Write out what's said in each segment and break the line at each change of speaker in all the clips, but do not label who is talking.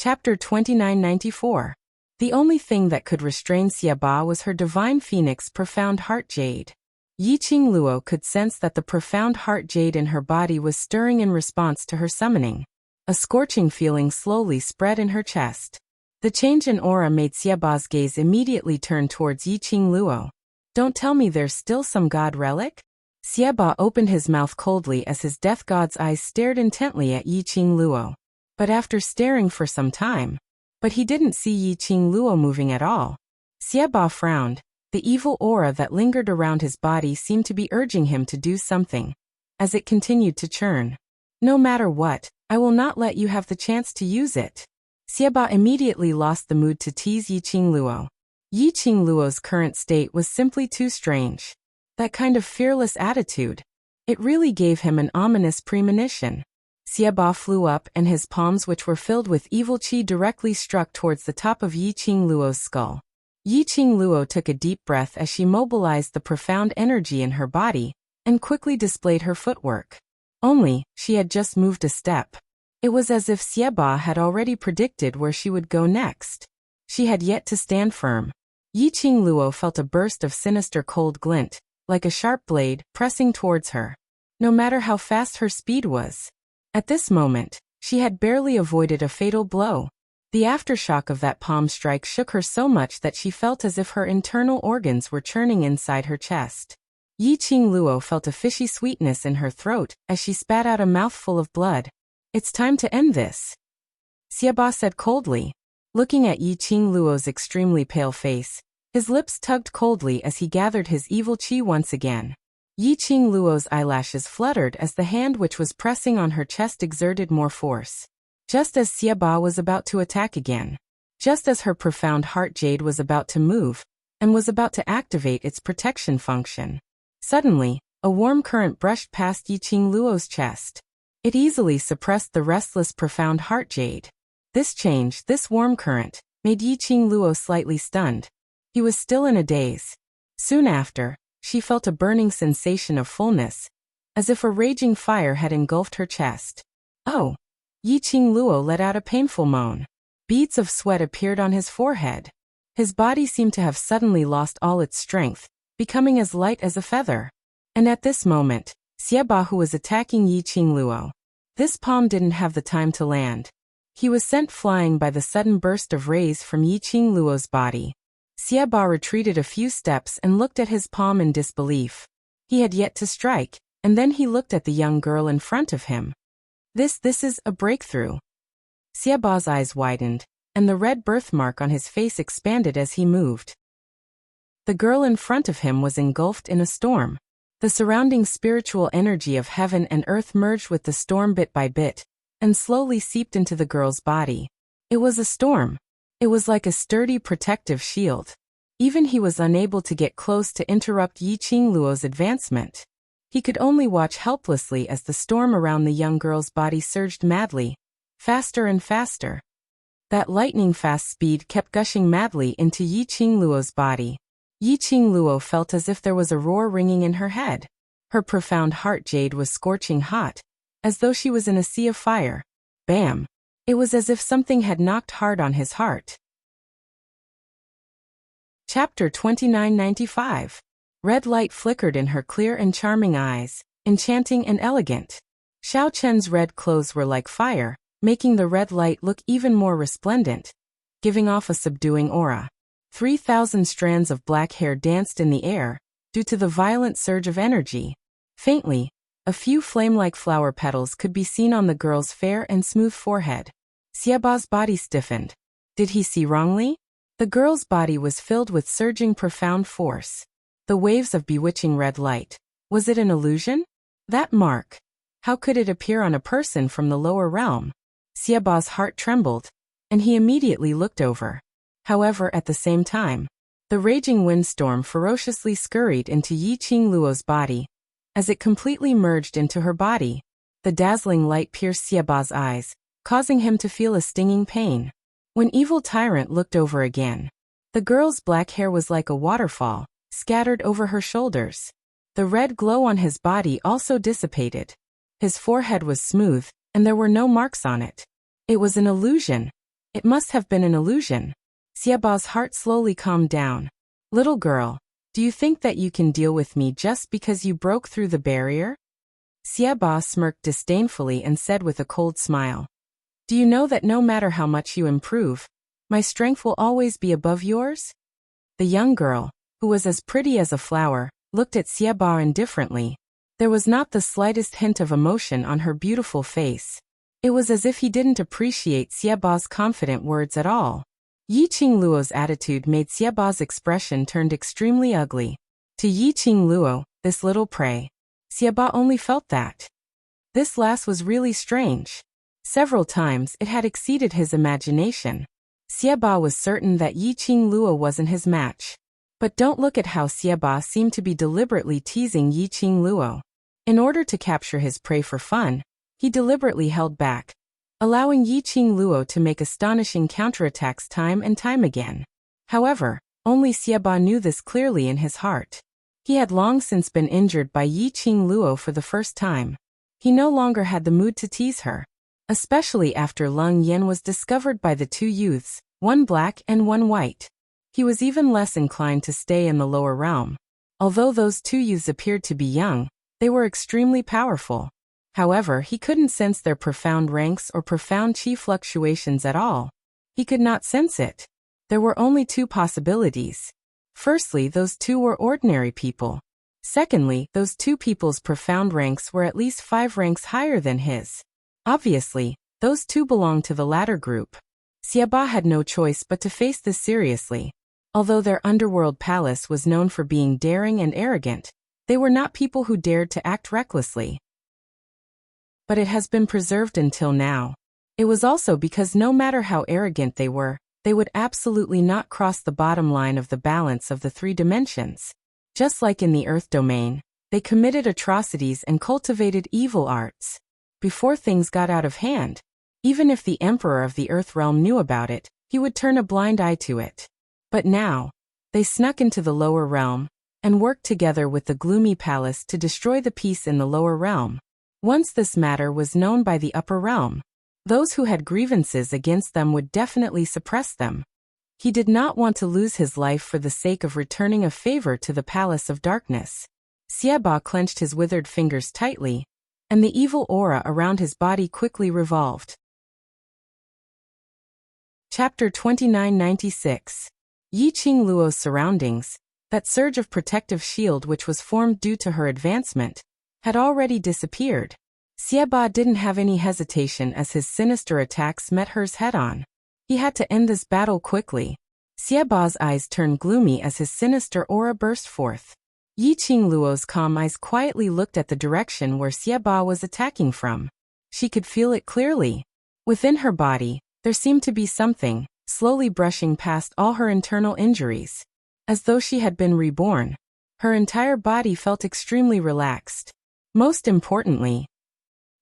Chapter 2994. The only thing that could restrain Xiaba was her divine phoenix profound heart jade. Yiqing Luo could sense that the profound heart jade in her body was stirring in response to her summoning. A scorching feeling slowly spread in her chest. The change in aura made Xiaba's gaze immediately turn towards Yiqing Luo. Don't tell me there's still some god relic? Xiaba opened his mouth coldly as his death god's eyes stared intently at Yiqing Luo. But after staring for some time, he didn't see Yiqing Luo moving at all. Xiaba frowned. The evil aura that lingered around his body seemed to be urging him to do something. As it continued to churn. No matter what, I will not let you have the chance to use it. Xiaba immediately lost the mood to tease Yiqing Luo. Yiqing Luo's current state was simply too strange. That kind of fearless attitude. It really gave him an ominous premonition. Xiaba flew up and his palms, which were filled with evil qi, directly struck towards the top of Yiqing Luo's skull. Yiqing Luo took a deep breath as she mobilized the profound energy in her body and quickly displayed her footwork. Only, she had just moved a step. It was as if Xiaba had already predicted where she would go next. She had yet to stand firm. Yiqing Luo felt a burst of sinister cold glint, like a sharp blade, pressing towards her. No matter how fast her speed was. At this moment, she had barely avoided a fatal blow. The aftershock of that palm strike shook her so much that she felt as if her internal organs were churning inside her chest. Yiqing Luo felt a fishy sweetness in her throat as she spat out a mouthful of blood. It's time to end this, Xiaba said coldly. Looking at Yiqing Luo's extremely pale face, his lips tugged coldly as he gathered his evil qi once again. Yiqing Luo's eyelashes fluttered as the hand which was pressing on her chest exerted more force. Just as Xiaba was about to attack again. Just as her profound heart jade was about to move, and was about to activate its protection function. Suddenly, a warm current brushed past Yiqing Luo's chest. It easily suppressed the restless profound heart jade. This change, this warm current, made Yiqing Luo slightly stunned. He was still in a daze. Soon after, she felt a burning sensation of fullness, as if a raging fire had engulfed her chest. Oh! Yiqing Luo let out a painful moan. Beads of sweat appeared on his forehead. His body seemed to have suddenly lost all its strength, becoming as light as a feather. And at this moment, Xiaba, who was attacking Yiqing Luo. This palm didn't have the time to land. He was sent flying by the sudden burst of rays from Yiqing Luo's body. Xiaba retreated a few steps and looked at his palm in disbelief. He had yet to strike, and then he looked at the young girl in front of him. This is a breakthrough. Xiaba's eyes widened, and the red birthmark on his face expanded as he moved. The girl in front of him was engulfed in a storm. The surrounding spiritual energy of heaven and earth merged with the storm bit by bit, and slowly seeped into the girl's body. It was a storm. It was like a sturdy protective shield. Even he was unable to get close to interrupt Yiqing Luo's advancement. He could only watch helplessly as the storm around the young girl's body surged madly, faster and faster. That lightning-fast speed kept gushing madly into Yiqing Luo's body. Yiqing Luo felt as if there was a roar ringing in her head. Her profound heart jade was scorching hot, as though she was in a sea of fire. Bam! It was as if something had knocked hard on his heart. Chapter 2995. Red light flickered in her clear and charming eyes, enchanting and elegant. Xiao Chen's red clothes were like fire, making the red light look even more resplendent, giving off a subduing aura. 3,000 strands of black hair danced in the air, due to the violent surge of energy. Faintly, a few flame-like flower petals could be seen on the girl's fair and smooth forehead. Xiaba's body stiffened. Did he see wrongly? The girl's body was filled with surging profound force. The waves of bewitching red light. Was it an illusion? That mark. How could it appear on a person from the lower realm? Xiaba's heart trembled, and he immediately looked over. However, at the same time, the raging windstorm ferociously scurried into Yiqing Luo's body. As it completely merged into her body, the dazzling light pierced Xiaba's eyes, causing him to feel a stinging pain. When Evil Tyrant looked over again, the girl's black hair was like a waterfall, scattered over her shoulders. The red glow on his body also dissipated. His forehead was smooth, and there were no marks on it. It was an illusion. It must have been an illusion. Xiaoba's heart slowly calmed down. Little girl, do you think that you can deal with me just because you broke through the barrier? Xiaoba smirked disdainfully and said with a cold smile. Do you know that no matter how much you improve, my strength will always be above yours? The young girl, who was as pretty as a flower, looked at Xiaoba indifferently. There was not the slightest hint of emotion on her beautiful face. It was as if he didn't appreciate Xiaoba's confident words at all. Yi Qingluo's attitude made Xiaoba's expression turned extremely ugly. To Yi Qingluo, this little prey, Xiaoba only felt that this lass was really strange. Several times it had exceeded his imagination. Xiaoba was certain that Yi Qingluo wasn't his match. But don't look at how Xiaoba seemed to be deliberately teasing Yi Qingluo. In order to capture his prey for fun, he deliberately held back, allowing Yi Qingluo to make astonishing counterattacks time and time again. However, only Xiaoba knew this clearly in his heart. He had long since been injured by Yi Qingluo for the first time. He no longer had the mood to tease her, especially after Leng Yan was discovered by the two youths, one black and one white. He was even less inclined to stay in the lower realm. Although those two youths appeared to be young, they were extremely powerful. However, he couldn't sense their profound ranks or profound chi fluctuations at all. He could not sense it. There were only two possibilities. Firstly, those two were ordinary people. Secondly, those two people's profound ranks were at least 5 ranks higher than his. Obviously, those two belonged to the latter group. Xiaoba had no choice but to face this seriously. Although their underworld palace was known for being daring and arrogant, they were not people who dared to act recklessly. But it has been preserved until now. It was also because no matter how arrogant they would absolutely not cross the bottom line of the balance of the 3 dimensions. Just like in the Earth domain, they committed atrocities and cultivated evil arts. Before things got out of hand, even if the Emperor of the Earth realm knew about it, he would turn a blind eye to it. But now, they snuck into the lower realm and worked together with the Gloomy Palace to destroy the peace in the lower realm. Once this matter was known by the upper realm, those who had grievances against them would definitely suppress them. He did not want to lose his life for the sake of returning a favor to the Palace of Darkness. Xiaoba clenched his withered fingers tightly, and the evil aura around his body quickly revolved. Chapter 2996. Yi Qingluo's surroundings, that surge of protective shield which was formed due to her advancement, had already disappeared. Xiaoba didn't have any hesitation as his sinister attacks met hers head-on. He had to end this battle quickly. Xiaoba's eyes turned gloomy as his sinister aura burst forth. Yi Qingluo's calm eyes quietly looked at the direction where Xiaoba was attacking from. She could feel it clearly. Within her body, there seemed to be something, slowly brushing past all her internal injuries. As though she had been reborn. Her entire body felt extremely relaxed. Most importantly,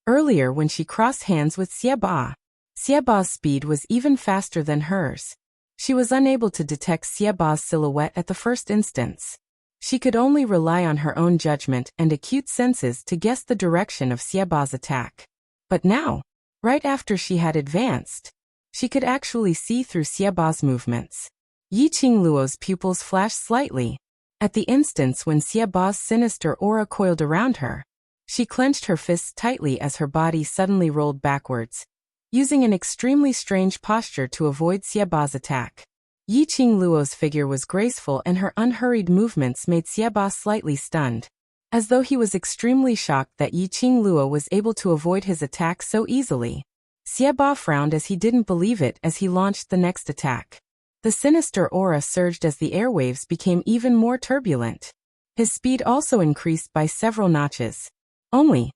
earlier when she crossed hands with Xiaoba, Xiaoba's speed was even faster than hers. She was unable to detect Xiaoba's silhouette at the first instance. She could only rely on her own judgment and acute senses to guess the direction of Xiaoba's attack. But now, right after she had advanced, she could actually see through Xiaoba's movements. Yi Qingluo's pupils flashed slightly. At the instance when Xiaoba's sinister aura coiled around her, she clenched her fists tightly as her body suddenly rolled backwards, using an extremely strange posture to avoid Xiaoba's attack. Yi Qingluo's figure was graceful and her unhurried movements made Xiaoba slightly stunned. As though he was extremely shocked that Yi Qingluo was able to avoid his attack so easily. Xiaoba frowned as he didn't believe it as he launched the next attack. The sinister aura surged as the airwaves became even more turbulent. His speed also increased by several notches. Only,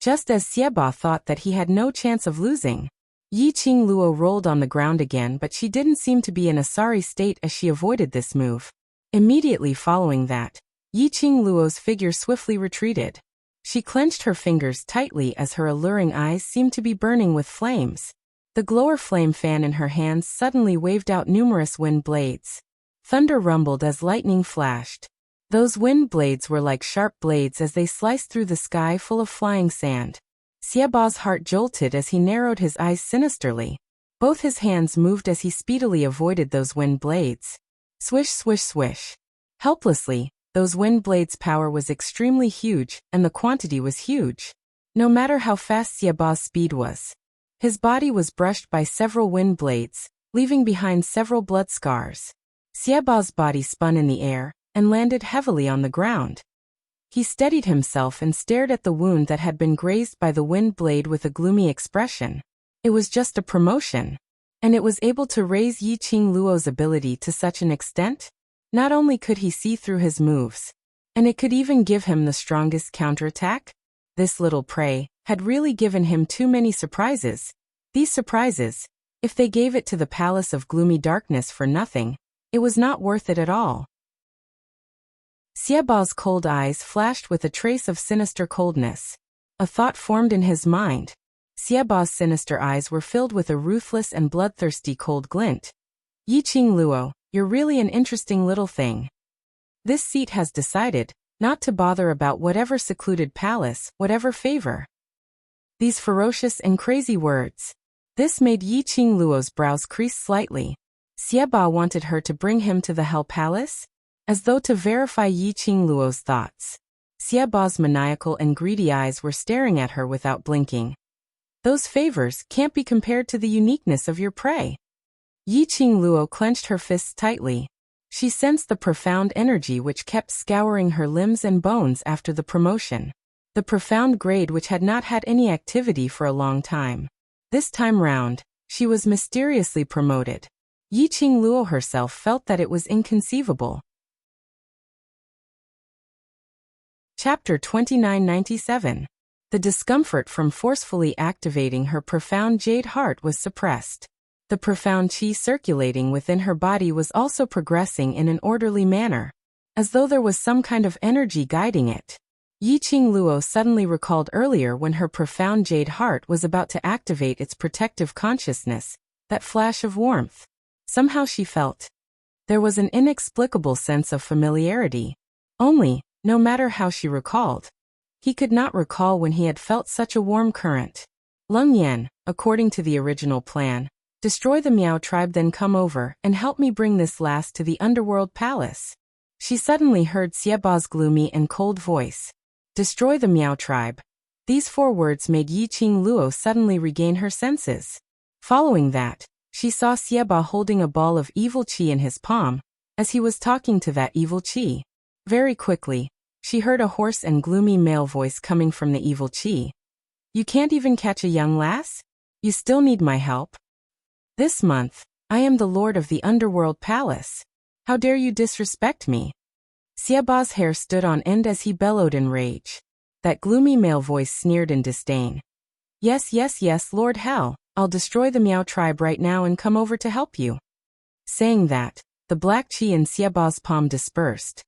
just as Xiaoba thought that he had no chance of losing, Yi Qingluo rolled on the ground again, but she didn't seem to be in a sorry state as she avoided this move. Immediately following that, Yi Qingluo's figure swiftly retreated. She clenched her fingers tightly as her alluring eyes seemed to be burning with flames. The glower flame fan in her hands suddenly waved out numerous wind blades. Thunder rumbled as lightning flashed. Those wind blades were like sharp blades as they sliced through the sky full of flying sand. Xiaoba's heart jolted as he narrowed his eyes sinisterly. Both his hands moved as he speedily avoided those wind blades. Swish, swish, swish. Helplessly, those wind blades' power was extremely huge, and the quantity was huge. No matter how fast Xiaoba's speed was, his body was brushed by several wind blades, leaving behind several blood scars. Xiaoba's body spun in the air and landed heavily on the ground. He steadied himself and stared at the wound that had been grazed by the wind blade with a gloomy expression. It was just a promotion, and it was able to raise Yiqing Luo's ability to such an extent. Not only could he see through his moves, and it could even give him the strongest counterattack. This little prey had really given him too many surprises. These surprises, if they gave it to the palace of gloomy darkness for nothing, it was not worth it at all. Xiaoba's cold eyes flashed with a trace of sinister coldness. A thought formed in his mind. Xiaoba's sinister eyes were filled with a ruthless and bloodthirsty cold glint. Yiqing Luo, you're really an interesting little thing. This seat has decided not to bother about whatever secluded palace, whatever favor. These ferocious and crazy words. This made Yiqing Luo's brows crease slightly. Xiaoba wanted her to bring him to the Hell Palace? As though to verify Yiqing Luo's thoughts. Xiaoba's maniacal and greedy eyes were staring at her without blinking. Those favors can't be compared to the uniqueness of your prey. Yiqing Luo clenched her fists tightly. She sensed the profound energy which kept scouring her limbs and bones after the promotion. The profound grade which had not had any activity for a long time. This time round, she was mysteriously promoted. Yiqing Luo herself felt that it was inconceivable. Chapter 2997. The discomfort from forcefully activating her profound jade heart was suppressed. The profound qi circulating within her body was also progressing in an orderly manner, as though there was some kind of energy guiding it. Yiqing Luo suddenly recalled earlier when her profound jade heart was about to activate its protective consciousness, that flash of warmth. Somehow she felt. There was an inexplicable sense of familiarity. Only, no matter how she recalled, he could not recall when he had felt such a warm current. Leng Yan, according to the original plan, destroy the Miao tribe, then come over and help me bring this last to the underworld palace. She suddenly heard Xiaoba's gloomy and cold voice. Destroy the Miao tribe. These 4 words made Yiqing Luo suddenly regain her senses. Following that, she saw Xiaoba holding a ball of evil qi in his palm, as he was talking to that evil qi. Very quickly, she heard a hoarse and gloomy male voice coming from the evil qi. You can't even catch a young lass? You still need my help? This month, I am the lord of the underworld palace. How dare you disrespect me? Xiaoba's hair stood on end as he bellowed in rage. That gloomy male voice sneered in disdain. Yes, yes, yes, Lord Hell, I'll destroy the Miao tribe right now and come over to help you. Saying that, the black qi in Xiaoba's palm dispersed.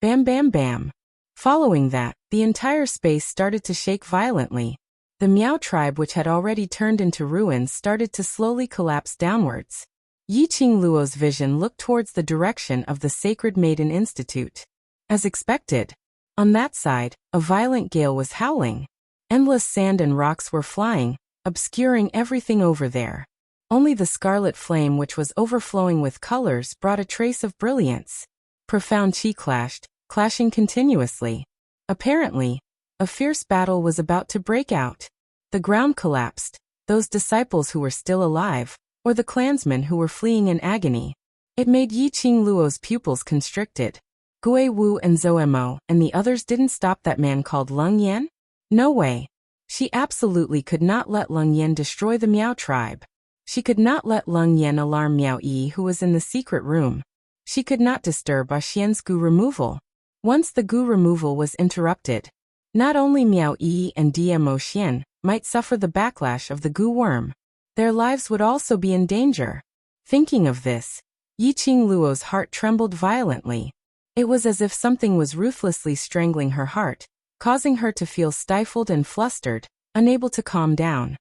Bam, bam, bam. Following that, the entire space started to shake violently. The Miao tribe, which had already turned into ruins, started to slowly collapse downwards. Yiqing Luo's vision looked towards the direction of the Sacred Maiden Institute. As expected, on that side, a violent gale was howling. Endless sand and rocks were flying, obscuring everything over there. Only the scarlet flame, which was overflowing with colors, brought a trace of brilliance. Profound qi clashed, clashing continuously. Apparently, a fierce battle was about to break out. The ground collapsed. Those disciples who were still alive, or the clansmen who were fleeing in agony. It made Yiqing Luo's pupils constricted. Gui Wu and Zhou Mo and the others didn't stop that man called Leng Yan? No way. She absolutely could not let Leng Yan destroy the Miao tribe. She could not let Leng Yan alarm Miao Yi, who was in the secret room. She could not disturb Xian's Gu removal. Once the Gu removal was interrupted, not only Miao Yi and Dmo Xian might suffer the backlash of the Gu worm, their lives would also be in danger. Thinking of this, Yiqing Luo's heart trembled violently. It was as if something was ruthlessly strangling her heart, causing her to feel stifled and flustered, unable to calm down.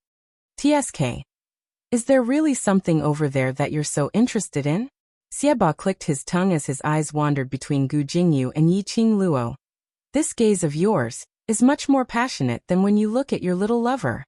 TSK. Is there really something over there that you're so interested in? Xiaoba clicked his tongue as his eyes wandered between Gu Jingyu and Yiqing Luo. This gaze of yours is much more passionate than when you look at your little lover.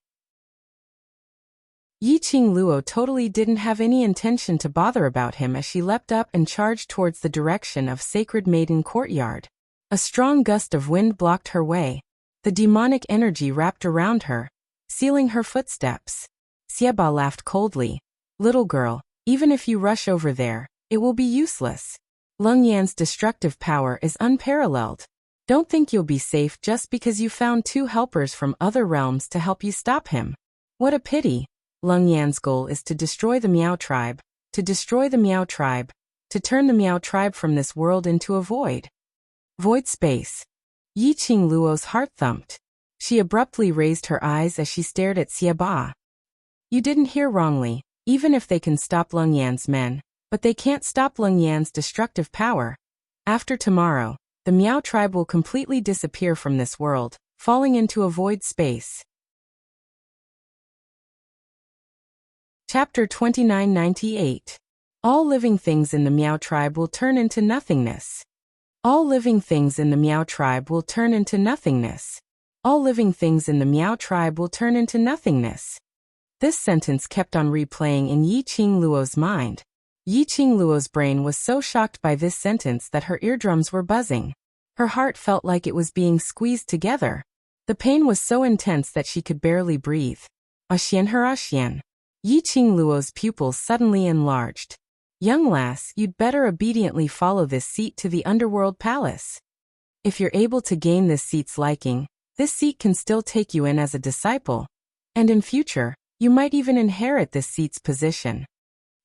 Yi Qingluo totally didn't have any intention to bother about him as she leapt up and charged towards the direction of Sacred Maiden Courtyard. A strong gust of wind blocked her way. The demonic energy wrapped around her, sealing her footsteps. Xieba laughed coldly. Little girl, even if you rush over there, it will be useless. Leng Yan's destructive power is unparalleled. Don't think you'll be safe just because you found 2 helpers from other realms to help you stop him. What a pity. Leng Yan's goal is to destroy the Miao tribe, to destroy the Miao tribe, to turn the Miao tribe from this world into a void. Void space. Yi Qingluo's heart thumped. She abruptly raised her eyes as she stared at Xieba. You didn't hear wrongly, even if they can stop Leng Yan's men, but they can't stop Leng Yan's destructive power. After tomorrow, the Miao tribe will completely disappear from this world, falling into a void space. Chapter 2998. All living things in the Miao tribe will turn into nothingness. All living things in the Miao tribe will turn into nothingness. All living things in the Miao tribe will turn into nothingness. This sentence kept on replaying in Yi Qingluo's mind. Yi Qingluo's brain was so shocked by this sentence that her eardrums were buzzing. Her heart felt like it was being squeezed together. The pain was so intense that she could barely breathe. Axian her Axian. Yi Qingluo's pupils suddenly enlarged. Young lass, you'd better obediently follow this seat to the underworld palace. If you're able to gain this seat's liking, this seat can still take you in as a disciple. And in future, you might even inherit this seat's position.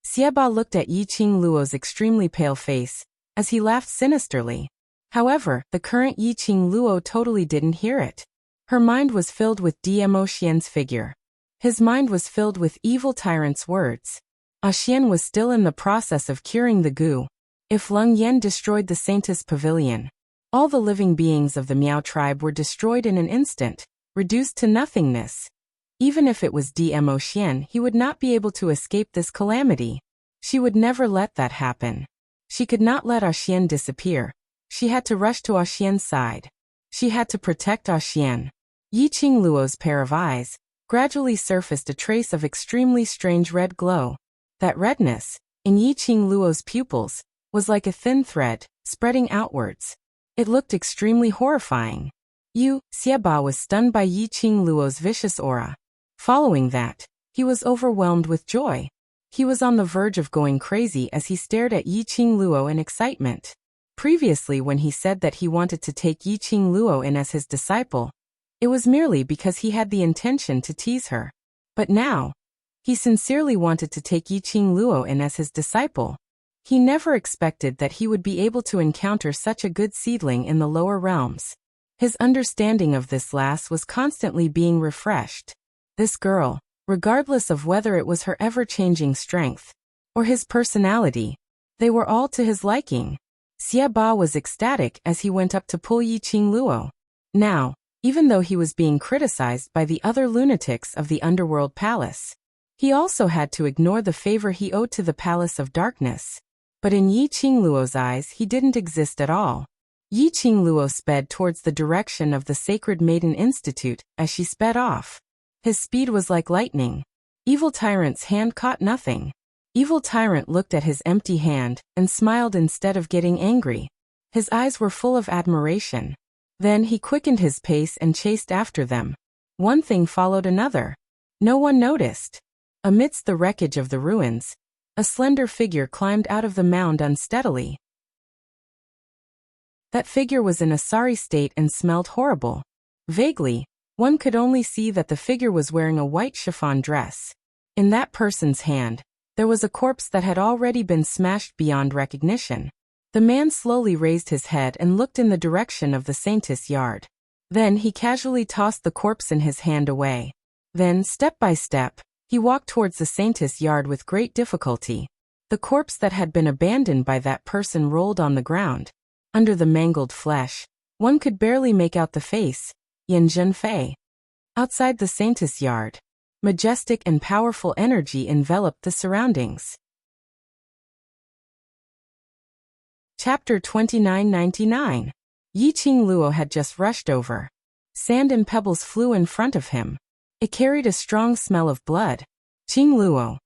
Xieba looked at Yi Qingluo's extremely pale face, as he laughed sinisterly. However, the current Yi Qingluo totally didn't hear it. Her mind was filled with Dmo Xian's figure. His mind was filled with evil tyrant's words. Xian was still in the process of curing the goo. If Leng Yan destroyed the Saintess Pavilion, all the living beings of the Miao tribe were destroyed in an instant, reduced to nothingness. Even if it was Dmo Xian, he would not be able to escape this calamity. She would never let that happen. She could not let Xian disappear. She had to rush to Xian's side. She had to protect Xian. Yi Qingluo's pair of eyes gradually surfaced a trace of extremely strange red glow. That redness, in Yi Qingluo's pupils, was like a thin thread, spreading outwards. It looked extremely horrifying. Xieba was stunned by Yi Qingluo's vicious aura. Following that, he was overwhelmed with joy. He was on the verge of going crazy as he stared at Yi Qingluo in excitement. Previously, when he said that he wanted to take Yi Qingluo in as his disciple, it was merely because he had the intention to tease her. But now, he sincerely wanted to take Yi Qingluo in as his disciple. He never expected that he would be able to encounter such a good seedling in the lower realms. His understanding of this lass was constantly being refreshed. This girl, regardless of whether it was her ever-changing strength or his personality, they were all to his liking. Xieba was ecstatic as he went up to pull Yi Qingluo. Now, even though he was being criticized by the other lunatics of the underworld palace, he also had to ignore the favor he owed to the Palace of Darkness. But in Yi Qingluo's eyes he didn't exist at all. Yi Qingluo sped towards the direction of the Sacred Maiden Institute as she sped off. His speed was like lightning. Evil Tyrant's hand caught nothing. Evil Tyrant looked at his empty hand and smiled instead of getting angry. His eyes were full of admiration. Then he quickened his pace and chased after them. One thing followed another. No one noticed. Amidst the wreckage of the ruins, a slender figure climbed out of the mound unsteadily. That figure was in a sorry state and smelled horrible. Vaguely, one could only see that the figure was wearing a white chiffon dress. In that person's hand, there was a corpse that had already been smashed beyond recognition. The man slowly raised his head and looked in the direction of the Saintess yard. Then he casually tossed the corpse in his hand away. Then, step by step, he walked towards the Saintess yard with great difficulty. The corpse that had been abandoned by that person rolled on the ground. Under the mangled flesh, one could barely make out the face, Yin Zhenfei. Outside the Saintess yard, majestic and powerful energy enveloped the surroundings. Chapter 2999. Yi Qingluo had just rushed over. Sand and pebbles flew in front of him. It carried a strong smell of blood. Qing Luo.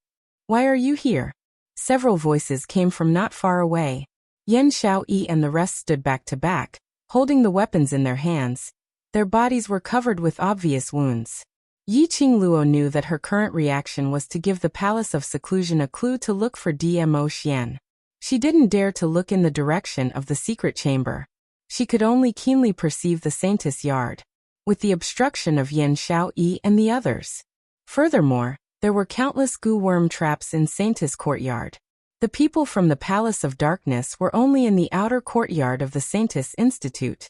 Why are you here? Several voices came from not far away. Yan Xiaoyi and the rest stood back to back, holding the weapons in their hands. Their bodies were covered with obvious wounds. Qing Luo knew that her current reaction was to give the Palace of Seclusion a clue to look for Dmo Xian. She didn't dare to look in the direction of the secret chamber. She could only keenly perceive the Saintess Yard, with the obstruction of Yan Xiaoyi and the others. Furthermore, there were countless goo worm traps in Saintess Courtyard. The people from the Palace of Darkness were only in the outer courtyard of the Saintess Institute.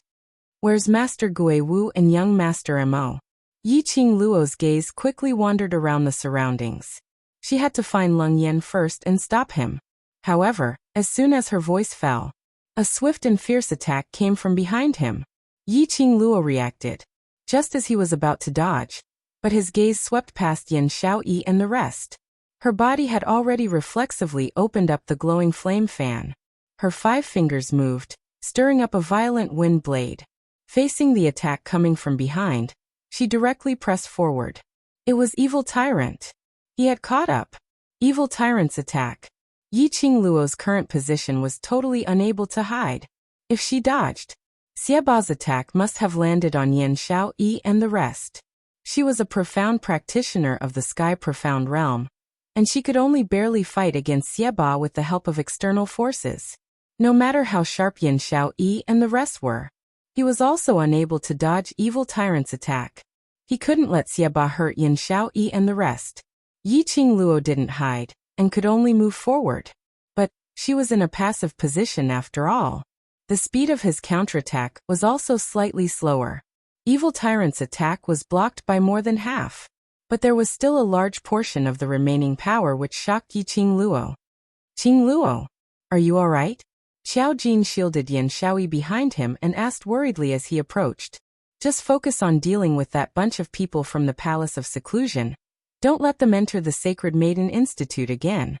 Where's Master Gui Wu and young Master Mo? Qing Luo's gaze quickly wandered around the surroundings. She had to find Leng Yan first and stop him. However, as soon as her voice fell, a swift and fierce attack came from behind him. Qing Luo reacted, just as he was about to dodge, but his gaze swept past Yan Xiaoyi and the rest. Her body had already reflexively opened up the glowing flame fan. Her 5 fingers moved, stirring up a violent wind blade. Facing the attack coming from behind, she directly pressed forward. It was Evil Tyrant. He had caught up. Evil Tyrant's attack. Qing Luo's current position was totally unable to hide. If she dodged, Xieba's attack must have landed on Yan Xiaoyi and the rest. She was a profound practitioner of the Sky Profound Realm, and she could only barely fight against Xieba with the help of external forces. No matter how sharp Yan Xiaoyi and the rest were, he was also unable to dodge Evil Tyrant's attack. He couldn't let Xieba hurt Yan Xiaoyi and the rest. Qing Luo didn't hide, and could only move forward. But she was in a passive position after all. The speed of his counterattack was also slightly slower. Evil Tyrant's attack was blocked by more than half. But there was still a large portion of the remaining power which shocked Qing Luo. Qing Luo, are you all right? Xiao Jin shielded Yan Xiaoyi behind him and asked worriedly as he approached. Just focus on dealing with that bunch of people from the Palace of Seclusion. Don't let them enter the Sacred Maiden Institute again.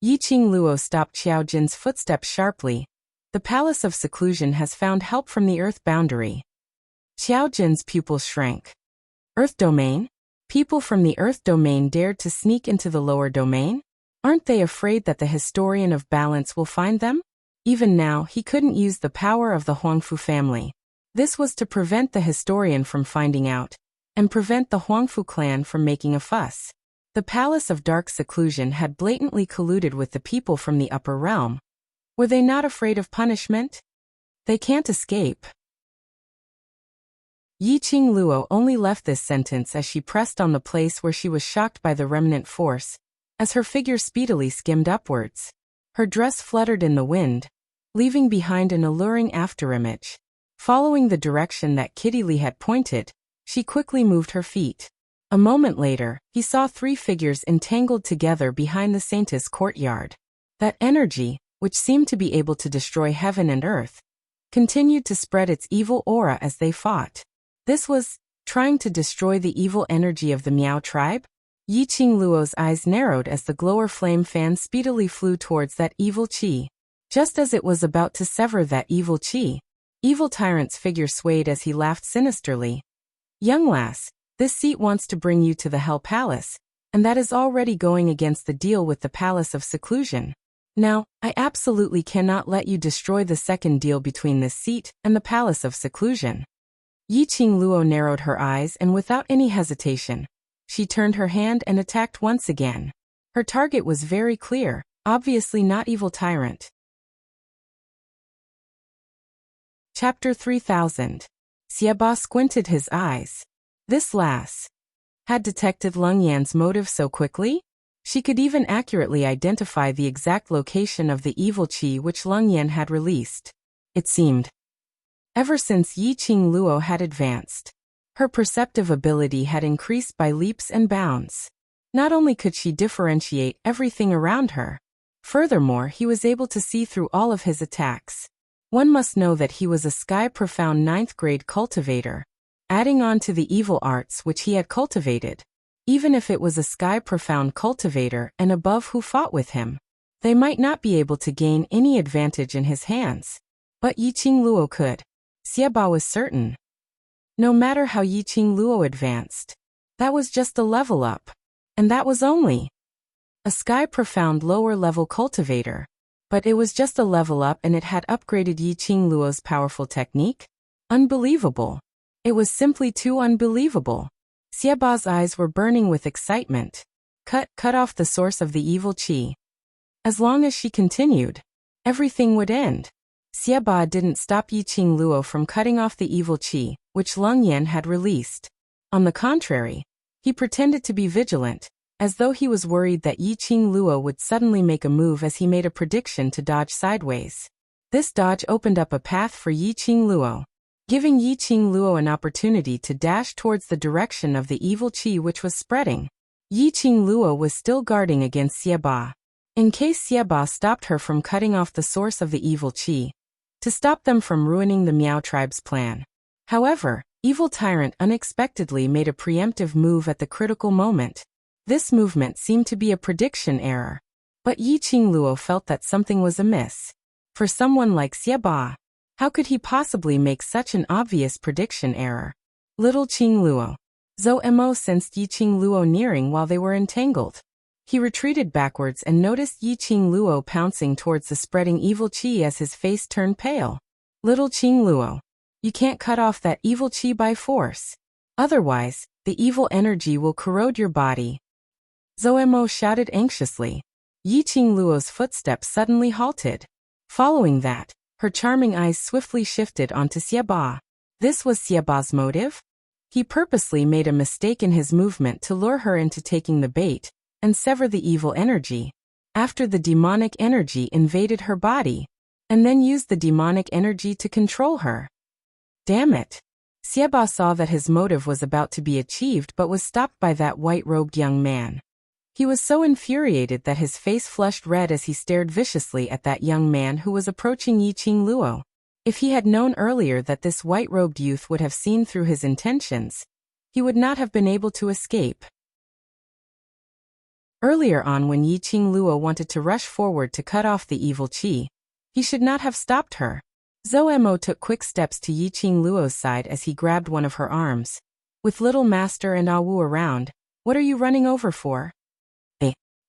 Qing Luo stopped Xiao Jin's footsteps sharply. The Palace of Seclusion has found help from the Earth boundary. Xiao Jin's pupils shrank. Earth domain? People from the Earth domain dared to sneak into the lower domain? Aren't they afraid that the Historian of Balance will find them? Even now, he couldn't use the power of the Huangfu family. This was to prevent the Historian from finding out, and prevent the Huangfu clan from making a fuss. The Palace of Dark Seclusion had blatantly colluded with the people from the upper realm. Were they not afraid of punishment? They can't escape. Qing Luo only left this sentence as she pressed on the place where she was shocked by the remnant force, as her figure speedily skimmed upwards. Her dress fluttered in the wind, leaving behind an alluring afterimage. Following the direction that Kitty Lee had pointed, she quickly moved her feet. A moment later, he saw 3 figures entangled together behind the Saintess courtyard. That energy, which seemed to be able to destroy heaven and earth, continued to spread its evil aura as they fought. This was trying to destroy the evil energy of the Miao tribe? Qing Luo's eyes narrowed as the glower flame fan speedily flew towards that evil qi. Just as it was about to sever that evil qi, Evil Tyrant's figure swayed as he laughed sinisterly. Young lass, this seat wants to bring you to the Hell Palace, and that is already going against the deal with the Palace of Seclusion. Now, I absolutely cannot let you destroy the second deal between this seat and the Palace of Seclusion. Qing Luo narrowed her eyes and without any hesitation, she turned her hand and attacked once again. Her target was very clear, obviously not Evil Tyrant. Chapter 3000. Xieba squinted his eyes. This lass had detected Leng Yan's motive so quickly? She could even accurately identify the exact location of the evil qi which Leng Yan had released. It seemed. Ever since Qing Luo had advanced, her perceptive ability had increased by leaps and bounds. Not only could she differentiate everything around her, furthermore he was able to see through all of his attacks. One must know that he was a Sky Profound 9th grade cultivator, adding on to the evil arts which he had cultivated. Even if it was a Sky Profound cultivator and above who fought with him, they might not be able to gain any advantage in his hands. But Qing Luo could. Xieba was certain. No matter how Qing Luo advanced, that was just a level up. And that was only a sky profound lower-level cultivator. But it was just a level up and it had upgraded Yiqing Luo's powerful technique? Unbelievable. It was simply too unbelievable. Xiaba's eyes were burning with excitement. Cut off the source of the evil qi. As long as she continued, everything would end. Xiaba didn't stop Yiqing Luo from cutting off the evil qi, which Leng Yan had released. On the contrary, he pretended to be vigilant, as though he was worried that Yiqing Luo would suddenly make a move as he made a prediction to dodge sideways. This dodge opened up a path for Yiqing Luo, giving Yiqing Luo an opportunity to dash towards the direction of the evil qi which was spreading. Yiqing Luo was still guarding against Xiaba, in case Xiaba stopped her from cutting off the source of the evil qi, to stop them from ruining the Miao tribe's plan. However, Evil Tyrant unexpectedly made a preemptive move at the critical moment. This movement seemed to be a prediction error, but Yiqing Luo felt that something was amiss. For someone like Xiaba, how could he possibly make such an obvious prediction error? Little Qing Luo. Zhou Mo sensed Yiqing Luo nearing while they were entangled. He retreated backwards and noticed Yiqing Luo pouncing towards the spreading evil qi as his face turned pale. Little Qing Luo, you can't cut off that evil qi by force. Otherwise, the evil energy will corrode your body. Zhou Mo shouted anxiously. Yiqing Luo's footsteps suddenly halted. Following that, her charming eyes swiftly shifted onto Xiaba. This was Xiaba's motive? He purposely made a mistake in his movement to lure her into taking the bait and sever the evil energy, after the demonic energy invaded her body, and then used the demonic energy to control her. Damn it! Xiaba saw that his motive was about to be achieved but was stopped by that white-robed young man. He was so infuriated that his face flushed red as he stared viciously at that young man who was approaching Yiqing Luo. If he had known earlier that this white-robed youth would have seen through his intentions, he would not have been able to escape. Earlier on, when Yiqing Luo wanted to rush forward to cut off the evil qi, he should not have stopped her. Zhou Mo took quick steps to Yiqing Luo's side as he grabbed one of her arms. With Little Master and Awu around, what are you running over for?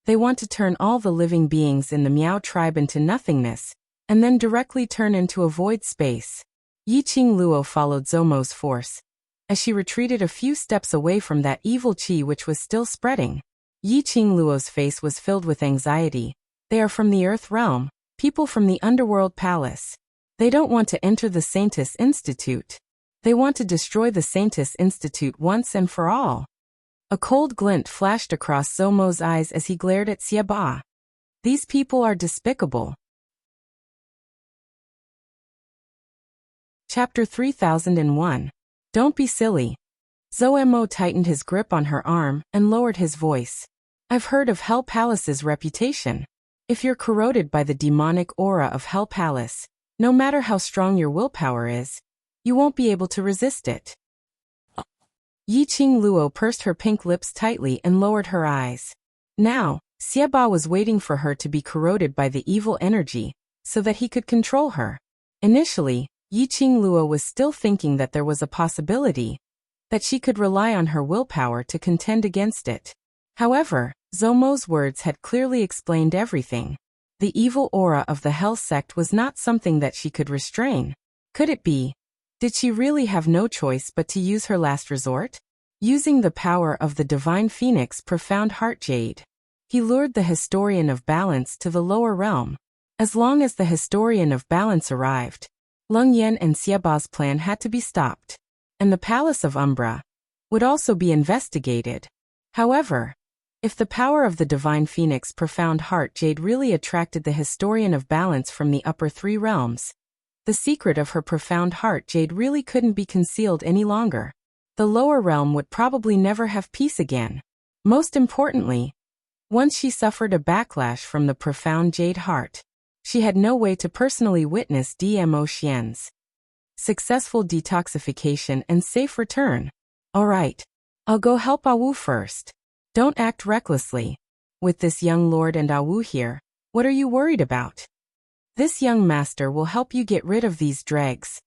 They want to turn all the living beings in the Miao tribe into nothingness, and then directly turn into a void space. Yiqing Luo followed Zhou Mo's force, as she retreated a few steps away from that evil qi which was still spreading. Yiqing Luo's face was filled with anxiety. They are from the Earth realm, people from the Underworld Palace. They don't want to enter the Saintis Institute. They want to destroy the Saintis Institute once and for all. A cold glint flashed across Zhou Mo's eyes as he glared at Xiaba. These people are despicable. Chapter 3001. Don't be silly. Zhou Mo tightened his grip on her arm and lowered his voice. I've heard of Hell Palace's reputation. If you're corroded by the demonic aura of Hell Palace, no matter how strong your willpower is, you won't be able to resist it. Yiqing Luo pursed her pink lips tightly and lowered her eyes. Now, Xiaba was waiting for her to be corroded by the evil energy, so that he could control her. Initially, Yiqing Luo was still thinking that there was a possibility that she could rely on her willpower to contend against it. However, Zhou Mo's words had clearly explained everything. The evil aura of the Hell sect was not something that she could restrain. Could it be? Did she really have no choice but to use her last resort? Using the power of the Divine Phoenix Profound Heart Jade, he lured the Historian of Balance to the lower realm. As long as the Historian of Balance arrived, Leng Yan and Xiaba's plan had to be stopped, and the Palace of Umbra would also be investigated. However, if the power of the Divine Phoenix Profound Heart Jade really attracted the Historian of Balance from the upper three realms, the secret of her Profound Heart Jade really couldn't be concealed any longer. The lower realm would probably never have peace again. Most importantly, once she suffered a backlash from the Profound Jade Heart, she had no way to personally witness Dmo Xian's successful detoxification and safe return. Alright, I'll go help Awu first. Don't act recklessly. With this young lord and Awu here, what are you worried about? This young master will help you get rid of these dregs.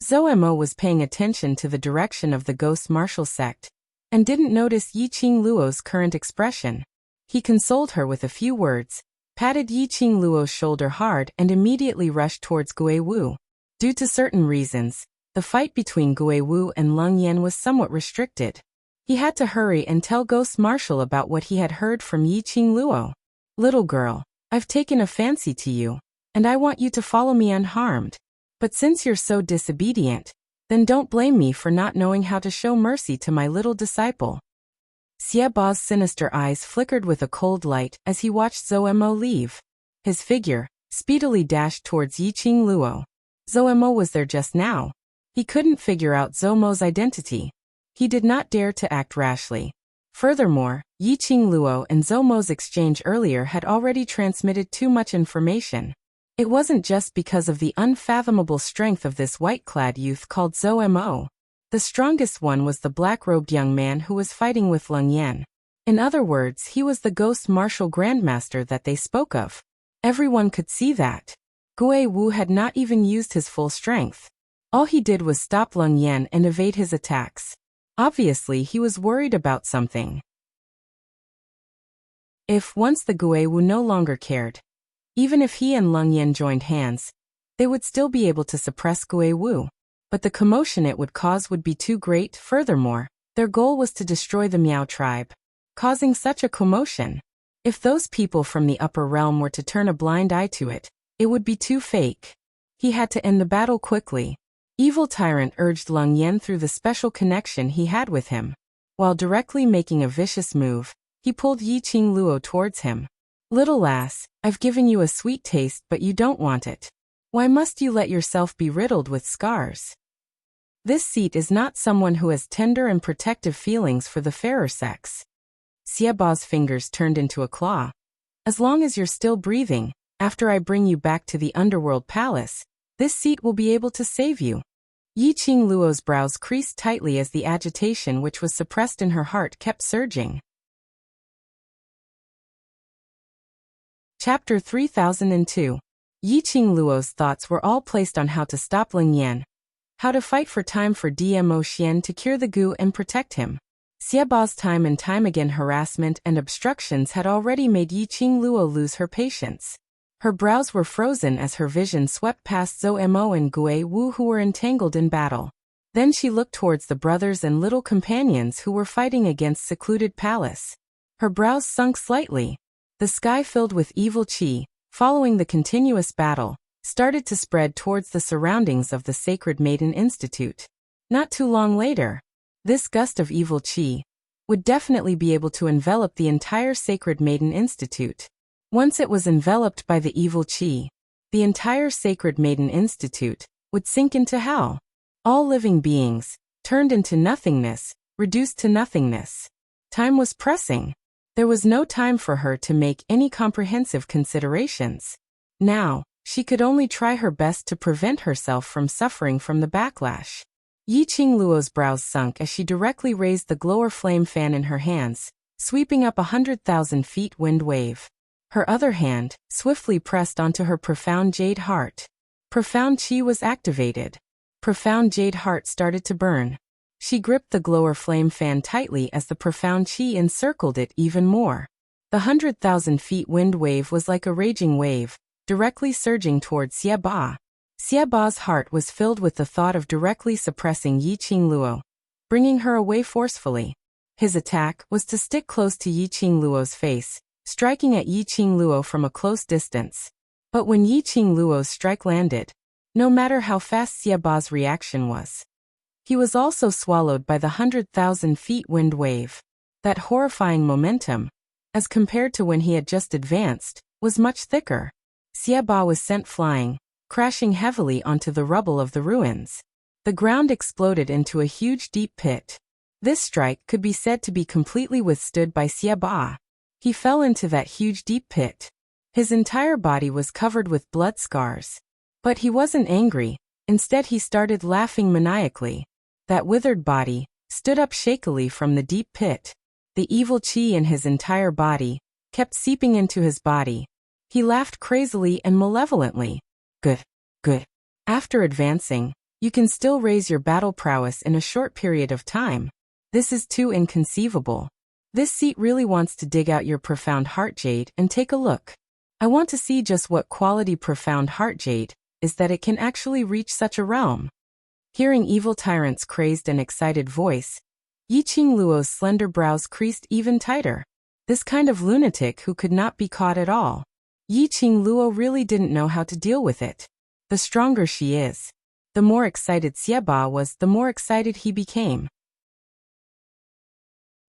Zhou Mo was paying attention to the direction of the Ghost Martial sect, and didn't notice Yi Qingluo's current expression. He consoled her with a few words, patted Yi Qingluo's shoulder hard and immediately rushed towards Gui Wu. Due to certain reasons, the fight between Gui Wu and Leng Yan was somewhat restricted. He had to hurry and tell Ghost Marshal about what he had heard from Yi Qingluo. "Little girl, I've taken a fancy to you, and I want you to follow me unharmed. But since you're so disobedient, then don't blame me for not knowing how to show mercy to my little disciple." Xie Ba's sinister eyes flickered with a cold light as he watched Zhou Mo leave. His figure speedily dashed towards Yi Qingluo. Zhou Mo was there just now. He couldn't figure out Zhou Mo's identity. He did not dare to act rashly. Furthermore, Yi Qingluo and Zhou Mo's exchange earlier had already transmitted too much information. It wasn't just because of the unfathomable strength of this white-clad youth called Zhou Mo. The strongest one was the black-robed young man who was fighting with Leng Yan. In other words, he was the Ghost Martial Grandmaster that they spoke of. Everyone could see that. Gui Wu had not even used his full strength. All he did was stop Leng Yan and evade his attacks. Obviously, he was worried about something. If once the Gui Wu no longer cared, even if he and Leng Yan joined hands, they would still be able to suppress Gui Wu. But the commotion it would cause would be too great. Furthermore, their goal was to destroy the Miao tribe. Causing such a commotion, if those people from the upper realm were to turn a blind eye to it, it would be too fake. He had to end the battle quickly. Evil Tyrant urged Leng Yan through the special connection he had with him. While directly making a vicious move, he pulled Yi Qingluo towards him. "Little lass, I've given you a sweet taste but you don't want it. Why must you let yourself be riddled with scars?" This seat is not someone who has tender and protective feelings for the fairer sex. Xie Ba's fingers turned into a claw. "As long as you're still breathing, after I bring you back to the underworld palace, this seat will be able to save you." Yi Qingluo's brows creased tightly as the agitation which was suppressed in her heart kept surging. Chapter 3002. Yi Qingluo's thoughts were all placed on how to stop Leng Yan, how to fight for time for Dmo Xian to cure the Gu and protect him. Xie Ba's time and time again harassment and obstructions had already made Yi Qingluo lose her patience. Her brows were frozen as her vision swept past Zhou Mo and Gui Wu who were entangled in battle. Then she looked towards the brothers and little companions who were fighting against Secluded Palace. Her brows sunk slightly. The sky filled with evil qi, following the continuous battle, started to spread towards the surroundings of the Sacred Maiden Institute. Not too long later, this gust of evil qi would definitely be able to envelop the entire Sacred Maiden Institute. Once it was enveloped by the evil qi, the entire Sacred Maiden Institute would sink into hell. All living beings, turned into nothingness, reduced to nothingness. Time was pressing. There was no time for her to make any comprehensive considerations. Now, she could only try her best to prevent herself from suffering from the backlash. Yi Qingluo's brows sunk as she directly raised the glower flame fan in her hands, sweeping up 100,000 feet wind wave. Her other hand swiftly pressed onto her profound jade heart. Profound qi was activated. Profound jade heart started to burn. She gripped the glower flame fan tightly as the profound qi encircled it even more. The 100,000 feet wind wave was like a raging wave, directly surging towards Xie Ba. Xie Ba's heart was filled with the thought of directly suppressing Yi Qingluo, bringing her away forcefully. His attack was to stick close to Yi Qingluo's face, striking at Yi Qingluo from a close distance. But when Yi Qingluo's strike landed, no matter how fast Xie Ba's reaction was, he was also swallowed by the 100,000 feet wind wave. That horrifying momentum, as compared to when he had just advanced, was much thicker. Xie Ba was sent flying, crashing heavily onto the rubble of the ruins. The ground exploded into a huge deep pit. This strike could be said to be completely withstood by Xie Ba. He fell into that huge deep pit. His entire body was covered with blood scars. But he wasn't angry. Instead he started laughing maniacally. That withered body stood up shakily from the deep pit. The evil qi in his entire body kept seeping into his body. He laughed crazily and malevolently. Good, good. After advancing, you can still raise your battle prowess in a short period of time. This is too inconceivable. This seat really wants to dig out your profound heart jade and take a look. I want to see just what quality profound heart jade is that it can actually reach such a realm. Hearing Evil Tyrant's crazed and excited voice, Yiqing Luo's slender brows creased even tighter. This kind of lunatic who could not be caught at all. Yiqing Luo really didn't know how to deal with it. The stronger she is, the more excited Xieba was, the more excited he became.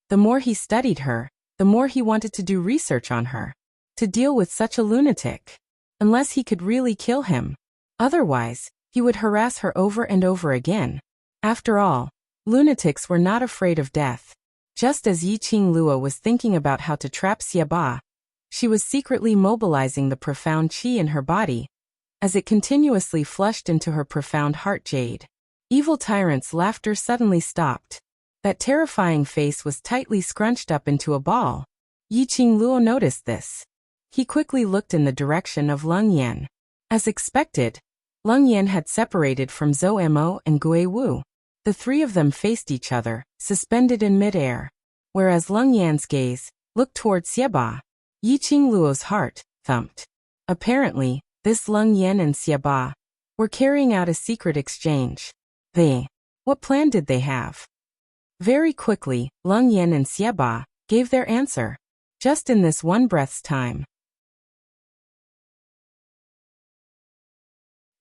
The more he studied her, the more he wanted to do research on her. To deal with such a lunatic. Unless he could really kill him. Otherwise, he would harass her over and over again. After all, lunatics were not afraid of death. Just as Yiqing Luo was thinking about how to trap Xieba, she was secretly mobilizing the profound qi in her body, as it continuously flushed into her profound heart jade. Evil Tyrant's laughter suddenly stopped. That terrifying face was tightly scrunched up into a ball. Yiqing Luo noticed this. He quickly looked in the direction of Leng Yan. As expected, Leng Yan had separated from Zhou Mo and Gui Wu. The three of them faced each other, suspended in midair. Whereas Leng Yan's gaze looked toward Xieba. Yiqing Luo's heart thumped. Apparently, this Leng Yan and Xieba were carrying out a secret exchange. What plan did they have? Very quickly, Leng Yan and Xieba gave their answer. Just in this one breath's time.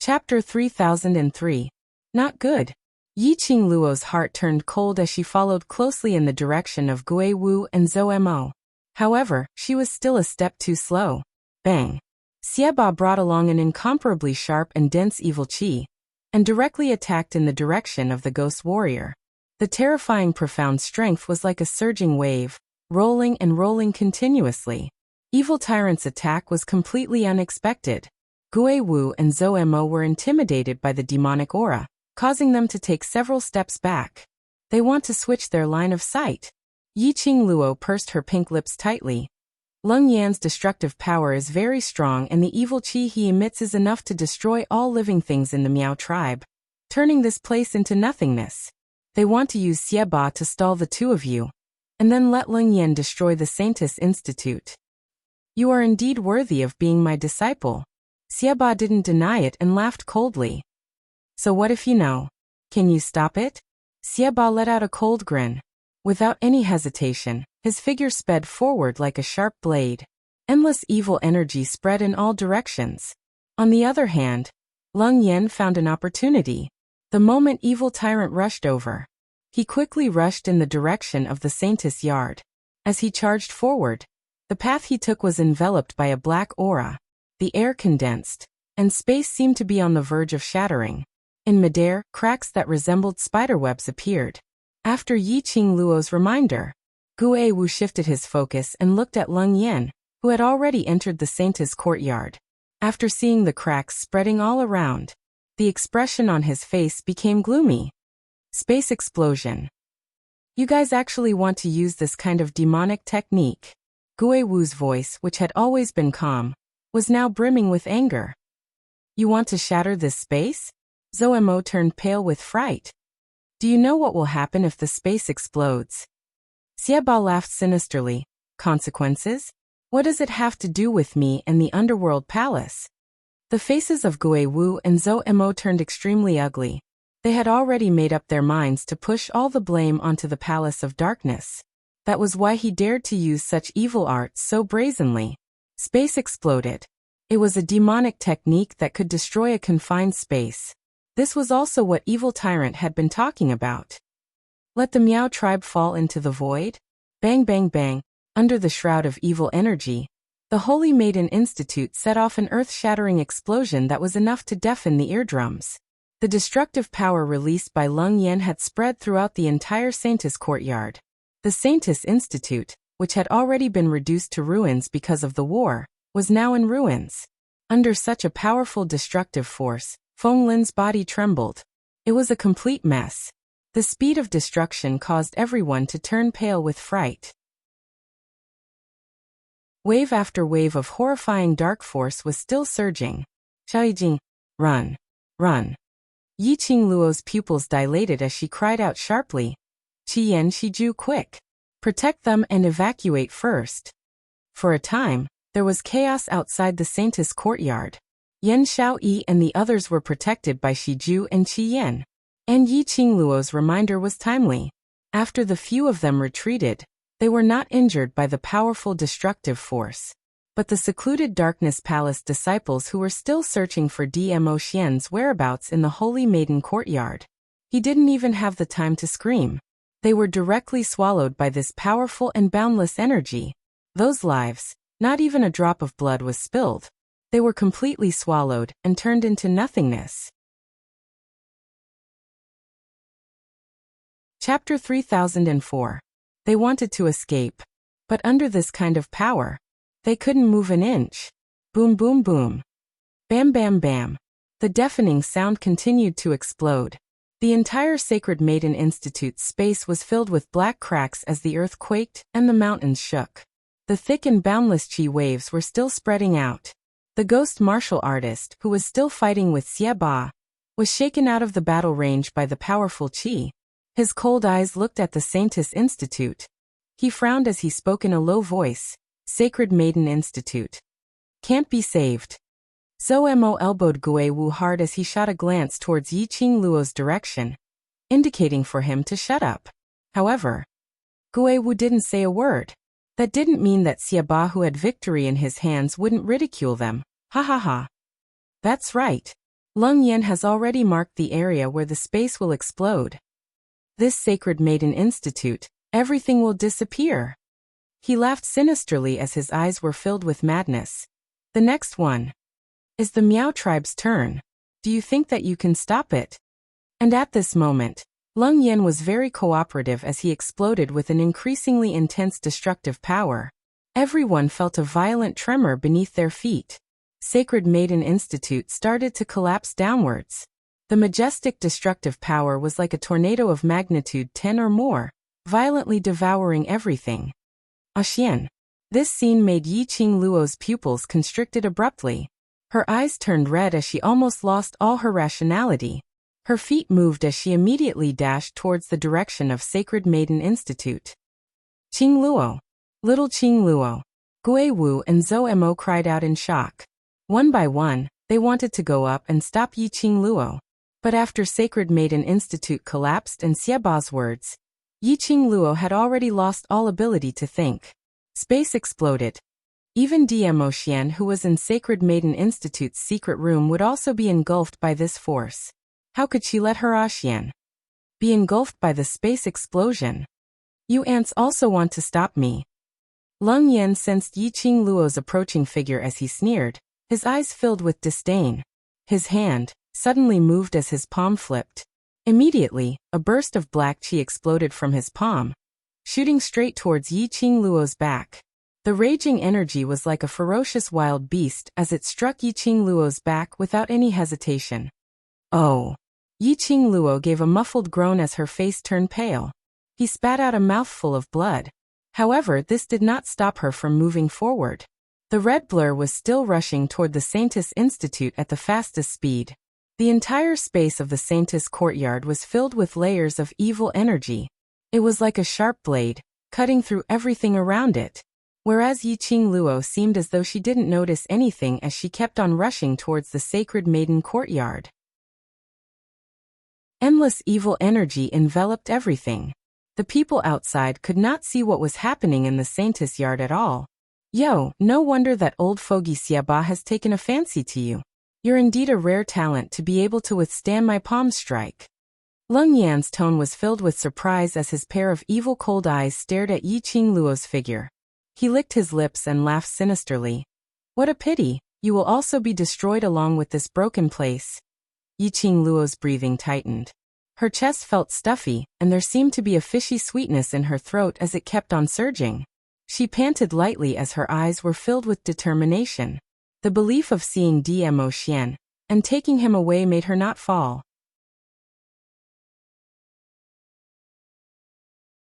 Chapter 3003. Not good. Yiqing Luo's heart turned cold as she followed closely in the direction of Gui Wu and Zhou Mo. However, she was still a step too slow. Bang! Xieba brought along an incomparably sharp and dense evil qi, and directly attacked in the direction of the ghost warrior. The terrifying profound strength was like a surging wave, rolling and rolling continuously. Evil Tyrant's attack was completely unexpected. Gui Wu and Zhou Mo were intimidated by the demonic aura, causing them to take several steps back. They want to switch their line of sight. Yiqing Luo pursed her pink lips tightly. Leng Yan's destructive power is very strong and the evil qi he emits is enough to destroy all living things in the Miao tribe, turning this place into nothingness. They want to use Xieba to stall the two of you, and then let Leng Yan destroy the Saintis Institute. You are indeed worthy of being my disciple. Xieba didn't deny it and laughed coldly. So what if you know? Can you stop it? Xieba let out a cold grin. Without any hesitation, his figure sped forward like a sharp blade. Endless evil energy spread in all directions. On the other hand, Leng Yan found an opportunity. The moment Evil Tyrant rushed over, he quickly rushed in the direction of the Saintis yard. As he charged forward, the path he took was enveloped by a black aura. The air condensed, and space seemed to be on the verge of shattering. In midair, cracks that resembled spiderwebs appeared. After Yiqing Luo's reminder, Gui Wu shifted his focus and looked at Leng Yan, who had already entered the Saintis courtyard. After seeing the cracks spreading all around, the expression on his face became gloomy. Space explosion. You guys actually want to use this kind of demonic technique? Gui Wu's voice, which had always been calm, was now brimming with anger. You want to shatter this space? Zhou Mo turned pale with fright. Do you know what will happen if the space explodes? Xieba laughed sinisterly. Consequences? What does it have to do with me and the underworld palace? The faces of Gui Wu and Zhou Mo turned extremely ugly. They had already made up their minds to push all the blame onto the Palace of Darkness. That was why he dared to use such evil arts so brazenly. Space exploded. It was a demonic technique that could destroy a confined space. This was also what Evil Tyrant had been talking about. Let the Miao tribe fall into the void? Bang bang bang, under the shroud of evil energy, the Holy Maiden Institute set off an earth-shattering explosion that was enough to deafen the eardrums. The destructive power released by Leng Yan had spread throughout the entire Saintis courtyard. The Saintis Institute, which had already been reduced to ruins because of the war, was now in ruins. Under such a powerful destructive force, Feng Lin's body trembled. It was a complete mess. The speed of destruction caused everyone to turn pale with fright. Wave after wave of horrifying dark force was still surging. Xiaojing, run, run. Yiqing Luo's pupils dilated as she cried out sharply. Qian Shiju, quick! Protect them and evacuate first. For a time, there was chaos outside the Saintess courtyard. Yan Xiaoyi and the others were protected by Shiju and Qian. And Yi Qingluo's reminder was timely. After the few of them retreated, they were not injured by the powerful destructive force. But the secluded Darkness Palace disciples who were still searching for Dmo Xian's whereabouts in the Holy Maiden courtyard. He didn't even have the time to scream. They were directly swallowed by this powerful and boundless energy. Those lives, not even a drop of blood was spilled. They were completely swallowed and turned into nothingness. Chapter 3004. They wanted to escape. But under this kind of power, they couldn't move an inch. Boom, boom, boom. Bam, bam, bam. The deafening sound continued to explode. The entire Sacred Maiden Institute's space was filled with black cracks as the earth quaked and the mountains shook. The thick and boundless chi waves were still spreading out. The ghost martial artist, who was still fighting with Xie Ba, was shaken out of the battle range by the powerful chi. His cold eyes looked at the Saintess Institute. He frowned as he spoke in a low voice. Sacred Maiden Institute. Can't be saved. Zhou Mo elbowed Gui Wu hard as he shot a glance towards Yi Qingluo's direction, indicating for him to shut up. However, Gui Wu didn't say a word. That didn't mean that Xie Ba, who had victory in his hands, wouldn't ridicule them. Ha ha ha. That's right. Leng Yan has already marked the area where the space will explode. This Sacred Maiden Institute, everything will disappear. He laughed sinisterly as his eyes were filled with madness. The next one is the Miao tribe's turn. Do you think that you can stop it? And at this moment, Leng Yan was very cooperative as he exploded with an increasingly intense destructive power. Everyone felt a violent tremor beneath their feet. Sacred Maiden Institute started to collapse downwards. The majestic destructive power was like a tornado of magnitude 10 or more, violently devouring everything. Xian. This scene made Yi Qingluo's pupils constricted abruptly. Her eyes turned red as she almost lost all her rationality. Her feet moved as she immediately dashed towards the direction of Sacred Maiden Institute. Qingluo. Little Qingluo. Gui Wu and Zhou Mo cried out in shock. One by one, they wanted to go up and stop Yi Qingluo. But after Sacred Maiden Institute collapsed and Xie Ba's words, Yi Qingluo had already lost all ability to think. Space exploded. Even Dmo Xian, who was in Sacred Maiden Institute's secret room, would also be engulfed by this force. How could she let her Xian be engulfed by the space explosion? You ants also want to stop me. Leng Yan sensed Yi Qingluo's approaching figure as he sneered, his eyes filled with disdain. His hand suddenly moved as his palm flipped. Immediately, a burst of black chi exploded from his palm, shooting straight towards Yi Qingluo's back. The raging energy was like a ferocious wild beast as it struck Yi Qingluo's back without any hesitation. Oh! Yi Qingluo gave a muffled groan as her face turned pale. He spat out a mouthful of blood. However, this did not stop her from moving forward. The red blur was still rushing toward the Saintess Institute at the fastest speed. The entire space of the Saintess courtyard was filled with layers of evil energy. It was like a sharp blade, cutting through everything around it. Whereas Yi Qingluo seemed as though she didn't notice anything as she kept on rushing towards the Sacred Maiden courtyard. Endless evil energy enveloped everything. The people outside could not see what was happening in the Saintess yard at all. Yo, no wonder that old fogey Xie Ba has taken a fancy to you. You're indeed a rare talent to be able to withstand my palm strike. Leng Yan's tone was filled with surprise as his pair of evil cold eyes stared at Yi Qingluo's figure. He licked his lips and laughed sinisterly. What a pity, you will also be destroyed along with this broken place. Yi Qingluo's breathing tightened. Her chest felt stuffy, and there seemed to be a fishy sweetness in her throat as it kept on surging. She panted lightly as her eyes were filled with determination. The belief of seeing Dmo Xian and taking him away made her not fall.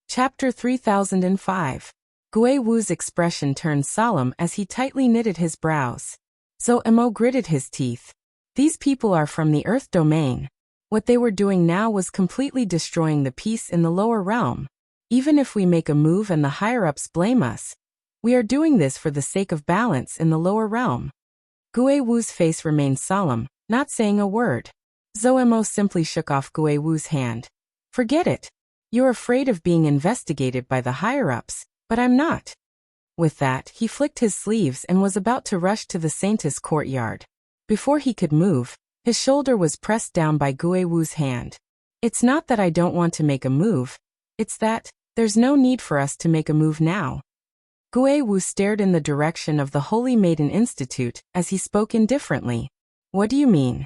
Chapter 3005. Gui Wu's expression turned solemn as he tightly knitted his brows. Zhou Mo gritted his teeth. These people are from the Earth domain. What they were doing now was completely destroying the peace in the lower realm. Even if we make a move and the higher-ups blame us, we are doing this for the sake of balance in the lower realm. Gui Wu's face remained solemn, not saying a word. Zoemo simply shook off Gui Wu's hand. Forget it. You're afraid of being investigated by the higher-ups, but I'm not. With that, he flicked his sleeves and was about to rush to the Saintess courtyard. Before he could move, his shoulder was pressed down by Gui Wu's hand. It's not that I don't want to make a move, it's that there's no need for us to make a move now. Gui Wu stared in the direction of the Holy Maiden Institute as he spoke indifferently. What do you mean?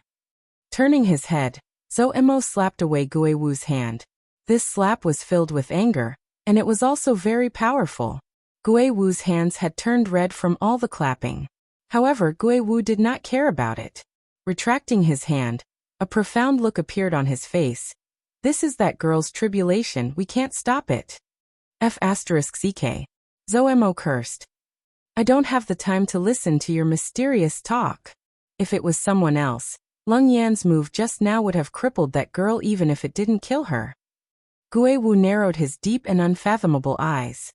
Turning his head, Zoemo slapped away Gui Wu's hand. This slap was filled with anger, and it was also very powerful. Gui Wu's hands had turned red from all the clapping. However, Gui Wu did not care about it. Retracting his hand, a profound look appeared on his face. This is that girl's tribulation, we can't stop it. F***ck. Zoemo cursed. I don't have the time to listen to your mysterious talk. If it was someone else, Lung Yan's move just now would have crippled that girl even if it didn't kill her. Gui Wu narrowed his deep and unfathomable eyes.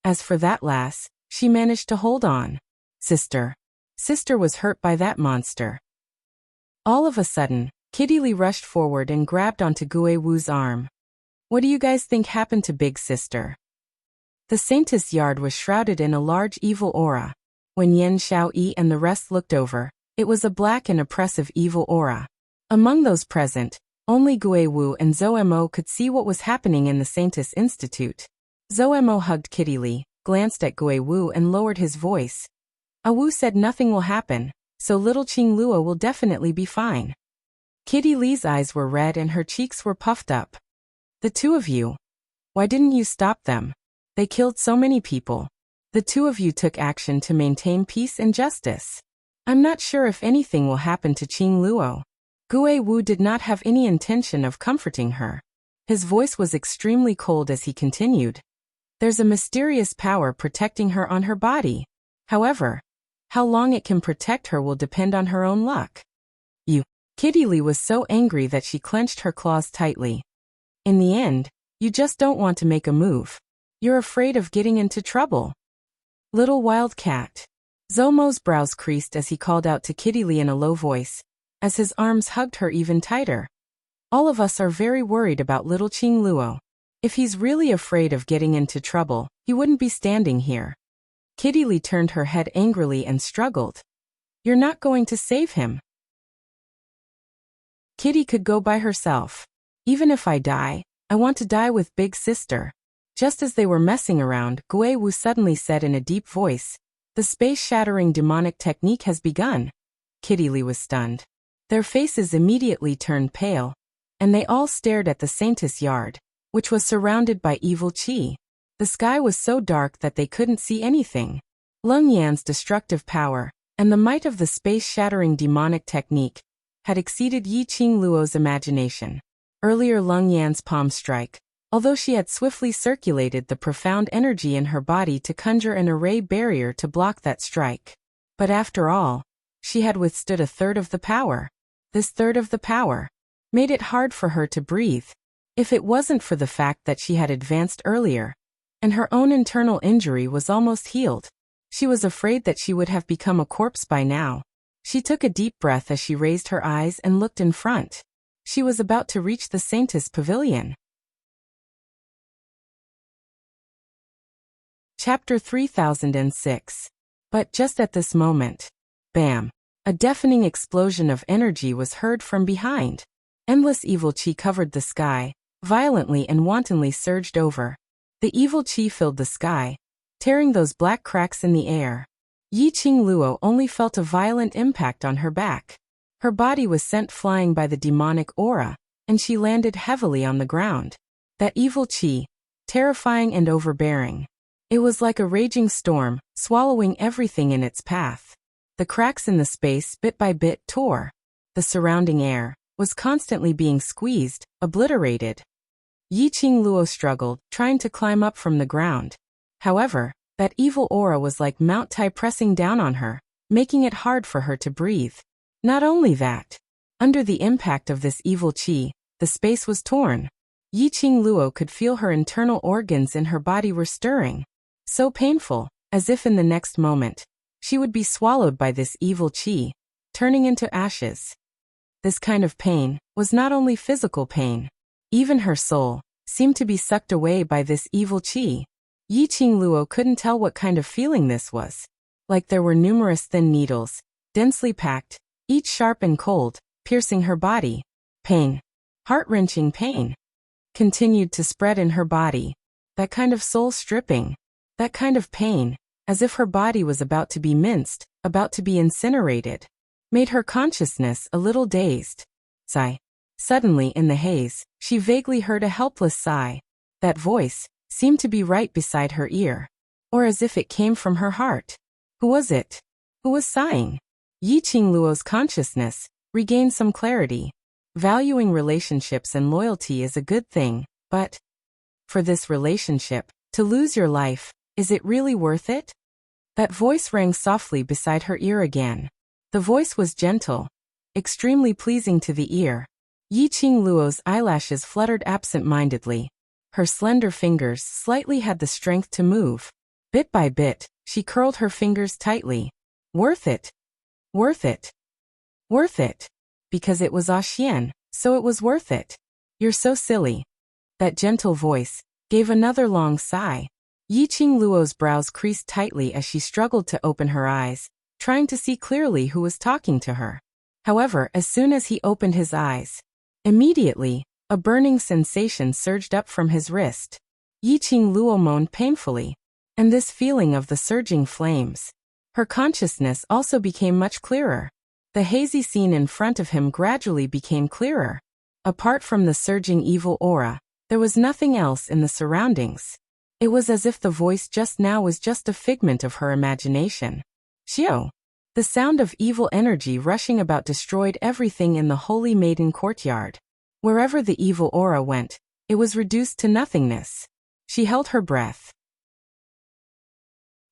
As for that lass, she managed to hold on. Sister was hurt by that monster. All of a sudden, Kitty Lee rushed forward and grabbed onto Gui Wu's arm. What do you guys think happened to Big Sister? The Saintess yard was shrouded in a large evil aura. When Yen Xiaoyi and the rest looked over, it was a black and oppressive evil aura. Among those present, only Gui Wu and Zoemo could see what was happening in the Saintess Institute. Zoemo hugged Kitty Lee, glanced at Gui Wu and lowered his voice. Wu said nothing will happen, so little Qing Luo will definitely be fine. Kitty Lee's eyes were red and her cheeks were puffed up. The two of you. Why didn't you stop them? They killed so many people. The two of you took action to maintain peace and justice. I'm not sure if anything will happen to Qing Luo. Gui Wu did not have any intention of comforting her. His voice was extremely cold as he continued. There's a mysterious power protecting her on her body. However, how long it can protect her will depend on her own luck. Kitty Lee was so angry that she clenched her claws tightly. In the end, you just don't want to make a move. You're afraid of getting into trouble. Little wildcat. Zomo's brows creased as he called out to Kitty Lee in a low voice, as his arms hugged her even tighter. All of us are very worried about little Qing Luo. If he's really afraid of getting into trouble, he wouldn't be standing here. Kitty Lee turned her head angrily and struggled. You're not going to save him. Kitty could go by herself. Even if I die, I want to die with Big Sister. Just as they were messing around, Gui Wu suddenly said in a deep voice, the space-shattering demonic technique has begun. Kitty Lee was stunned. Their faces immediately turned pale, and they all stared at the Saintess yard, which was surrounded by evil qi. The sky was so dark that they couldn't see anything. Lung Yan's destructive power, and the might of the space-shattering demonic technique, had exceeded Yi Qing Luo's imagination. Earlier Lung Yan's palm strike, although she had swiftly circulated the profound energy in her body to conjure an array barrier to block that strike. But after all, she had withstood a third of the power. This third of the power made it hard for her to breathe. If it wasn't for the fact that she had advanced earlier, and her own internal injury was almost healed, she was afraid that she would have become a corpse by now. She took a deep breath as she raised her eyes and looked in front. She was about to reach the Saintess Pavilion. Chapter 3006. But just at this moment, bam! A deafening explosion of energy was heard from behind. Endless evil qi covered the sky, violently and wantonly surged over. The evil qi filled the sky, tearing those black cracks in the air. Yi Qing Luo only felt a violent impact on her back. Her body was sent flying by the demonic aura, and she landed heavily on the ground. That evil qi, terrifying and overbearing. It was like a raging storm, swallowing everything in its path. The cracks in the space bit by bit tore. The surrounding air was constantly being squeezed, obliterated. Yi Qing Luo struggled, trying to climb up from the ground. However, that evil aura was like Mount Tai pressing down on her, making it hard for her to breathe. Not only that, Under the impact of this evil qi, the space was torn. Yiqing Luo could feel her internal organs in her body were stirring. So painful, as if in the next moment, she would be swallowed by this evil qi, turning into ashes. This kind of pain was not only physical pain. Even her soul seemed to be sucked away by this evil qi. Yiqing Luo couldn't tell what kind of feeling this was. Like there were numerous thin needles, densely packed, each sharp and cold, piercing her body. Pain, heart-wrenching pain, continued to spread in her body. That kind of soul stripping, that kind of pain, as if her body was about to be minced, about to be incinerated, made her consciousness a little dazed. Sigh. Suddenly in the haze, she vaguely heard a helpless sigh. That voice seemed to be right beside her ear, or as if it came from her heart. Who was it? Who was sighing? Yiqing Luo's consciousness regained some clarity. Valuing relationships and loyalty is a good thing, but for this relationship, to lose your life, is it really worth it? That voice rang softly beside her ear again. The voice was gentle, extremely pleasing to the ear. Yiqing Luo's eyelashes fluttered absent-mindedly. Her slender fingers slightly had the strength to move. Bit by bit, she curled her fingers tightly. Worth it. Worth it. Worth it. Because it was Xian, so it was worth it. You're so silly. That gentle voice gave another long sigh. Yiqing Luo's brows creased tightly as she struggled to open her eyes, trying to see clearly who was talking to her. However, as soon as he opened his eyes, immediately, a burning sensation surged up from his wrist. Yiqing Luo moaned painfully. And this feeling of the surging flames. Her consciousness also became much clearer. The hazy scene in front of him gradually became clearer. Apart from the surging evil aura, there was nothing else in the surroundings. It was as if the voice just now was just a figment of her imagination. Xiao. The sound of evil energy rushing about destroyed everything in the Holy Maiden courtyard. Wherever the evil aura went, it was reduced to nothingness. She held her breath.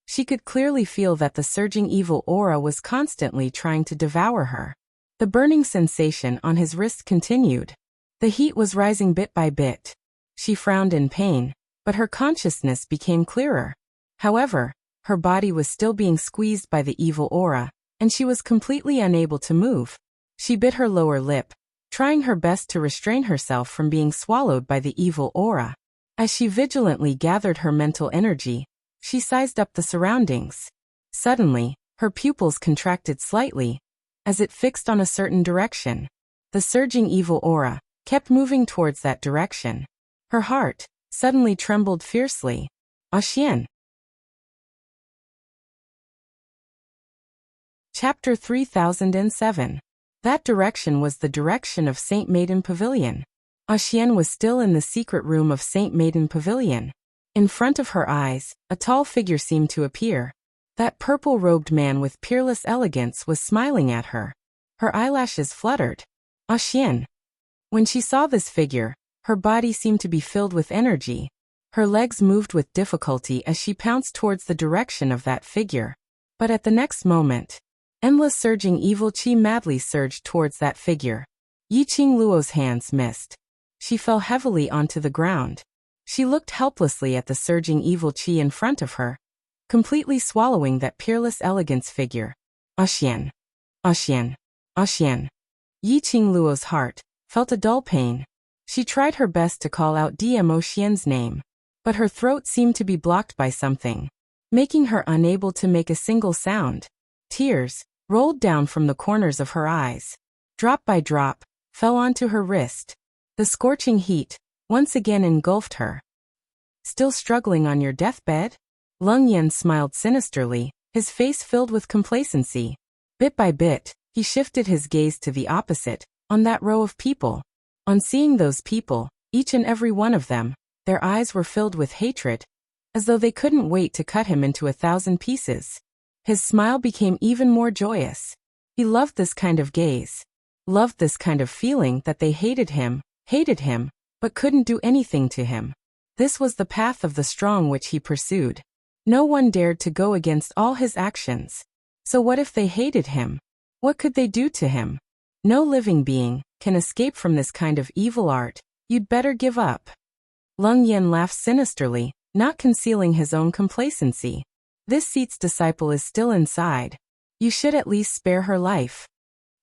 She could clearly feel that the surging evil aura was constantly trying to devour her. The burning sensation on his wrist continued. The heat was rising bit by bit. She frowned in pain, but her consciousness became clearer. However, her body was still being squeezed by the evil aura, and she was completely unable to move. She bit her lower lip, trying her best to restrain herself from being swallowed by the evil aura. As she vigilantly gathered her mental energy, she sized up the surroundings. Suddenly, her pupils contracted slightly, as it fixed on a certain direction. The surging evil aura kept moving towards that direction. Her heart suddenly trembled fiercely. Xian. Chapter 3007. That direction was the direction of Saint Maiden Pavilion. Xian was still in the secret room of Saint Maiden Pavilion. In front of her eyes, a tall figure seemed to appear. That purple-robed man with peerless elegance was smiling at her. Her eyelashes fluttered. Xian. When she saw this figure, her body seemed to be filled with energy. Her legs moved with difficulty as she pounced towards the direction of that figure. But at the next moment, endless surging evil qi madly surged towards that figure. Yiqing Luo's hands missed. She fell heavily onto the ground. She looked helplessly at the surging evil qi in front of her, completely swallowing that peerless elegance figure. Xian. Xian. Xian. Yiqing Luo's heart felt a dull pain. She tried her best to call out Dmo Xian's name, but her throat seemed to be blocked by something, making her unable to make a single sound. Tears rolled down from the corners of her eyes. Drop by drop, fell onto her wrist. The scorching heat once again engulfed her. Still struggling on your deathbed? Leng Yan smiled sinisterly, his face filled with complacency. Bit by bit, he shifted his gaze to the opposite, on that row of people. On seeing those people, each and every one of them, their eyes were filled with hatred, as though they couldn't wait to cut him into 1,000 pieces. His smile became even more joyous. He loved this kind of gaze. Loved this kind of feeling that they hated him, but couldn't do anything to him. This was the path of the strong which he pursued. No one dared to go against all his actions. So what if they hated him? What could they do to him? No living being can escape from this kind of evil art. You'd better give up. Leng Yan laughed sinisterly, not concealing his own complacency. This Seat's disciple is still inside. You should at least spare her life.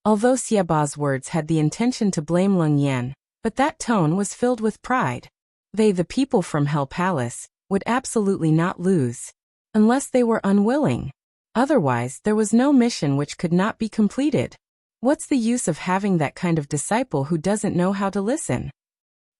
Although Xiaoba's words had the intention to blame Leng Yan, but that tone was filled with pride. They, the people from Hell Palace, would absolutely not lose. Unless they were unwilling. Otherwise, there was no mission which could not be completed. What's the use of having that kind of disciple who doesn't know how to listen?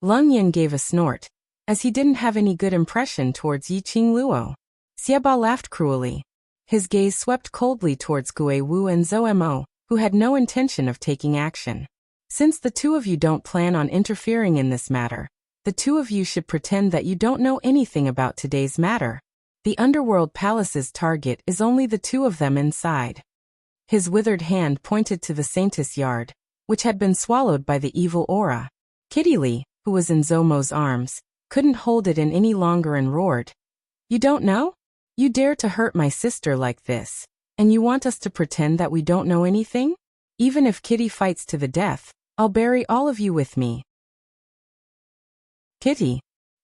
Leng Yan gave a snort, as he didn't have any good impression towards Yiqing Luo. Xiaoba laughed cruelly. His gaze swept coldly towards Gui Wu and Zhou Mo, who had no intention of taking action. Since the two of you don't plan on interfering in this matter, the two of you should pretend that you don't know anything about today's matter. The Underworld Palace's target is only the two of them inside. His withered hand pointed to the Saintess Yard, which had been swallowed by the evil aura. Kitty Lee, who was in Zhou Mo's arms, couldn't hold it in any longer and roared. You don't know? You dare to hurt my sister like this, and you want us to pretend that we don't know anything? Even if Kitty fights to the death, I'll bury all of you with me. Kitty.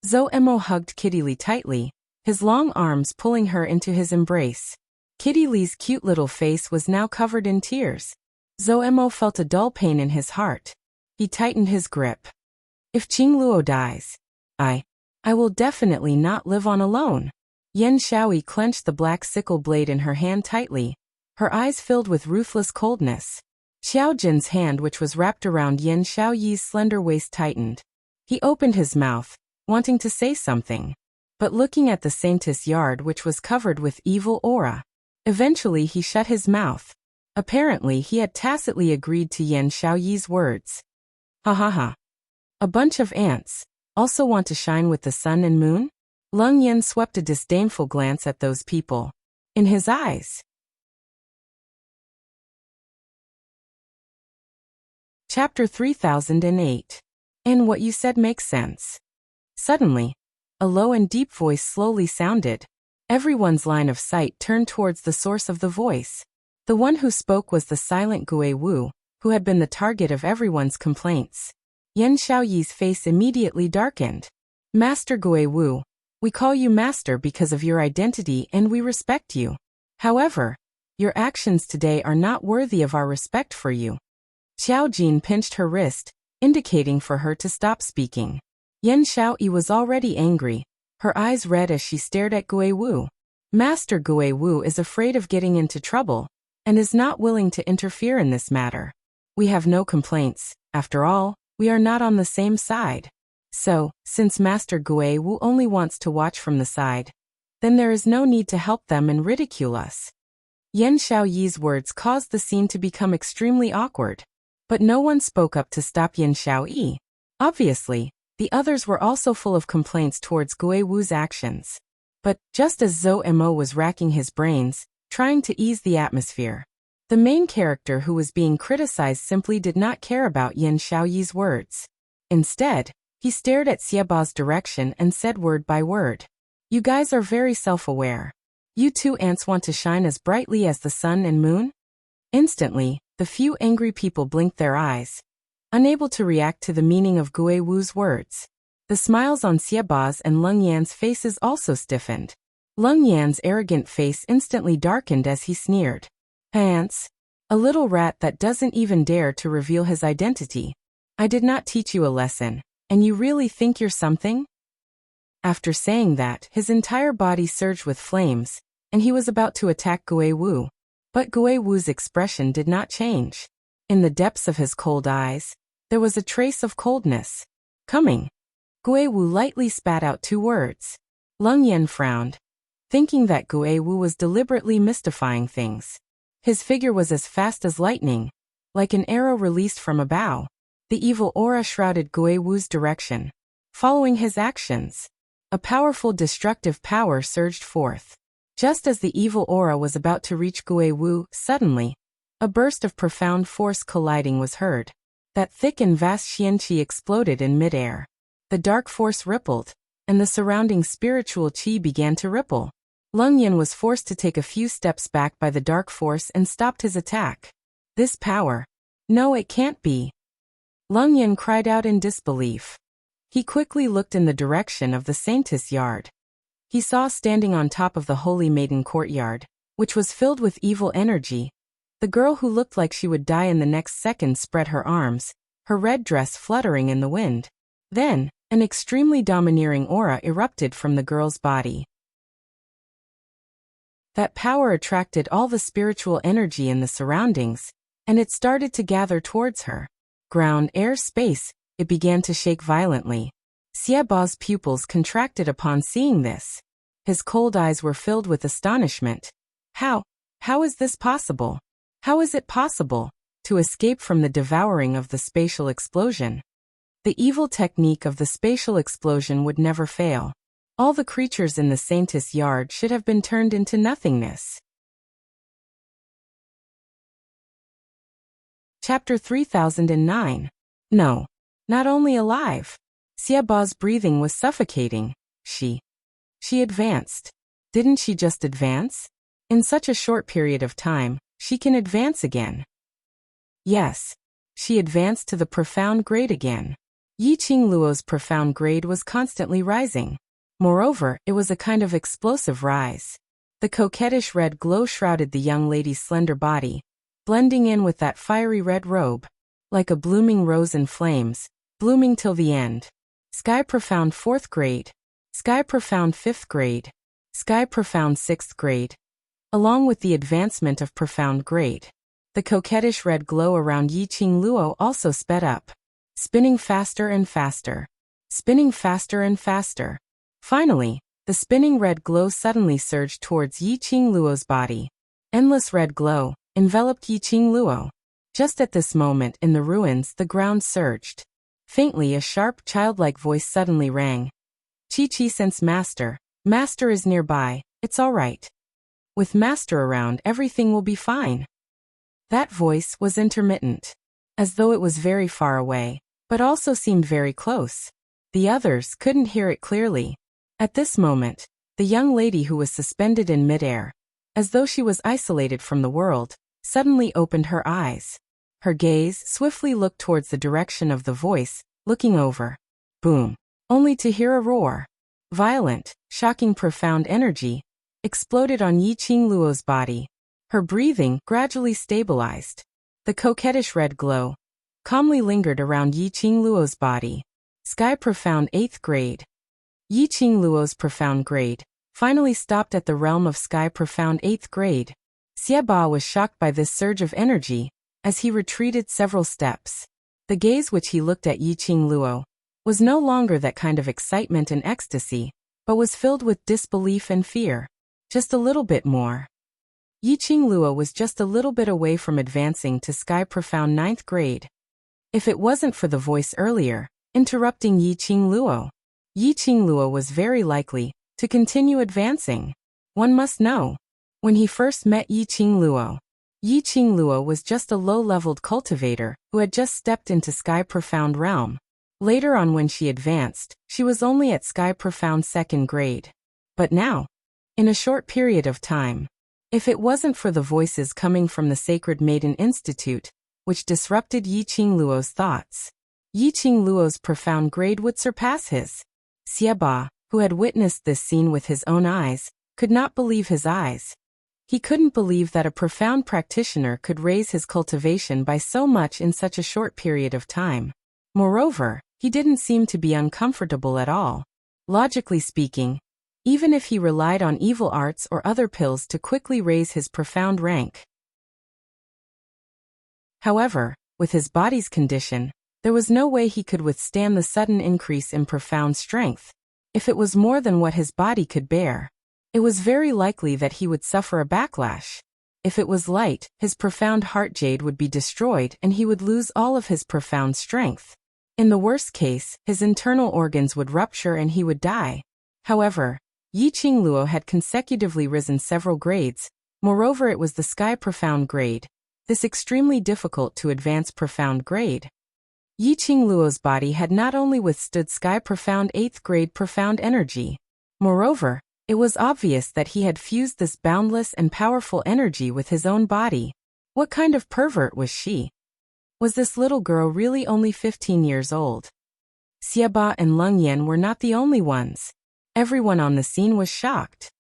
Zhou Mo hugged Kitty Lee tightly, his long arms pulling her into his embrace. Kitty Lee's cute little face was now covered in tears. Zhou Mo felt a dull pain in his heart. He tightened his grip. If Qing Luo dies, I will definitely not live on alone. Yan Xiaoyi clenched the black sickle blade in her hand tightly, her eyes filled with ruthless coldness. Xiao Jin's hand, which was wrapped around Yan Xiaoyi's slender waist, tightened. He opened his mouth, wanting to say something, but looking at the Saintess Yard, which was covered with evil aura. Eventually he shut his mouth. Apparently he had tacitly agreed to Yan Xiaoyi's words. Ha ha ha. A bunch of ants also want to shine with the sun and moon? Leng Yan swept a disdainful glance at those people. In his eyes. Chapter 3008. And what you said makes sense. Suddenly, a low and deep voice slowly sounded. Everyone's line of sight turned towards the source of the voice. The one who spoke was the silent Gui Wu, who had been the target of everyone's complaints. Yan Xiaoyi's face immediately darkened. Master Gui Wu, we call you master because of your identity and we respect you. However, your actions today are not worthy of our respect for you. Xiao Jin pinched her wrist, indicating for her to stop speaking. Yan Xiaoyi was already angry, her eyes red as she stared at Gui Wu. Master Gui Wu is afraid of getting into trouble, and is not willing to interfere in this matter. We have no complaints, after all, we are not on the same side. So, since Master Gui Wu only wants to watch from the side, then there is no need to help them and ridicule us. Yan Xiaoyi's words caused the scene to become extremely awkward. But no one spoke up to stop Yan Xiaoyi. Obviously, the others were also full of complaints towards Gui Wu's actions. But, just as Zhou Mo was racking his brains, trying to ease the atmosphere, the main character who was being criticized simply did not care about Yan Xiaoyi's words. Instead, he stared at Xiaoba's direction and said word by word. You guys are very self-aware. You two ants want to shine as brightly as the sun and moon? Instantly, the few angry people blinked their eyes, unable to react to the meaning of Gui Wu's words. The smiles on Xiaoba's and Leng Yan's faces also stiffened. Leng Yan's arrogant face instantly darkened as he sneered. Ants, a little rat that doesn't even dare to reveal his identity. I did not teach you a lesson, and you really think you're something? After saying that, his entire body surged with flames, and he was about to attack Gui Wu. But Gui Wu's expression did not change. In the depths of his cold eyes, there was a trace of coldness. Coming. Gui Wu lightly spat out two words. Leng Yan frowned, thinking that Gui Wu was deliberately mystifying things. His figure was as fast as lightning, like an arrow released from a bow. The evil aura shrouded Gui Wu's direction. Following his actions, a powerful destructive power surged forth. Just as the evil aura was about to reach Gui Wu, suddenly, a burst of profound force colliding was heard. That thick and vast xianqi exploded in midair. The dark force rippled, and the surrounding spiritual qi began to ripple. Leng Yan was forced to take a few steps back by the dark force and stopped his attack. This power, No, it can't be. Lung Yin cried out in disbelief. He quickly looked in the direction of the Saintess yard. He saw standing on top of the Holy Maiden courtyard, which was filled with evil energy, the girl who looked like she would die in the next second spread her arms, her red dress fluttering in the wind. Then, an extremely domineering aura erupted from the girl's body. That power attracted all the spiritual energy in the surroundings, and it started to gather towards her. Ground, air, space, it began to shake violently. Xiaoba's pupils contracted upon seeing this. His cold eyes were filled with astonishment. How is this possible? How is it possible to escape from the devouring of the spatial explosion? The evil technique of the spatial explosion would never fail. All the creatures in the Saintess yard should have been turned into nothingness. Chapter 3009. No. Not only alive. Xiaoba's breathing was suffocating. She advanced. Didn't she just advance? In such a short period of time, she can advance again. Yes. She advanced to the profound grade again. Yi Qingluo's profound grade was constantly rising. Moreover, it was a kind of explosive rise. The coquettish red glow shrouded the young lady's slender body, blending in with that fiery red robe, like a blooming rose in flames, blooming till the end. Sky profound 4th grade, sky profound 5th grade, sky profound 6th grade. Along with the advancement of profound grade, the coquettish red glow around Yi Qingluo also sped up, spinning faster and faster, spinning faster and faster. Finally, the spinning red glow suddenly surged towards Yi Qingluo's body. Endless red glow enveloped Yi Qingluo. Just at this moment in the ruins the ground surged. Faintly a sharp childlike voice suddenly rang. Chi sense master. Master is nearby, it's all right. With master around everything will be fine. That voice was intermittent, as though it was very far away, but also seemed very close. The others couldn't hear it clearly. At this moment, the young lady who was suspended in midair, as though she was isolated from the world, suddenly opened her eyes. Her gaze swiftly looked towards the direction of the voice, looking over. Boom! Only to hear a roar. Violent, shocking profound energy exploded on Yi Qingluo's body. Her breathing gradually stabilized. The coquettish red glow calmly lingered around Yi Qingluo's body. Sky profound 8th grade. Yi Qingluo's profound grade finally stopped at the realm of sky profound 8th grade. Xiaoba was shocked by this surge of energy as he retreated several steps. The gaze which he looked at Yi Qingluo was no longer that kind of excitement and ecstasy, but was filled with disbelief and fear. Just a little bit more. Yi Qingluo was just a little bit away from advancing to sky profound 9th grade. If it wasn't for the voice earlier, interrupting Yi Qingluo was very likely to continue advancing. One must know. When he first met Yi Qingluo was just a low-leveled cultivator who had just stepped into Sky Profound realm. Later on when she advanced, she was only at Sky Profound 2nd grade. But now, in a short period of time, if it wasn't for the voices coming from the Sacred Maiden Institute, which disrupted Yi Qingluo's thoughts, Yi Qingluo's profound grade would surpass his. Xiaoba, who had witnessed this scene with his own eyes, could not believe his eyes. He couldn't believe that a profound practitioner could raise his cultivation by so much in such a short period of time. Moreover, he didn't seem to be uncomfortable at all. Logically speaking, even if he relied on evil arts or other pills to quickly raise his profound rank. However, with his body's condition, there was no way he could withstand the sudden increase in profound strength. If it was more than what his body could bear, it was very likely that he would suffer a backlash. If it was light, his profound heart jade would be destroyed and he would lose all of his profound strength. In the worst case, his internal organs would rupture and he would die. However, Yi Qingluo had consecutively risen several grades. Moreover, it was the Sky Profound grade, this extremely difficult to advance profound grade. Yi Qingluo's body had not only withstood Sky Profound 8th grade profound energy. Moreover, it was obvious that he had fused this boundless and powerful energy with his own body. What kind of pervert was she? Was this little girl really only 15 years old? Xiaba and Leng Yan were not the only ones. Everyone on the scene was shocked.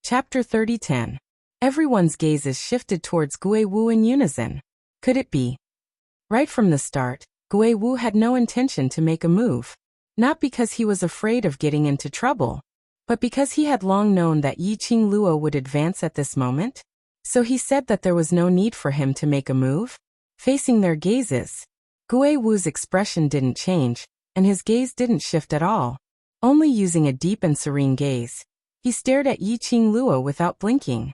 Chapter 30:10. Everyone's gazes shifted towards Gui Wu in unison. Could it be? Right from the start, Gui Wu had no intention to make a move. Not because he was afraid of getting into trouble, but because he had long known that Yiqing Luo would advance at this moment. So he said that there was no need for him to make a move. Facing their gazes, Gui Wu's expression didn't change, and his gaze didn't shift at all. Only using a deep and serene gaze, he stared at Yiqing Luo without blinking.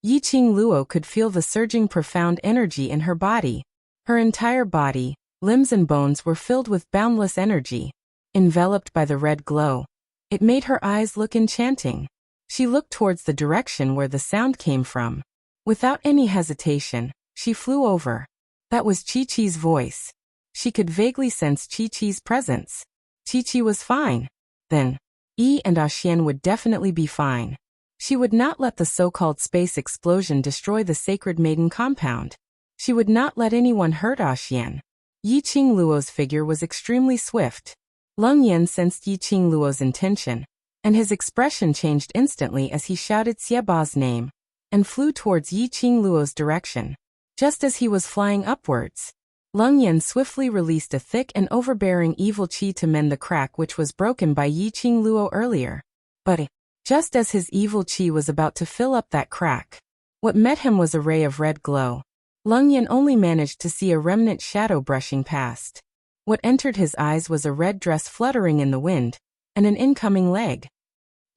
Yiqing Luo could feel the surging profound energy in her body. Her entire body, limbs and bones were filled with boundless energy, enveloped by the red glow. It made her eyes look enchanting. She looked towards the direction where the sound came from. Without any hesitation, she flew over. That was Chi-Chi's voice. She could vaguely sense Chi-Chi's presence. Chi-Chi was fine. Then, Yi and Xian would definitely be fine. She would not let the so-called space explosion destroy the Sacred Maiden compound. She would not let anyone hurt Xian. Yiqing Luo's figure was extremely swift. Leng Yan sensed Yiqing Luo's intention, and his expression changed instantly as he shouted Xiaba's name and flew towards Yiqing Luo's direction. Just as he was flying upwards, Leng Yan swiftly released a thick and overbearing evil qi to mend the crack which was broken by Yiqing Luo earlier. But just as his evil qi was about to fill up that crack, what met him was a ray of red glow. Leng Yan only managed to see a remnant shadow brushing past. What entered his eyes was a red dress fluttering in the wind, and an incoming leg.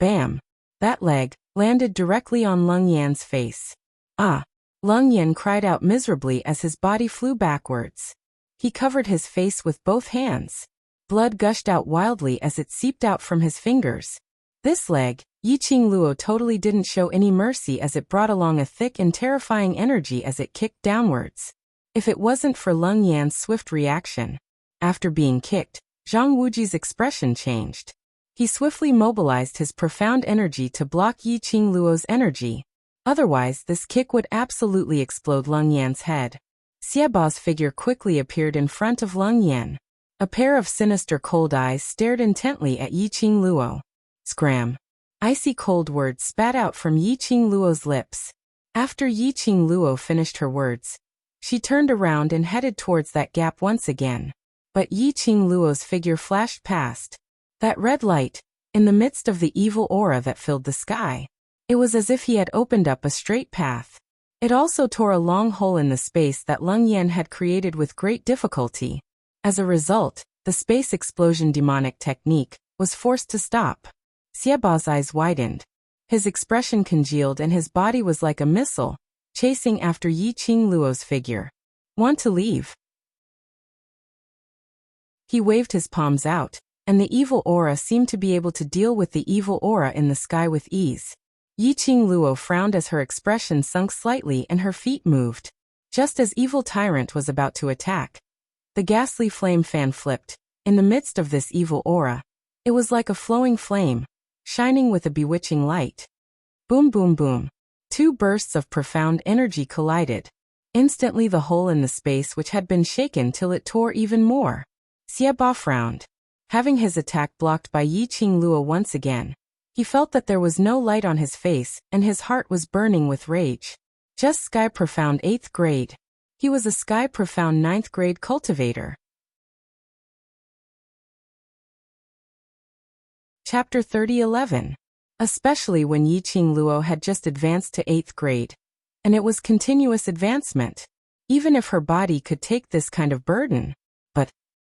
Bam! That leg landed directly on Leng Yan's face. Ah! Leng Yan cried out miserably as his body flew backwards. He covered his face with both hands. Blood gushed out wildly as it seeped out from his fingers. This leg, Yiqing Luo totally didn't show any mercy as it brought along a thick and terrifying energy as it kicked downwards. If it wasn't for Leng Yan's swift reaction. After being kicked, Zhang Wuji's expression changed. He swiftly mobilized his profound energy to block Yiqing Luo's energy. Otherwise, this kick would absolutely explode Leng Yan's head. Xiaba's figure quickly appeared in front of Leng Yan. A pair of sinister cold eyes stared intently at Yiqing Luo. Scram! Icy cold words spat out from Yiqing Luo's lips. After Yiqing Luo finished her words, she turned around and headed towards that gap once again. But Yiqing Luo's figure flashed past. That red light, in the midst of the evil aura that filled the sky. It was as if he had opened up a straight path. It also tore a long hole in the space that Leng Yan had created with great difficulty. As a result, the space explosion demonic technique was forced to stop. Xiaba's eyes widened. His expression congealed and his body was like a missile, chasing after Yiqing Luo's figure. Want to leave? He waved his palms out, and the evil aura seemed to be able to deal with the evil aura in the sky with ease. Yiqing Luo frowned as her expression sunk slightly and her feet moved. Just as evil tyrant was about to attack, the ghastly flame fan flipped. In the midst of this evil aura, it was like a flowing flame, shining with a bewitching light. Boom boom boom. Two bursts of profound energy collided. Instantly the hole in the space which had been shaken till it tore even more. Xiaba frowned. Having his attack blocked by Yiqing Luo once again, he felt that there was no light on his face and his heart was burning with rage. Just Sky Profound 8th grade. He was a Sky Profound 9th grade cultivator. Chapter 30:11. Especially when Yiqing Luo had just advanced to 8th grade. And it was continuous advancement. Even if her body could take this kind of burden. But,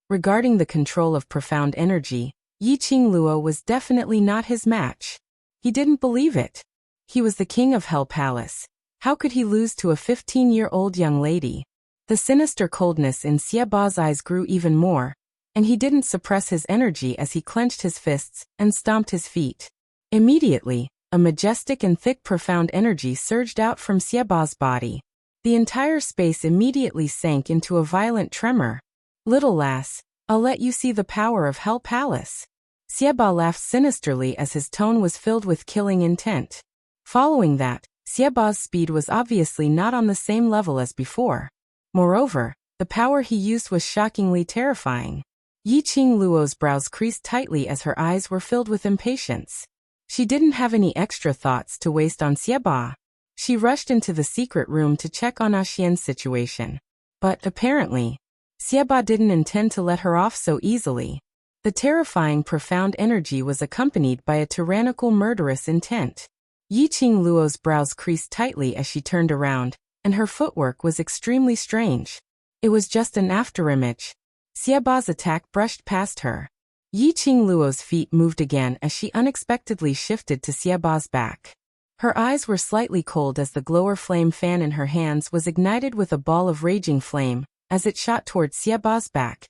regarding the control of profound energy, Yiqing Luo was definitely not his match. He didn't believe it. He was the king of Hell Palace. How could he lose to a 15-year-old young lady? The sinister coldness in Xiaba's eyes grew even more, and he didn't suppress his energy as he clenched his fists and stomped his feet. Immediately, a majestic and thick profound energy surged out from Xiaba's body. The entire space immediately sank into a violent tremor. Little lass, I'll let you see the power of Hell Palace. Xiaba laughed sinisterly as his tone was filled with killing intent. Following that, Xiaoba's speed was obviously not on the same level as before. Moreover, the power he used was shockingly terrifying. Yiqing Luo's brows creased tightly as her eyes were filled with impatience. She didn't have any extra thoughts to waste on Xiaoba. She rushed into the secret room to check on Xian's situation. But, apparently, Xiaoba didn't intend to let her off so easily. The terrifying profound energy was accompanied by a tyrannical murderous intent. Yiqing Luo's brows creased tightly as she turned around, and her footwork was extremely strange. It was just an afterimage. Xiaoba's attack brushed past her. Yiqing Luo's feet moved again as she unexpectedly shifted to Xiaoba's back. Her eyes were slightly cold as the glower flame fan in her hands was ignited with a ball of raging flame, as it shot towards Xiaoba's back,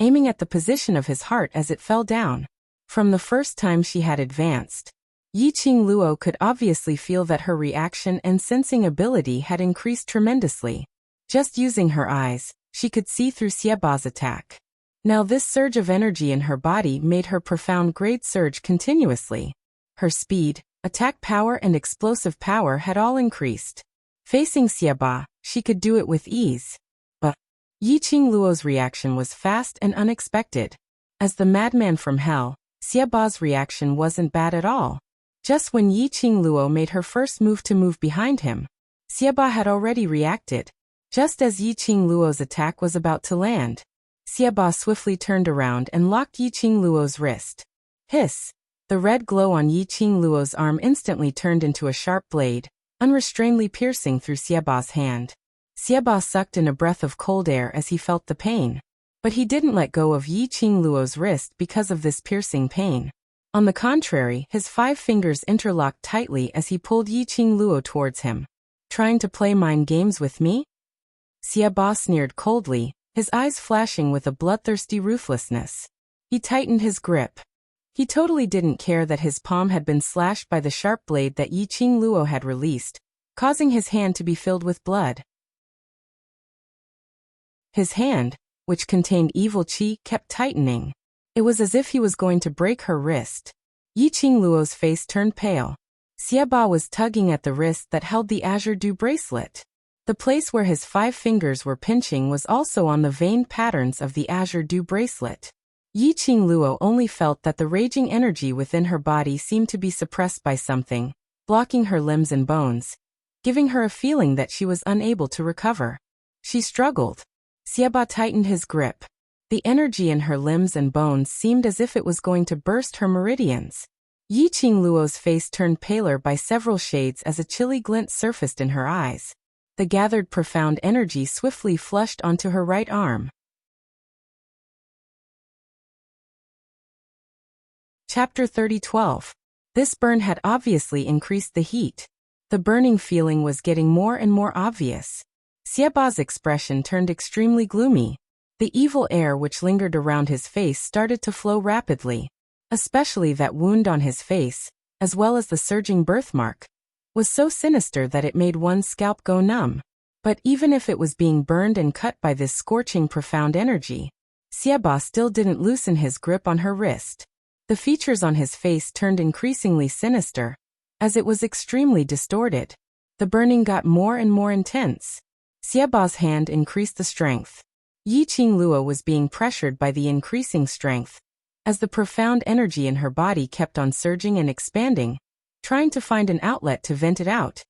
aiming at the position of his heart as it fell down. From the first time she had advanced, Yiqing Luo could obviously feel that her reaction and sensing ability had increased tremendously. Just using her eyes, she could see through Xiaoba's attack. Now this surge of energy in her body made her profound grade surge continuously. Her speed, attack power and explosive power had all increased. Facing Xiaoba, she could do it with ease. But Yiqing Luo's reaction was fast and unexpected. As the madman from hell, Xiaoba's reaction wasn't bad at all. Just when Yiqing Luo made her first move to move behind him, Xiaoba had already reacted. Just as Yiqing Luo's attack was about to land, Xiaoba swiftly turned around and locked Yiqing Luo's wrist. Hiss! The red glow on Yiqing Luo's arm instantly turned into a sharp blade, unrestrainedly piercing through Xiaoba's hand. Xiaoba sucked in a breath of cold air as he felt the pain. But he didn't let go of Yiqing Luo's wrist because of this piercing pain. On the contrary, his 5 fingers interlocked tightly as he pulled Yiqing Luo towards him. Trying to play mind games with me? Xiaoba sneered coldly, his eyes flashing with a bloodthirsty ruthlessness. He tightened his grip. He totally didn't care that his palm had been slashed by the sharp blade that Yiqing Luo had released, causing his hand to be filled with blood. His hand, which contained evil qi, kept tightening. It was as if he was going to break her wrist. Yiqing Luo's face turned pale. Xiaoba was tugging at the wrist that held the Azure Dew bracelet. The place where his 5 fingers were pinching was also on the veined patterns of the Azure Dew bracelet. Yiqing Luo only felt that the raging energy within her body seemed to be suppressed by something, blocking her limbs and bones, giving her a feeling that she was unable to recover. She struggled. Xiaoba tightened his grip. The energy in her limbs and bones seemed as if it was going to burst her meridians. Yiqing Luo's face turned paler by several shades as a chilly glint surfaced in her eyes. The gathered profound energy swiftly flushed onto her right arm. Chapter 30:12. This burn had obviously increased the heat. The burning feeling was getting more and more obvious. Xiaoba's expression turned extremely gloomy. The evil air which lingered around his face started to flow rapidly. Especially that wound on his face, as well as the surging birthmark, was so sinister that it made one's scalp go numb. But even if it was being burned and cut by this scorching profound energy, Xiaoba still didn't loosen his grip on her wrist. The features on his face turned increasingly sinister, as it was extremely distorted. The burning got more and more intense. Xiaoba's hand increased the strength. Yiqing Luo was being pressured by the increasing strength, as the profound energy in her body kept on surging and expanding, trying to find an outlet to vent it out.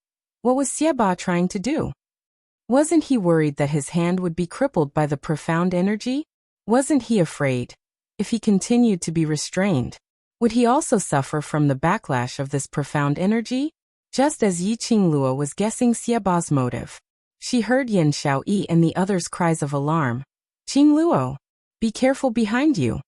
What was Xiaoba trying to do? Wasn't he worried that his hand would be crippled by the profound energy? Wasn't he afraid, if he continued to be restrained, would he also suffer from the backlash of this profound energy? Just as Yiqing Luo was guessing Xiaoba's motive, she heard Yan Xiaoyi and the others' cries of alarm. "Qing Luo, be careful behind you."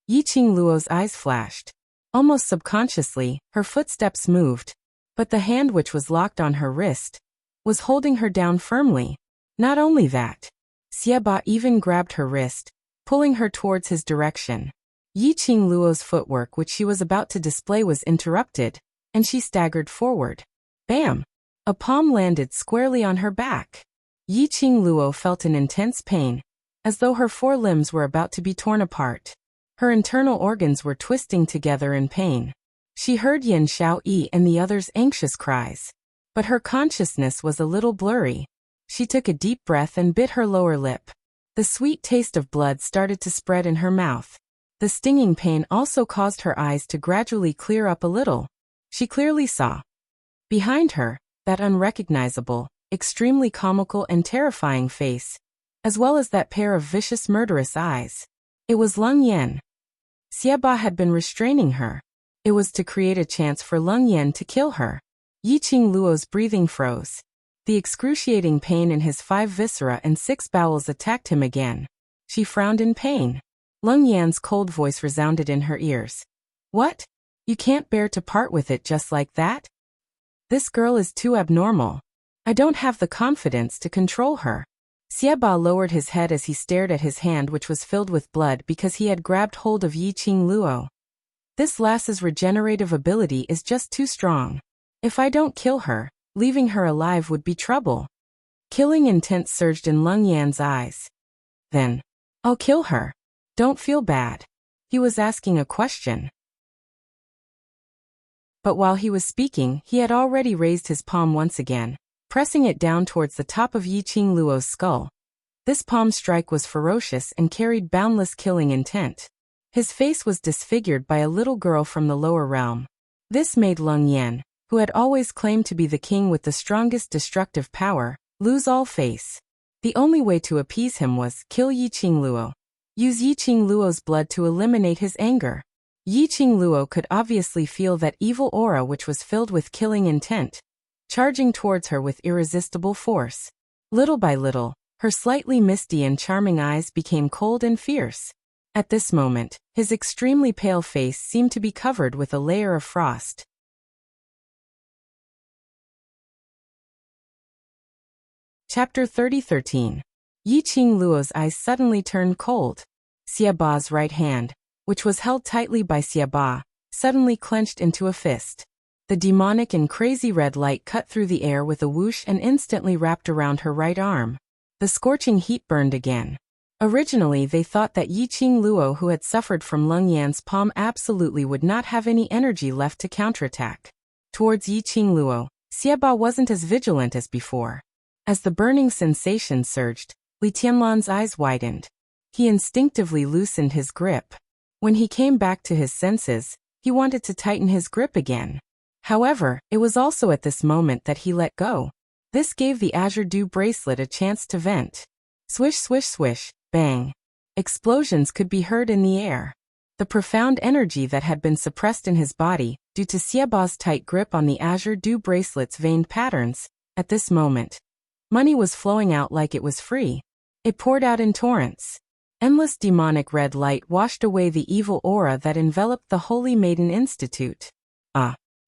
Yiqing Luo's eyes flashed. Almost subconsciously, her footsteps moved, but the hand which was locked on her wrist was holding her down firmly. Not only that, Xiaoba even grabbed her wrist, pulling her towards his direction. Yiqing Luo's footwork which she was about to display was interrupted, and she staggered forward. Bam! A palm landed squarely on her back. Yiqing Luo felt an intense pain, as though her 4 limbs were about to be torn apart. Her internal organs were twisting together in pain. She heard Yan Xiaoyi and the others' anxious cries. but her consciousness was a little blurry. She took a deep breath and bit her lower lip. The sweet taste of blood started to spread in her mouth. The stinging pain also caused her eyes to gradually clear up a little. She clearly saw, behind her, that unrecognizable, extremely comical and terrifying face, as well as that pair of vicious murderous eyes. It was Lung Yan. Xiaba had been restraining her. It was to create a chance for Lung Yan to kill her. Yiqing Luo's breathing froze. The excruciating pain in his 5 viscera and 6 bowels attacked him again. She frowned in pain. Lung Yan's cold voice resounded in her ears. What? You can't bear to part with it just like that? This girl is too abnormal. I don't have the confidence to control her. Xiaba lowered his head as he stared at his hand, which was filled with blood because he had grabbed hold of Yiqing Luo. This lass's regenerative ability is just too strong. If I don't kill her, leaving her alive would be trouble. Killing intent surged in Lung Yan's eyes. Then, I'll kill her. Don't feel bad. He was asking a question. But while he was speaking, he had already raised his palm once again, pressing it down towards the top of Yiqing Luo's skull. This palm strike was ferocious and carried boundless killing intent. His face was disfigured by a little girl from the lower realm. This made Lung Yan, who had always claimed to be the king with the strongest destructive power, lose all face. The only way to appease him was kill Yiqing Luo. Use Yiqing Luo's blood to eliminate his anger. Yiqing Luo could obviously feel that evil aura which was filled with killing intent, charging towards her with irresistible force. Little by little, her slightly misty and charming eyes became cold and fierce. At this moment, his extremely pale face seemed to be covered with a layer of frost. Chapter 30:13. Yiqing Luo's eyes suddenly turned cold. Xiaba's right hand, which was held tightly by Xiaba, suddenly clenched into a fist. The demonic and crazy red light cut through the air with a whoosh and instantly wrapped around her right arm. The scorching heat burned again. Originally they thought that Yiqing Luo, who had suffered from Lung Yan's palm, absolutely would not have any energy left to counterattack. Towards Yiqing Luo, Xiaba wasn't as vigilant as before. As the burning sensation surged, Li Tianlan's eyes widened. He instinctively loosened his grip. When he came back to his senses, he wanted to tighten his grip again. However, it was also at this moment that he let go. This gave the Azure Dew bracelet a chance to vent. Swish, swish, swish, bang. Explosions could be heard in the air. The profound energy that had been suppressed in his body, due to Xiaba's tight grip on the Azure Dew bracelet's veined patterns, at this moment, money was flowing out like it was free. It poured out in torrents. Endless demonic red light washed away the evil aura that enveloped the Holy Maiden Institute.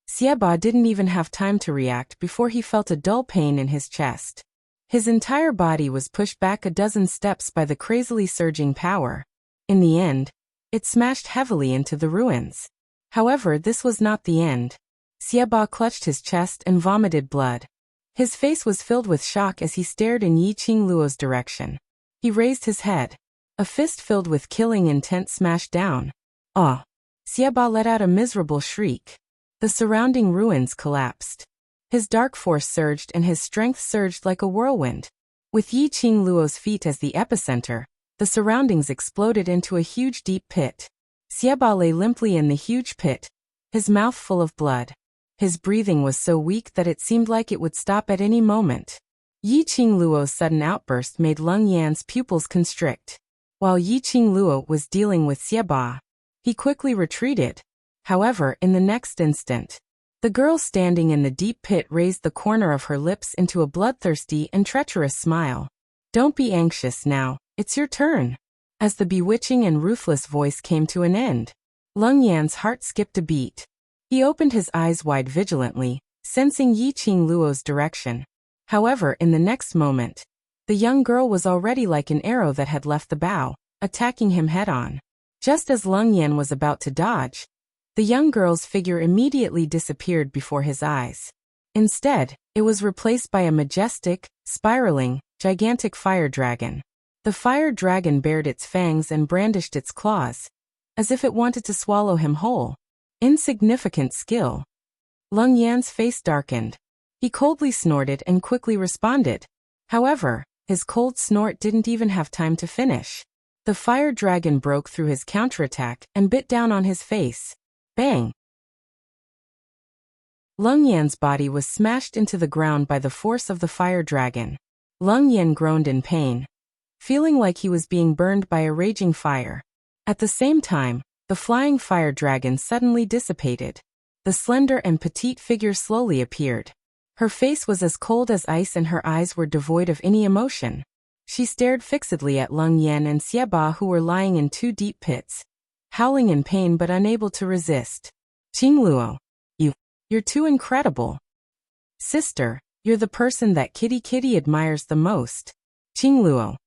Xiaba didn't even have time to react before he felt a dull pain in his chest. His entire body was pushed back a dozen steps by the crazily surging power. In the end, it smashed heavily into the ruins. However, this was not the end. Xiaba clutched his chest and vomited blood. His face was filled with shock as he stared in Yiqing Luo's direction. He raised his head. A fist filled with killing intent smashed down. Xiaba let out a miserable shriek. The surrounding ruins collapsed. His dark force surged and his strength surged like a whirlwind. With Yiqing Luo's feet as the epicenter, the surroundings exploded into a huge deep pit. Xiaba lay limply in the huge pit, his mouth full of blood. His breathing was so weak that it seemed like it would stop at any moment. Yiqing Luo's sudden outburst made Lung Yan's pupils constrict. While Yiqing Luo was dealing with Xiaba, he quickly retreated. However, in the next instant, the girl standing in the deep pit raised the corner of her lips into a bloodthirsty and treacherous smile. Don't be anxious now, it's your turn. As the bewitching and ruthless voice came to an end, Lung Yan's heart skipped a beat. He opened his eyes wide vigilantly, sensing Yiqing Luo's direction. However, in the next moment, the young girl was already like an arrow that had left the bow, attacking him head-on. Just as Lung Yan was about to dodge, the young girl's figure immediately disappeared before his eyes. Instead, it was replaced by a majestic, spiraling, gigantic fire dragon. The fire dragon bared its fangs and brandished its claws, as if it wanted to swallow him whole. Insignificant skill. Lung Yan's face darkened. He coldly snorted and quickly responded. However, his cold snort didn't even have time to finish. The fire dragon broke through his counterattack and bit down on his face. Bang! Leng Yan's body was smashed into the ground by the force of the fire dragon. Leng Yan groaned in pain, feeling like he was being burned by a raging fire. At the same time, the flying fire dragon suddenly dissipated. The slender and petite figure slowly appeared. Her face was as cold as ice and her eyes were devoid of any emotion. She stared fixedly at Leng Yan and Xieba, who were lying in 2 deep pits, howling in pain but unable to resist. Qingluo, you're too incredible. Sister, you're the person that Kitty admires the most. Qingluo.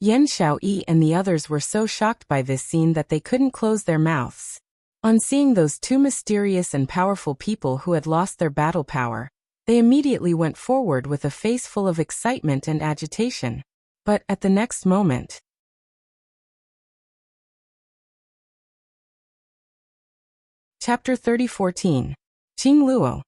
Yan Xiaoyi and the others were so shocked by this scene that they couldn't close their mouths. On seeing those 2 mysterious and powerful people who had lost their battle power, they immediately went forward with a face full of excitement and agitation. But at the next moment, Chapter 30:14. Qingluo.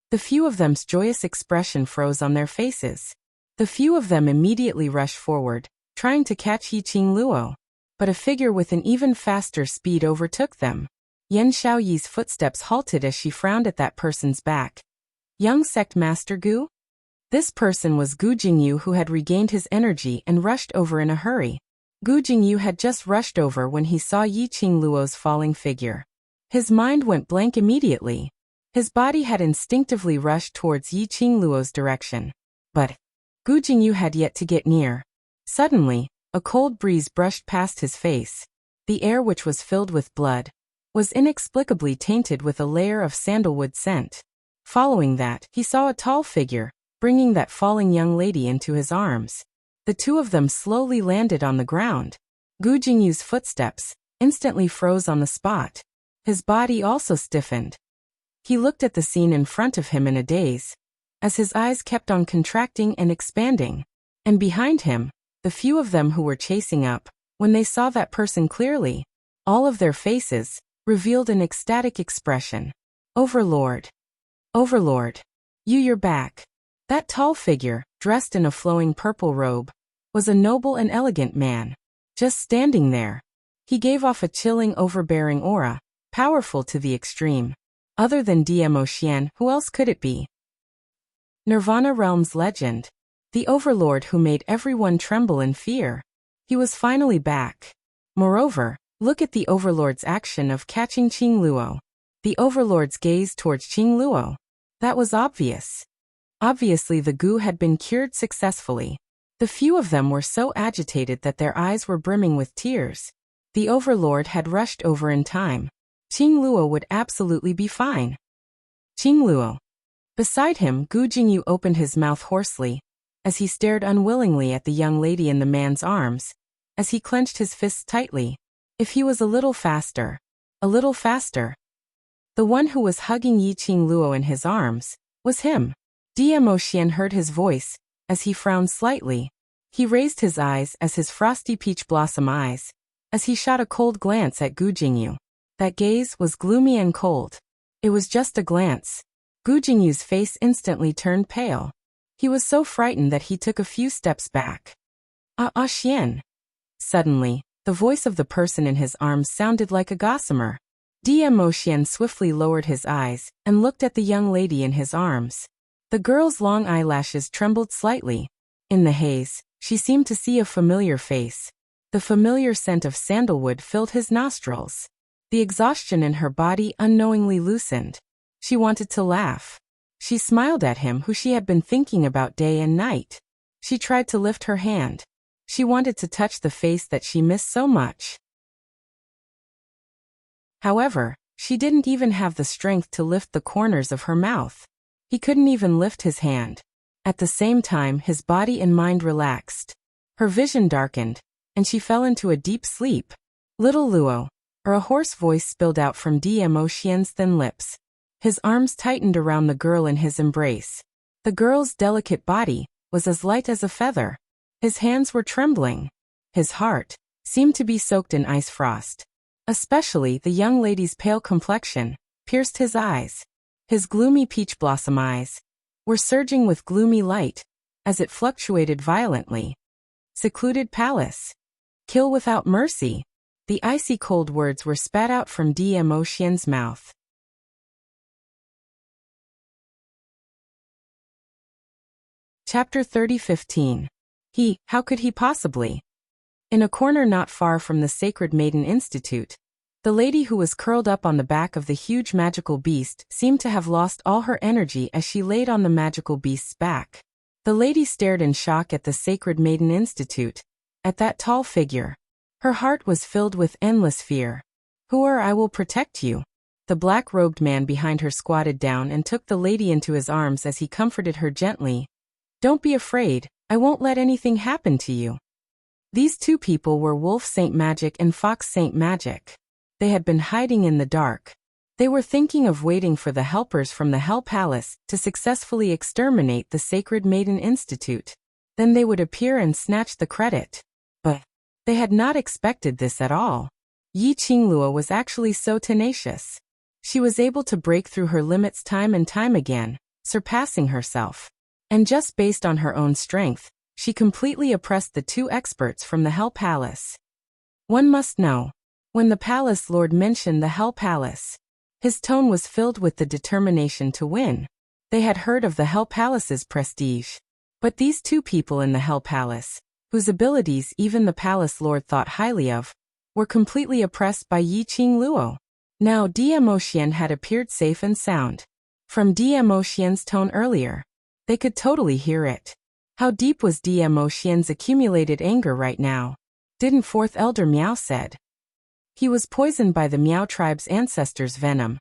The few of them's joyous expression froze on their faces. The few of them immediately rushed forward, trying to catch Qingluo. But a figure with an even faster speed overtook them. Yan Xiaoyi's footsteps halted as she frowned at that person's back. Young sect master Gu? This person was Gu Jingyu, who had regained his energy and rushed over in a hurry. Gu Jingyu had just rushed over when he saw Qingluo's falling figure. His mind went blank immediately. His body had instinctively rushed towards Qingluo's direction. But Gu Jingyu had yet to get near. Suddenly, a cold breeze brushed past his face. The air, which was filled with blood, was inexplicably tainted with a layer of sandalwood scent. Following that, he saw a tall figure, bringing that falling young lady into his arms. The 2 of them slowly landed on the ground. Gu Jingyu's footsteps instantly froze on the spot. His body also stiffened. He looked at the scene in front of him in a daze, as his eyes kept on contracting and expanding. And behind him, the few of them who were chasing up, when they saw that person clearly, all of their faces revealed an ecstatic expression. Overlord! Overlord! You're back! That tall figure, dressed in a flowing purple robe, was a noble and elegant man. Just standing there, he gave off a chilling, overbearing aura, powerful to the extreme. Other than Diemo Xian, who else could it be? Nirvana Realm's legend. The Overlord who made everyone tremble in fear. He was finally back. Moreover, look at the Overlord's action of catching Qingluo. The Overlord's gaze towards Qingluo. That was obvious. Obviously the Gu had been cured successfully. The few of them were so agitated that their eyes were brimming with tears. The Overlord had rushed over in time. Qingluo would absolutely be fine. Qingluo. Beside him, Gu Jingyu opened his mouth hoarsely, as he stared unwillingly at the young lady in the man's arms, as he clenched his fists tightly. If he was a little faster. A little faster. The one who was hugging Qingluo in his arms was him. Diemo Xian heard his voice, as he frowned slightly. He raised his eyes as his frosty peach blossom eyes, as he shot a cold glance at Gu Jingyu. That gaze was gloomy and cold. It was just a glance. Gu Jingyu's face instantly turned pale. He was so frightened that he took a few steps back. Xian. Suddenly, the voice of the person in his arms sounded like a gossamer. Diemo Xian swiftly lowered his eyes and looked at the young lady in his arms. The girl's long eyelashes trembled slightly. In the haze, she seemed to see a familiar face. The familiar scent of sandalwood filled his nostrils. The exhaustion in her body unknowingly loosened. She wanted to laugh. She smiled at him, who she had been thinking about day and night. She tried to lift her hand. She wanted to touch the face that she missed so much. However, she didn't even have the strength to lift the corners of her mouth. He couldn't even lift his hand. At the same time, his body and mind relaxed. Her vision darkened, and she fell into a deep sleep. Little Luo. A hoarse voice spilled out from Diemo Xian's thin lips. His arms tightened around the girl in his embrace. The girl's delicate body was as light as a feather. His hands were trembling. His heart seemed to be soaked in ice frost. Especially the young lady's pale complexion pierced his eyes. His gloomy peach blossom eyes, were surging with gloomy light, as it fluctuated violently. Secluded palace. Kill without mercy. The icy cold words were spat out from Emotien's mouth. Chapter 30:15. How could he possibly? In a corner not far from the Sacred Maiden Institute, the lady who was curled up on the back of the huge magical beast seemed to have lost all her energy as she laid on the magical beast's back. The lady stared in shock at the Sacred Maiden Institute, at that tall figure. Her heart was filled with endless fear. I will protect you. The black-robed man behind her squatted down and took the lady into his arms as he comforted her gently. Don't be afraid, I won't let anything happen to you. These two people were Wolf Saint Magic and Fox Saint Magic. They had been hiding in the dark. They were thinking of waiting for the helpers from the Hell Palace to successfully exterminate the Sacred Maiden Institute. Then they would appear and snatch the credit. But they had not expected this at all. Yi Qingluo was actually so tenacious. She was able to break through her limits time and time again, surpassing herself. And just based on her own strength, she completely oppressed the two experts from the Hell Palace. One must know. When the Palace Lord mentioned the Hell Palace, his tone was filled with the determination to win. They had heard of the Hell Palace's prestige. But these two people in the Hell Palace, whose abilities even the Palace Lord thought highly of, were completely oppressed by Yi Qingluo. Now Emotien had appeared safe and sound. From Emotien's tone earlier, they could totally hear it. How deep was Emotien's accumulated anger right now? Didn't Fourth Elder Miao said. He was poisoned by the Miao tribe's ancestors' venom.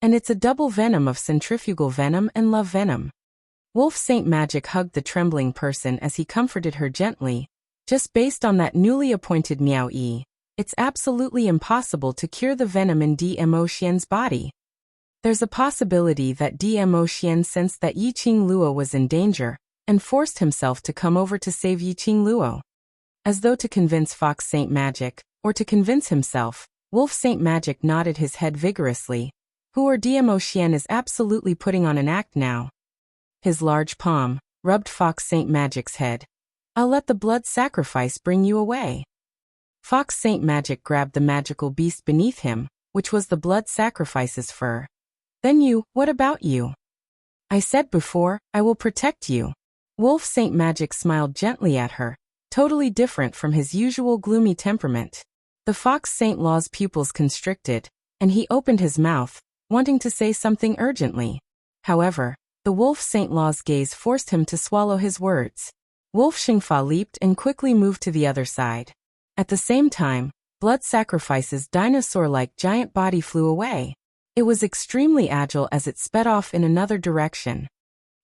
And it's a double venom of centrifugal venom and love venom. Wolf Saint Magic hugged the trembling person as he comforted her gently. Just based on that newly appointed Miao Yi, it's absolutely impossible to cure the venom in Emotien's body. There's a possibility that Emotien sensed that Yi Qingluo was in danger, and forced himself to come over to save Yi Qingluo. As though to convince Fox Saint Magic, or to convince himself, Wolf Saint Magic nodded his head vigorously. Emotien is absolutely putting on an act now. His large palm rubbed Fox Saint Magic's head. I'll let the blood sacrifice bring you away. Fox Saint Magic grabbed the magical beast beneath him, which was the blood sacrifice's fur. Then what about you? I said before, I will protect you. Wolf Saint Magic smiled gently at her, totally different from his usual gloomy temperament. The Fox Saint Law's pupils constricted, and he opened his mouth, wanting to say something urgently. However, the Wolf Saint Law's gaze forced him to swallow his words. Wolf Xingfa leaped and quickly moved to the other side. At the same time, Blood Sacrifice's dinosaur-like giant body flew away. It was extremely agile as it sped off in another direction.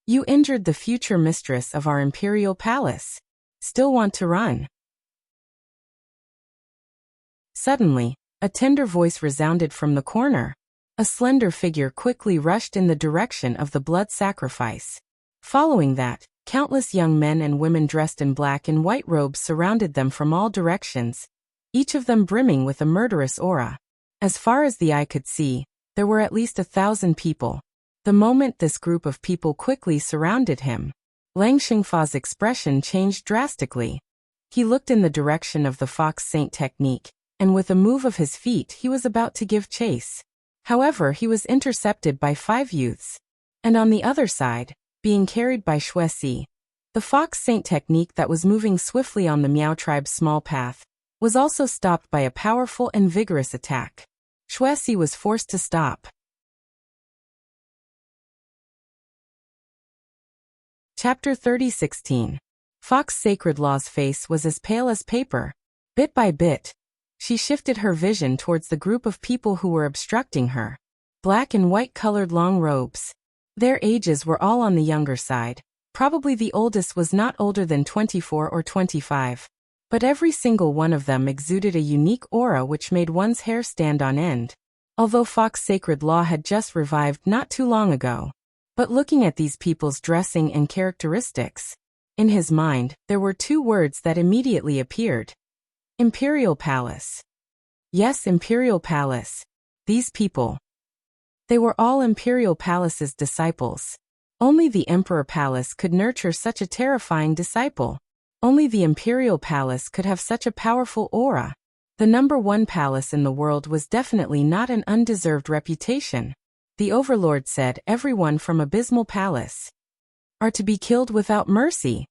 You injured the future mistress of our imperial palace. Still want to run? Suddenly, a tender voice resounded from the corner. A slender figure quickly rushed in the direction of the blood sacrifice. Following that, countless young men and women dressed in black and white robes surrounded them from all directions, each of them brimming with a murderous aura. As far as the eye could see, there were at least 1,000 people. The moment this group of people quickly surrounded him, Lang Xingfa's expression changed drastically. He looked in the direction of the Fox Saint technique, and with a move of his feet he was about to give chase. However, he was intercepted by 5 youths. And on the other side, being carried by Xuesi, the Fox Saint technique that was moving swiftly on the Miao tribe's small path, was also stopped by a powerful and vigorous attack. Xuesi was forced to stop. Chapter 30:16. Fox Sacred Law's face was as pale as paper. Bit by bit, she shifted her vision towards the group of people who were obstructing her. Black and white-colored long robes. Their ages were all on the younger side. Probably the oldest was not older than 24 or 25. But every single one of them exuded a unique aura which made one's hair stand on end. Although Fox Sacred Law had just revived not too long ago. But looking at these people's dressing and characteristics, in his mind, there were 2 words that immediately appeared. Imperial Palace. Yes, Imperial Palace. These people. They were all Imperial Palace's disciples. Only the Emperor Palace could nurture such a terrifying disciple. Only the Imperial Palace could have such a powerful aura. The #1 palace in the world was definitely not an undeserved reputation. The Overlord said everyone from Abysmal Palace are to be killed without mercy.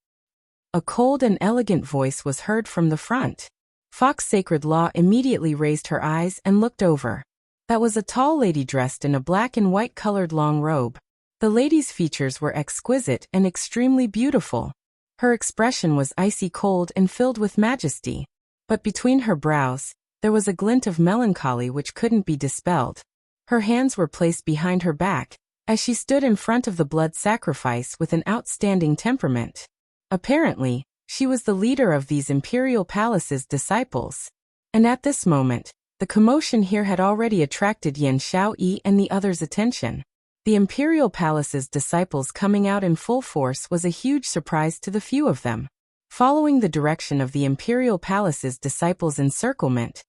A cold and elegant voice was heard from the front. Fox Sacred Law immediately raised her eyes and looked over. That was a tall lady dressed in a black and white colored long robe. The lady's features were exquisite and extremely beautiful. Her expression was icy cold and filled with majesty. But between her brows, there was a glint of melancholy which couldn't be dispelled. Her hands were placed behind her back, as she stood in front of the blood sacrifice with an outstanding temperament. Apparently, she was the leader of these Imperial Palace's disciples. And at this moment, the commotion here had already attracted Yan Xiaoyi and the others' attention. The Imperial Palace's disciples coming out in full force was a huge surprise to the few of them. Following the direction of the Imperial Palace's disciples' encirclement,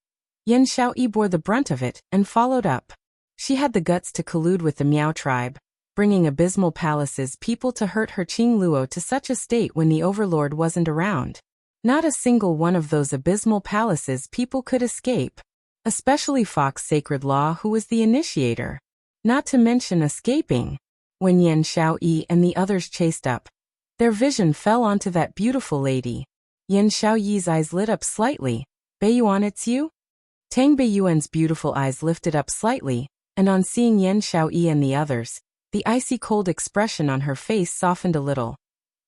Yan Xiaoyi bore the brunt of it and followed up. She had the guts to collude with the Miao tribe, bringing Abysmal Palace's people to hurt her Qing Luo to such a state when the Overlord wasn't around. Not a single one of those Abysmal Palace's people could escape, especially Fox Sacred Law, who was the initiator. Not to mention escaping. When Yan Xiaoyi and the others chased up, their vision fell onto that beautiful lady. Yan Xiaoyi's eyes lit up slightly. "Beiyuan, it's you?" Tang Beiyuan's beautiful eyes lifted up slightly, and on seeing Yan Xiaoyi and the others, the icy cold expression on her face softened a little.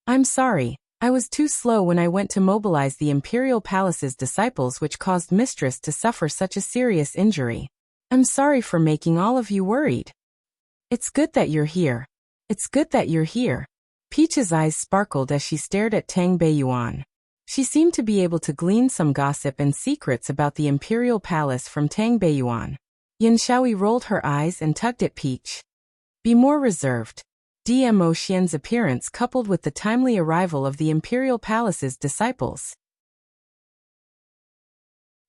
"I'm sorry, I was too slow when I went to mobilize the Imperial Palace's disciples, which caused Mistress to suffer such a serious injury. I'm sorry for making all of you worried." "It's good that you're here. It's good that you're here." Peach's eyes sparkled as she stared at Tang Beiyuan. She seemed to be able to glean some gossip and secrets about the Imperial Palace from Tang Beiyuan. Yan Xiaoyi rolled her eyes and tugged at Peach. "Be more reserved." Dmo Xian's appearance coupled with the timely arrival of the Imperial Palace's disciples.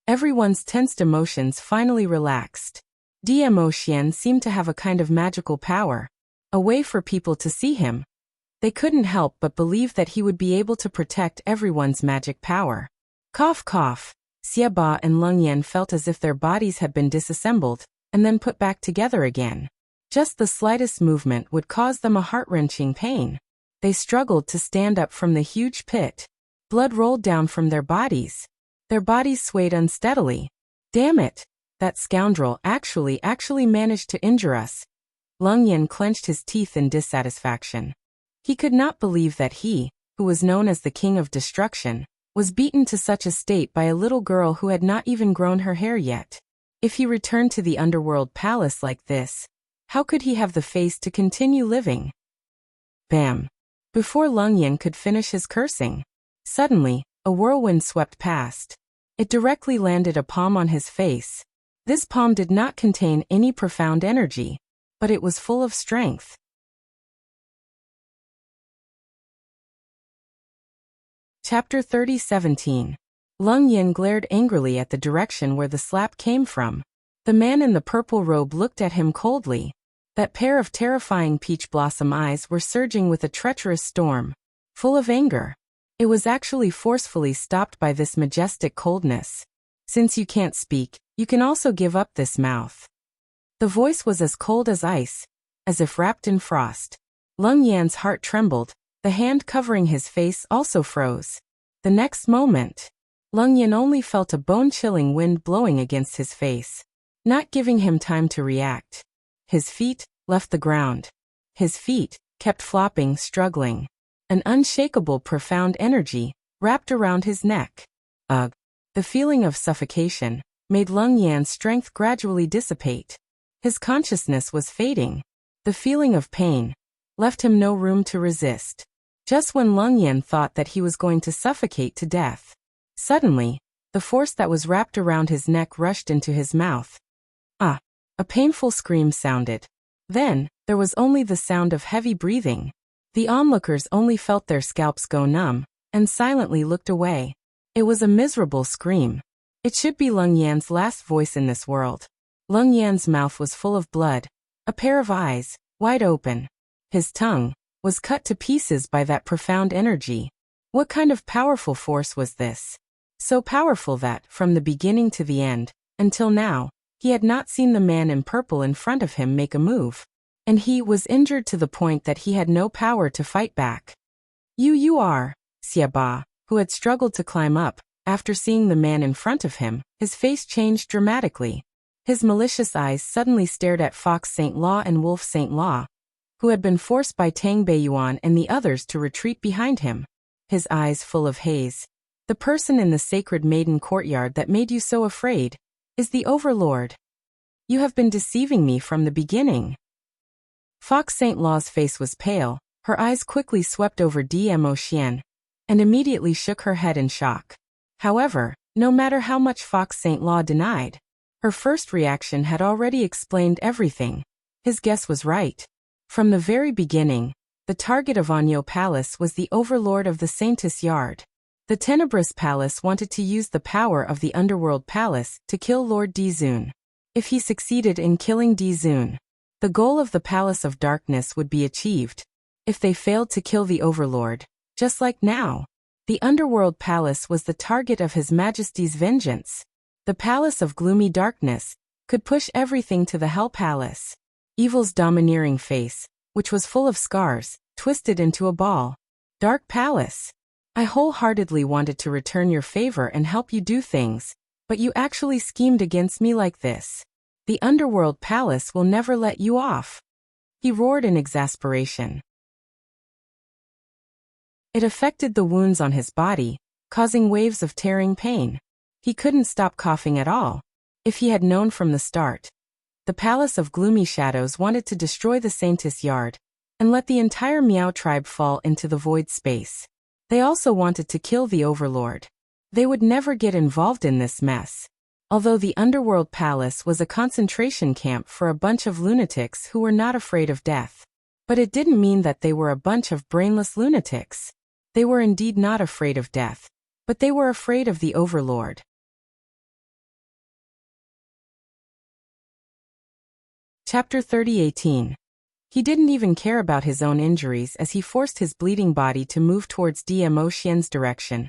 Everyone's tensed emotions finally relaxed. Dmo Xian seemed to have a kind of magical power, a way for people to see him. They couldn't help but believe that he would be able to protect everyone's magic power. Cough cough. Xie Ba and Leng Yan felt as if their bodies had been disassembled and then put back together again. Just the slightest movement would cause them a heart-wrenching pain. They struggled to stand up from the huge pit. Blood rolled down from their bodies. Their bodies swayed unsteadily. "Damn it! That scoundrel actually managed to injure us." Leng Yan clenched his teeth in dissatisfaction. He could not believe that he, who was known as the King of Destruction, was beaten to such a state by a little girl who had not even grown her hair yet. If he returned to the Underworld Palace like this, how could he have the face to continue living? Bam! Before Leng Yan could finish his cursing, suddenly, a whirlwind swept past. It directly landed a palm on his face. This palm did not contain any profound energy, but it was full of strength. Chapter 30:17. Leng Yan glared angrily at the direction where the slap came from. The man in the purple robe looked at him coldly. That pair of terrifying peach blossom eyes were surging with a treacherous storm, full of anger. It was actually forcefully stopped by this majestic coldness. "Since you can't speak, you can also give up this mouth." The voice was as cold as ice, as if wrapped in frost. Leng Yan's heart trembled, the hand covering his face also froze. The next moment, Leng Yan only felt a bone-chilling wind blowing against his face, not giving him time to react. His feet left the ground. His feet kept flopping, struggling. An unshakable, profound energy wrapped around his neck. Ugh! The feeling of suffocation made Leng Yan's strength gradually dissipate. His consciousness was fading. The feeling of pain left him no room to resist. Just when Leng Yan thought that he was going to suffocate to death, suddenly, the force that was wrapped around his neck rushed into his mouth. Ah! A painful scream sounded. Then, there was only the sound of heavy breathing. The onlookers only felt their scalps go numb, and silently looked away. It was a miserable scream. It should be Leng Yan's last voice in this world. Leng Yan's mouth was full of blood, a pair of eyes, wide open. His tongue was cut to pieces by that profound energy. What kind of powerful force was this? So powerful that, from the beginning to the end, until now, he had not seen the man in purple in front of him make a move. And he was injured to the point that he had no power to fight back. You are, Xiaba, who had struggled to climb up, after seeing the man in front of him, his face changed dramatically. His malicious eyes suddenly stared at Fox Saint Law and Wolf Saint Law, who had been forced by Tang Beiyuan and the others to retreat behind him. His eyes full of haze. The person in the sacred maiden courtyard that made you so afraid is the Overlord. You have been deceiving me from the beginning. Fox Saint Law's face was pale, her eyes quickly swept over Dmo Xian, and immediately shook her head in shock. However, no matter how much Fox Saint Law denied, her first reaction had already explained everything. His guess was right. From the very beginning, the target of Anyo Palace was the overlord of the Saintess Yard. The Tenebrous Palace wanted to use the power of the Underworld Palace to kill Lord Dizun. If he succeeded in killing Dizun, the goal of the Palace of Darkness would be achieved. If they failed to kill the Overlord, just like now, the Underworld Palace was the target of His Majesty's vengeance. The Palace of Gloomy Darkness could push everything to the Hell Palace. Evil's domineering face, which was full of scars, twisted into a ball. Dark Palace. I wholeheartedly wanted to return your favor and help you do things, but you actually schemed against me like this. The Underworld Palace will never let you off. He roared in exasperation. It affected the wounds on his body, causing waves of tearing pain. He couldn't stop coughing at all. If he had known from the start, the Palace of Gloomy Shadows wanted to destroy the Saintess Yard and let the entire Miao tribe fall into the void space. They also wanted to kill the Overlord. They would never get involved in this mess. Although the Underworld Palace was a concentration camp for a bunch of lunatics who were not afraid of death. But it didn't mean that they were a bunch of brainless lunatics. They were indeed not afraid of death, but they were afraid of the Overlord. Chapter 30:18. He didn't even care about his own injuries as he forced his bleeding body to move towards Dmo Xian's direction.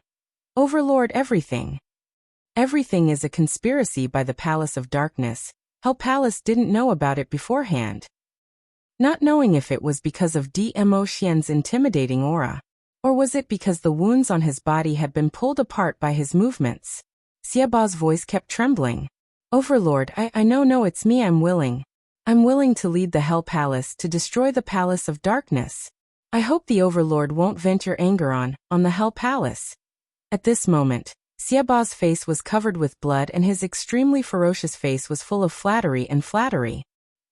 Overlord everything. Everything is a conspiracy by the Palace of Darkness. Hell Palace didn't know about it beforehand. Not knowing if it was because of Dmo Xian's intimidating aura, or was it because the wounds on his body had been pulled apart by his movements. Xiaba's voice kept trembling. Overlord, I know it's me. I'm willing to lead the Hell Palace to destroy the Palace of Darkness. I hope the Overlord won't vent your anger on the Hell Palace. At this moment, Xiaba's face was covered with blood and his extremely ferocious face was full of flattery.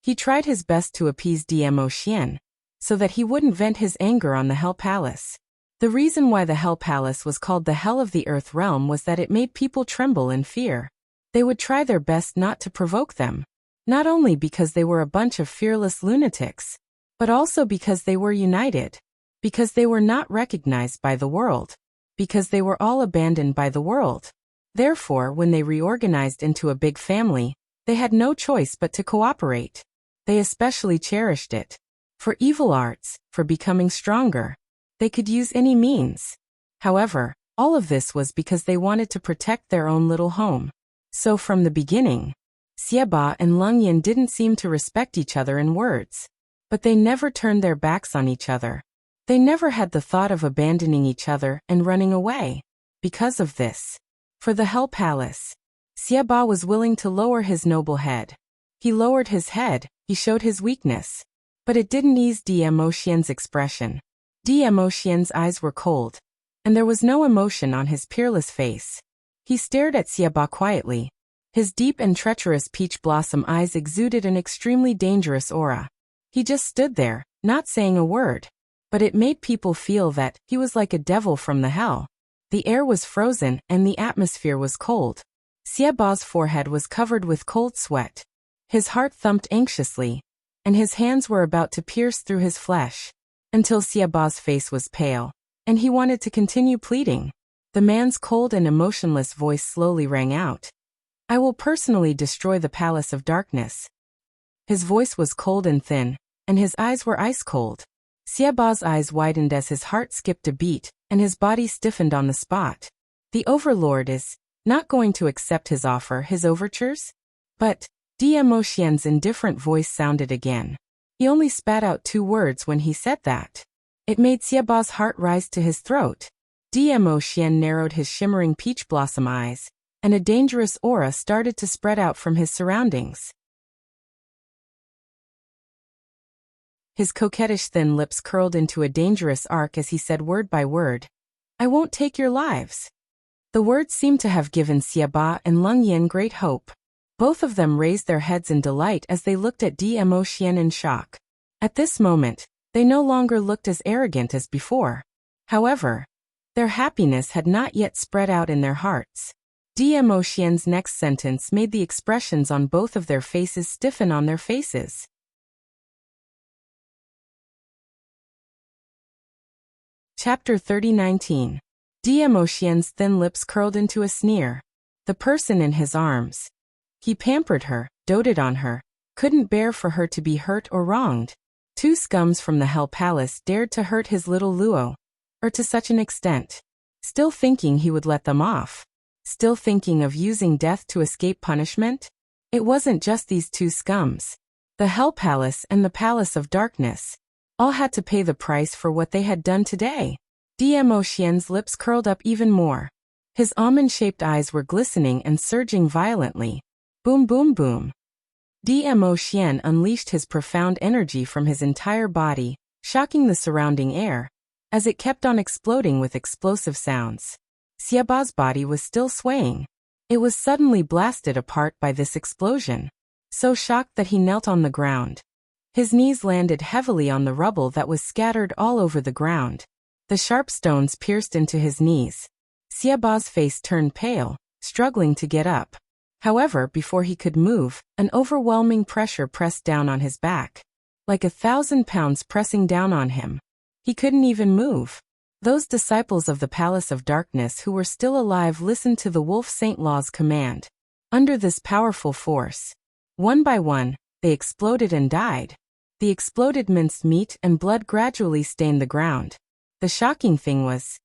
He tried his best to appease Dmo Xian, so that he wouldn't vent his anger on the Hell Palace. The reason why the Hell Palace was called the Hell of the Earth Realm was that it made people tremble in fear. They would try their best not to provoke them. Not only because they were a bunch of fearless lunatics, but also because they were united. Because they were not recognized by the world. Because they were all abandoned by the world. Therefore, when they reorganized into a big family, they had no choice but to cooperate. They especially cherished it. For evil arts, for becoming stronger. They could use any means. However, all of this was because they wanted to protect their own little home. So from the beginning, Xiaba and Leng Yin didn't seem to respect each other in words. But they never turned their backs on each other. They never had the thought of abandoning each other and running away. Because of this, for the Hell Palace, Xiaba was willing to lower his noble head. He lowered his head, he showed his weakness. But it didn't ease Dmo Xian's expression. Dmo Xian's eyes were cold, and there was no emotion on his peerless face. He stared at Xiaba quietly. His deep and treacherous peach blossom eyes exuded an extremely dangerous aura. He just stood there, not saying a word. But it made people feel that he was like a devil from the hell. The air was frozen and the atmosphere was cold. Xiaba's forehead was covered with cold sweat. His heart thumped anxiously, and his hands were about to pierce through his flesh. Until Xiaba's face was pale, and he wanted to continue pleading. The man's cold and emotionless voice slowly rang out. I will personally destroy the Palace of Darkness. His voice was cold and thin, and his eyes were ice cold. Xiaoba's eyes widened as his heart skipped a beat, and his body stiffened on the spot. The overlord is not going to accept his offer, his overtures? But Dmo Xian's indifferent voice sounded again. He only spat out 2 words when he said that. It made Xiaoba's heart rise to his throat. Dmo Xian narrowed his shimmering peach blossom eyes, and a dangerous aura started to spread out from his surroundings. His coquettish thin lips curled into a dangerous arc as he said word by word, "I won't take your lives." The words seemed to have given Xiaoba and Leng Yan great hope. Both of them raised their heads in delight as they looked at Dmo Xian in shock. At this moment, they no longer looked as arrogant as before. However, their happiness had not yet spread out in their hearts. Dmo Xian's next sentence made the expressions on both of their faces stiffen on their faces. Chapter 30:19. Dmo Xian's thin lips curled into a sneer. The person in his arms. He pampered her, doted on her, couldn't bear for her to be hurt or wronged. 2 scums from the Hell Palace dared to hurt his little Luo, or to such an extent. Still thinking he would let them off. Still thinking of using death to escape punishment? It wasn't just these 2 scums. The Hell Palace and the Palace of Darkness all had to pay the price for what they had done today. Dmo Xian's lips curled up even more. His almond-shaped eyes were glistening and surging violently. Boom boom boom. Dmo Xian unleashed his profound energy from his entire body, shocking the surrounding air, as it kept on exploding with explosive sounds. Xiaoba's body was still swaying. It was suddenly blasted apart by this explosion. So shocked that he knelt on the ground. His knees landed heavily on the rubble that was scattered all over the ground. The sharp stones pierced into his knees. Xiaoba's face turned pale, struggling to get up. However, before he could move, an overwhelming pressure pressed down on his back. Like 1,000 pounds pressing down on him. He couldn't even move. Those disciples of the Palace of Darkness who were still alive listened to the Wolf Saint Law's command. Under this powerful force, one by one, they exploded and died. The exploded minced meat and blood gradually stained the ground. The shocking thing was,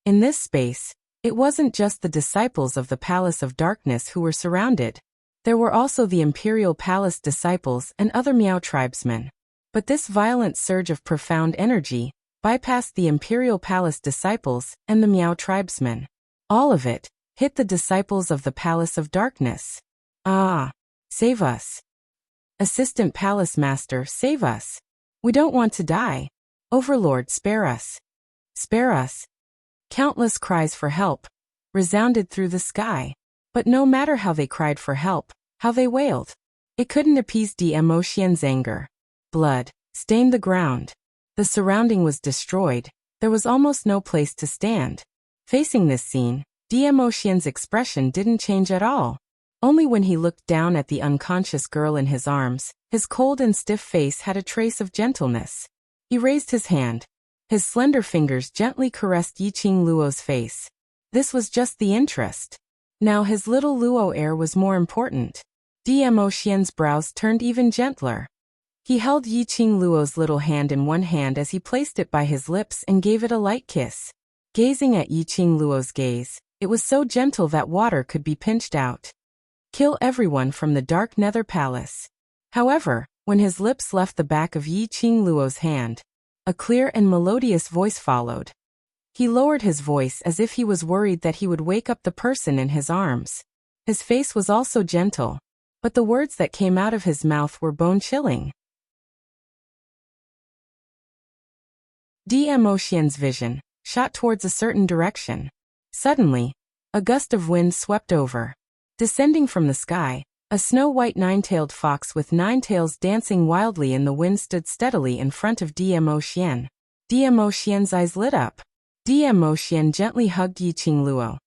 in this space, it wasn't just the disciples of the Palace of Darkness who were surrounded. There were also the Imperial Palace disciples and other Miao tribesmen. But this violent surge of profound energy bypassed the Imperial Palace disciples and the Miao tribesmen. All of it hit the disciples of the Palace of Darkness. Ah! Save us! Assistant Palace Master, save us! We don't want to die. Overlord, spare us! Spare us! Countless cries for help resounded through the sky. But no matter how they cried for help, how they wailed, it couldn't appease Dmo Xian's anger. Blood stained the ground. The surrounding was destroyed. There was almost no place to stand. Facing this scene, Dmo Xian's expression didn't change at all. Only when he looked down at the unconscious girl in his arms, his cold and stiff face had a trace of gentleness. He raised his hand. His slender fingers gently caressed Yiqing Luo's face. This was just the interest. Now his little Luo heir was more important. Dmo Xian's brows turned even gentler. He held Yiqing Luo's little hand in one hand as he placed it by his lips and gave it a light kiss. Gazing at Yiqing Luo's gaze, it was so gentle that water could be pinched out. Kill everyone from the Dark Nether Palace. However, when his lips left the back of Yiqing Luo's hand, a clear and melodious voice followed. He lowered his voice as if he was worried that he would wake up the person in his arms. His face was also gentle, but the words that came out of his mouth were bone-chilling. Dmo Xian's vision shot towards a certain direction. Suddenly, a gust of wind swept over. Descending from the sky, a snow-white 9-tailed fox with 9 tails dancing wildly in the wind stood steadily in front of Dmo Xian. Dmo Xian's eyes lit up. Dmo Xian gently hugged Yiqing Luo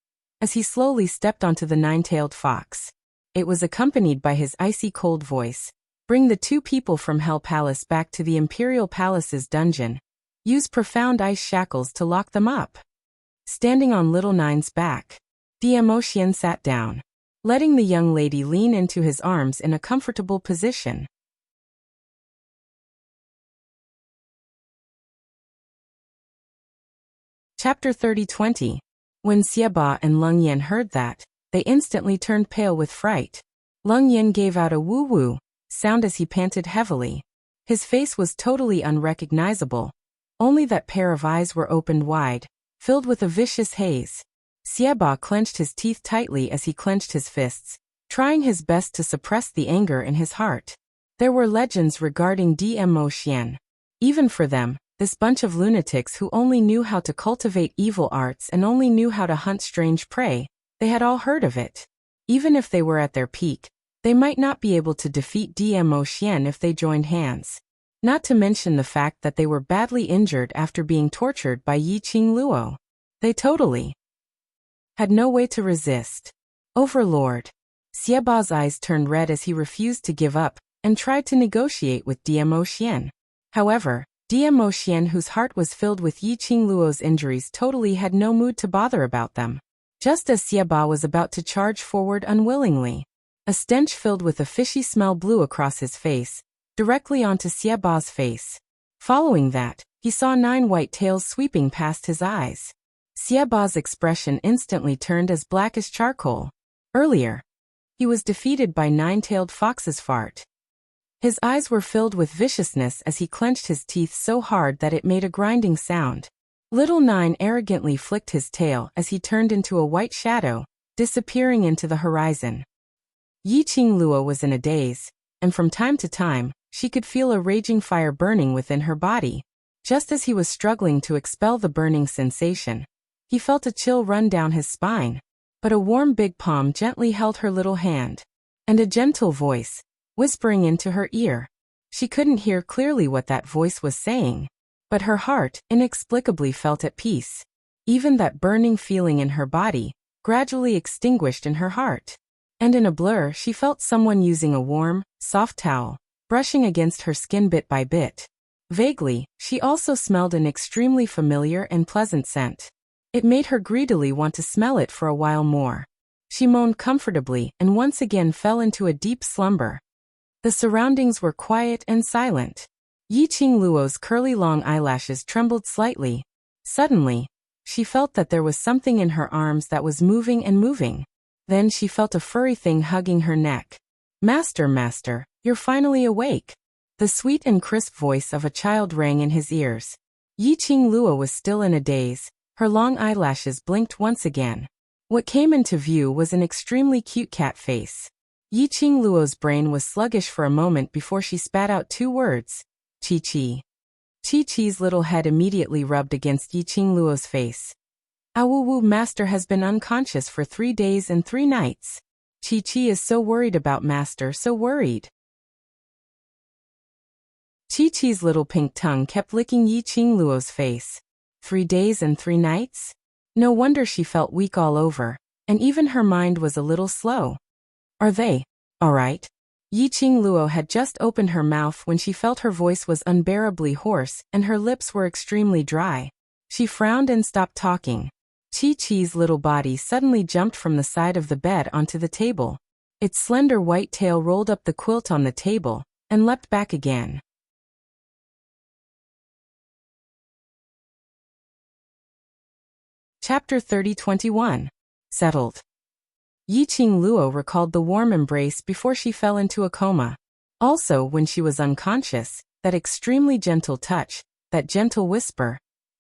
as he slowly stepped onto the 9-tailed fox. It was accompanied by his icy cold voice. Bring the 2 people from Hell Palace back to the Imperial Palace's dungeon. Use profound ice shackles to lock them up. Standing on Little Nine's back, Dmo Xian sat down, letting the young lady lean into his arms in a comfortable position. Chapter 30-20. When Xiaba and Leng Yan heard that, they instantly turned pale with fright. Leng Yan gave out a woo-woo sound as he panted heavily. His face was totally unrecognizable. Only that pair of eyes were opened wide, filled with a vicious haze. Xiaba clenched his teeth tightly as he clenched his fists, trying his best to suppress the anger in his heart. There were legends regarding Dmo Xian. Even for them, this bunch of lunatics who only knew how to cultivate evil arts and only knew how to hunt strange prey, they had all heard of it. Even if they were at their peak, they might not be able to defeat Dmo Xian if they joined hands. Not to mention the fact that they were badly injured after being tortured by Yiqing Luo. They totally had no way to resist. Overlord. Xiaba's eyes turned red as he refused to give up and tried to negotiate with Dmo Xian. However, Dmo Xian, whose heart was filled with Yiqing Luo's injuries, totally had no mood to bother about them. Just as Xiaba was about to charge forward unwillingly, a stench filled with a fishy smell blew across his face, directly onto Xiaba's face. Following that, he saw 9 white tails sweeping past his eyes. Xiaba's expression instantly turned as black as charcoal. Earlier, he was defeated by 9-tailed fox's fart. His eyes were filled with viciousness as he clenched his teeth so hard that it made a grinding sound. Little 9 arrogantly flicked his tail as he turned into a white shadow, disappearing into the horizon. Yiqing Luo was in a daze, and from time to time, she could feel a raging fire burning within her body. Just as he was struggling to expel the burning sensation, he felt a chill run down his spine. But a warm big palm gently held her little hand, and a gentle voice, whispering into her ear. She couldn't hear clearly what that voice was saying, but her heart inexplicably felt at peace. Even that burning feeling in her body gradually extinguished in her heart. And in a blur she felt someone using a warm, soft towel, brushing against her skin bit by bit. Vaguely, she also smelled an extremely familiar and pleasant scent. It made her greedily want to smell it for a while more. She moaned comfortably and once again fell into a deep slumber. The surroundings were quiet and silent. Yiqing Luo's curly long eyelashes trembled slightly. Suddenly, she felt that there was something in her arms that was moving and moving. Then she felt a furry thing hugging her neck. Master, you're finally awake." The sweet and crisp voice of a child rang in his ears. Yiqing Luo was still in a daze. Her long eyelashes blinked once again. What came into view was an extremely cute cat face. Yiqing Luo's brain was sluggish for a moment before she spat out 2 words. Chi-Chi. Chi-Chi's little head immediately rubbed against Yiqing Luo's face. "Awuwu, Master has been unconscious for 3 days and 3 nights. Chi-Chi is so worried about Master, so worried." Chi-Chi's little pink tongue kept licking Yiqing Luo's face. 3 days and 3 nights? No wonder she felt weak all over, and even her mind was a little slow. "Are they all right?" Yiqing Luo had just opened her mouth when she felt her voice was unbearably hoarse and her lips were extremely dry. She frowned and stopped talking. Chi-Chi's little body suddenly jumped from the side of the bed onto the table. Its slender white tail rolled up the quilt on the table and leapt back again. Chapter 30-21. Settled. Yiqing Luo recalled the warm embrace before she fell into a coma. Also, when she was unconscious, that extremely gentle touch, that gentle whisper,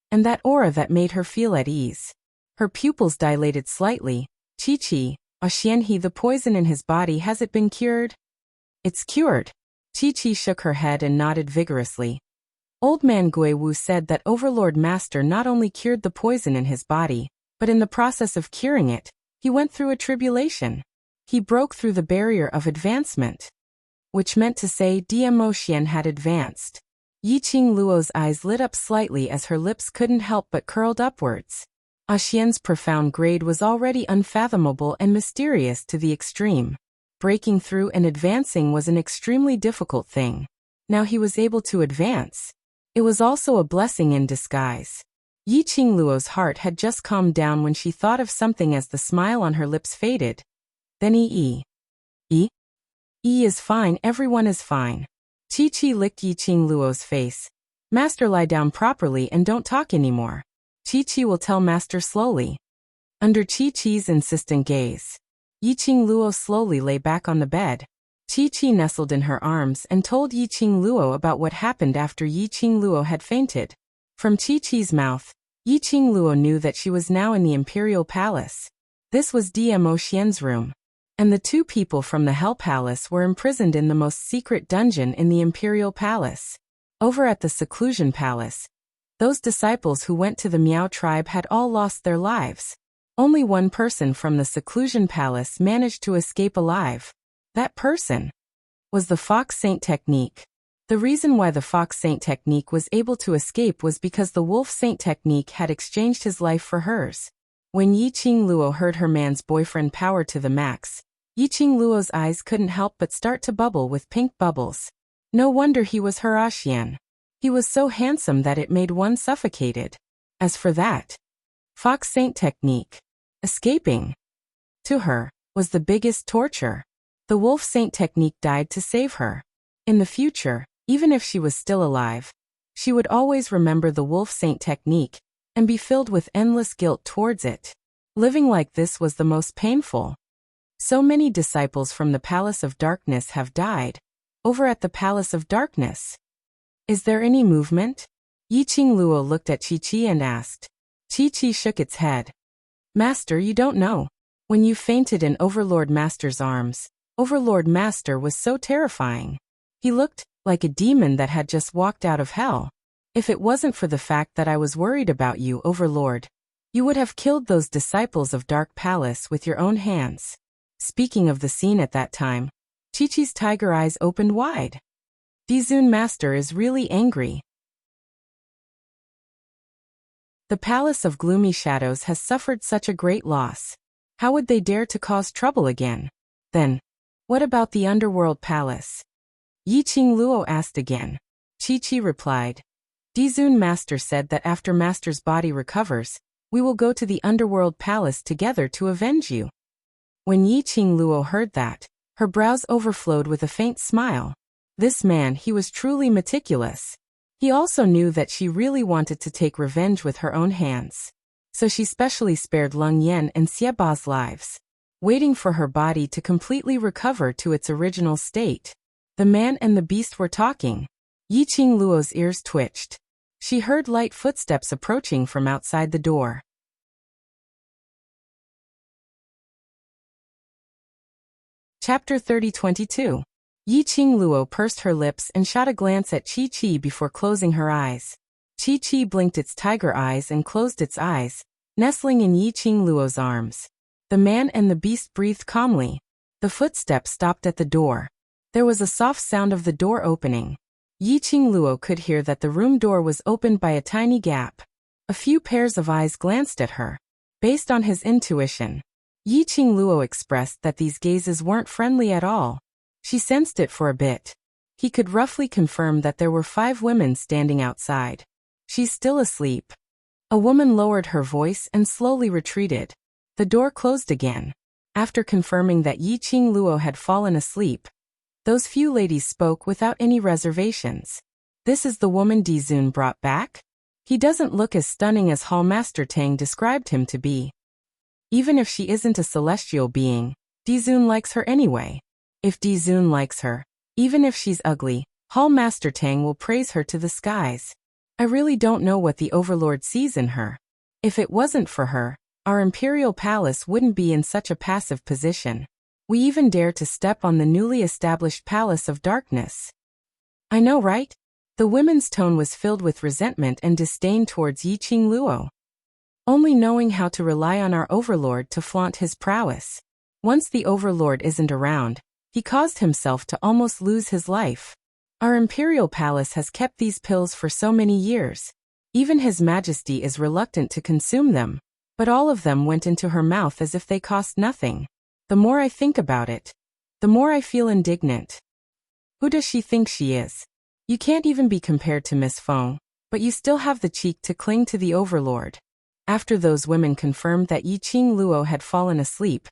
and that aura that made her feel at ease. Her pupils dilated slightly. "Chi-Chi, Xianhe, the poison in his body, has it been cured?" "It's cured." Chi-Chi shook her head and nodded vigorously. Old man Gui Wu said that Overlord Master not only cured the poison in his body, but in the process of curing it, he went through a tribulation. He broke through the barrier of advancement. Which meant to say Dmo Xian had advanced. Yiqing Luo's eyes lit up slightly as her lips couldn't help but curled upwards. Xian's profound grade was already unfathomable and mysterious to the extreme. Breaking through and advancing was an extremely difficult thing. Now he was able to advance. It was also a blessing in disguise. Yiqing Luo's heart had just calmed down when she thought of something as the smile on her lips faded. Then E is fine, everyone is fine. Chi-Chi licked Yiqing Luo's face. "Master, lie down properly and don't talk anymore." Chi-Chi will tell Master slowly. Under Chi-Chi's insistent gaze, Yiqing Luo slowly lay back on the bed. Chi-Chi nestled in her arms and told Yiqing Luo about what happened after Yiqing Luo had fainted. From Chi-Chi's mouth, Yiqing Luo knew that she was now in the Imperial Palace. This was Dmo Xian's room, and the two people from the Hell Palace were imprisoned in the most secret dungeon in the Imperial Palace. Over at the Seclusion Palace, those disciples who went to the Miao tribe had all lost their lives. Only one person from the Seclusion Palace managed to escape alive. That person was the Fox Saint technique. The reason why the Fox Saint technique was able to escape was because the Wolf Saint technique had exchanged his life for hers. When Yiqing Luo heard her man's boyfriend power to the max, Yiqing Luo's eyes couldn't help but start to bubble with pink bubbles. No wonder he was her Xian. He was so handsome that it made one suffocated. As for that Fox Saint technique, escaping, to her, was the biggest torture. The Wolf Saint technique died to save her. In the future, even if she was still alive, she would always remember the Wolf Saint technique and be filled with endless guilt towards it. Living like this was the most painful. So many disciples from the Palace of Darkness have died. Over at the Palace of Darkness, is there any movement? Yiqing Luo looked at Chi-Chi and asked. Chi-Chi shook its head. Master, you don't know. When you fainted in Overlord Master's arms, Overlord Master was so terrifying. He looked like a demon that had just walked out of hell. If it wasn't for the fact that I was worried about you, Overlord, you would have killed those disciples of Dark Palace with your own hands. Speaking of the scene at that time, Chi-Chi's tiger eyes opened wide. Dizun Master is really angry. The Palace of Gloomy Shadows has suffered such a great loss. How would they dare to cause trouble again? Then, what about the Underworld Palace? Yiqing Luo asked again. Chi-Chi replied. Dizun Master said that after Master's body recovers, we will go to the Underworld Palace together to avenge you. When Yiqing Luo heard that, her brows overflowed with a faint smile. This man, he was truly meticulous. He also knew that she really wanted to take revenge with her own hands. So she specially spared Leng Yan and Xieba's lives, waiting for her body to completely recover to its original state. The man and the beast were talking. Yiqing Luo's ears twitched. She heard light footsteps approaching from outside the door. Chapter 30-22. Yiqing Luo pursed her lips and shot a glance at Chi-Chi before closing her eyes. Chi-Chi blinked its tiger eyes and closed its eyes, nestling in Yiqing Luo's arms. The man and the beast breathed calmly. The footsteps stopped at the door. There was a soft sound of the door opening. Yiqing Luo could hear that the room door was opened by a tiny gap. A few pairs of eyes glanced at her. Based on his intuition, Yiqing Luo expressed that these gazes weren't friendly at all. She sensed it for a bit. He could roughly confirm that there were 5 women standing outside. She's still asleep. A woman lowered her voice and slowly retreated. The door closed again. After confirming that Yiqing Luo had fallen asleep, those few ladies spoke without any reservations. This is the woman Dizun brought back? He doesn't look as stunning as Hall Master Tang described him to be. Even if she isn't a celestial being, Dizun likes her anyway. If Dizun likes her, even if she's ugly, Hall Master Tang will praise her to the skies. I really don't know what the Overlord sees in her. If it wasn't for her, our Imperial Palace wouldn't be in such a passive position. We even dare to step on the newly established Palace of Darkness. I know, right? The women's tone was filled with resentment and disdain towards Yiqing Luo. Only knowing how to rely on our Overlord to flaunt his prowess. Once the Overlord isn't around, he caused himself to almost lose his life. Our Imperial Palace has kept these pills for so many years. Even His Majesty is reluctant to consume them, but all of them went into her mouth as if they cost nothing. The more I think about it, the more I feel indignant. Who does she think she is? You can't even be compared to Miss Feng, but you still have the cheek to cling to the Overlord. After those women confirmed that Yiqing Luo had fallen asleep,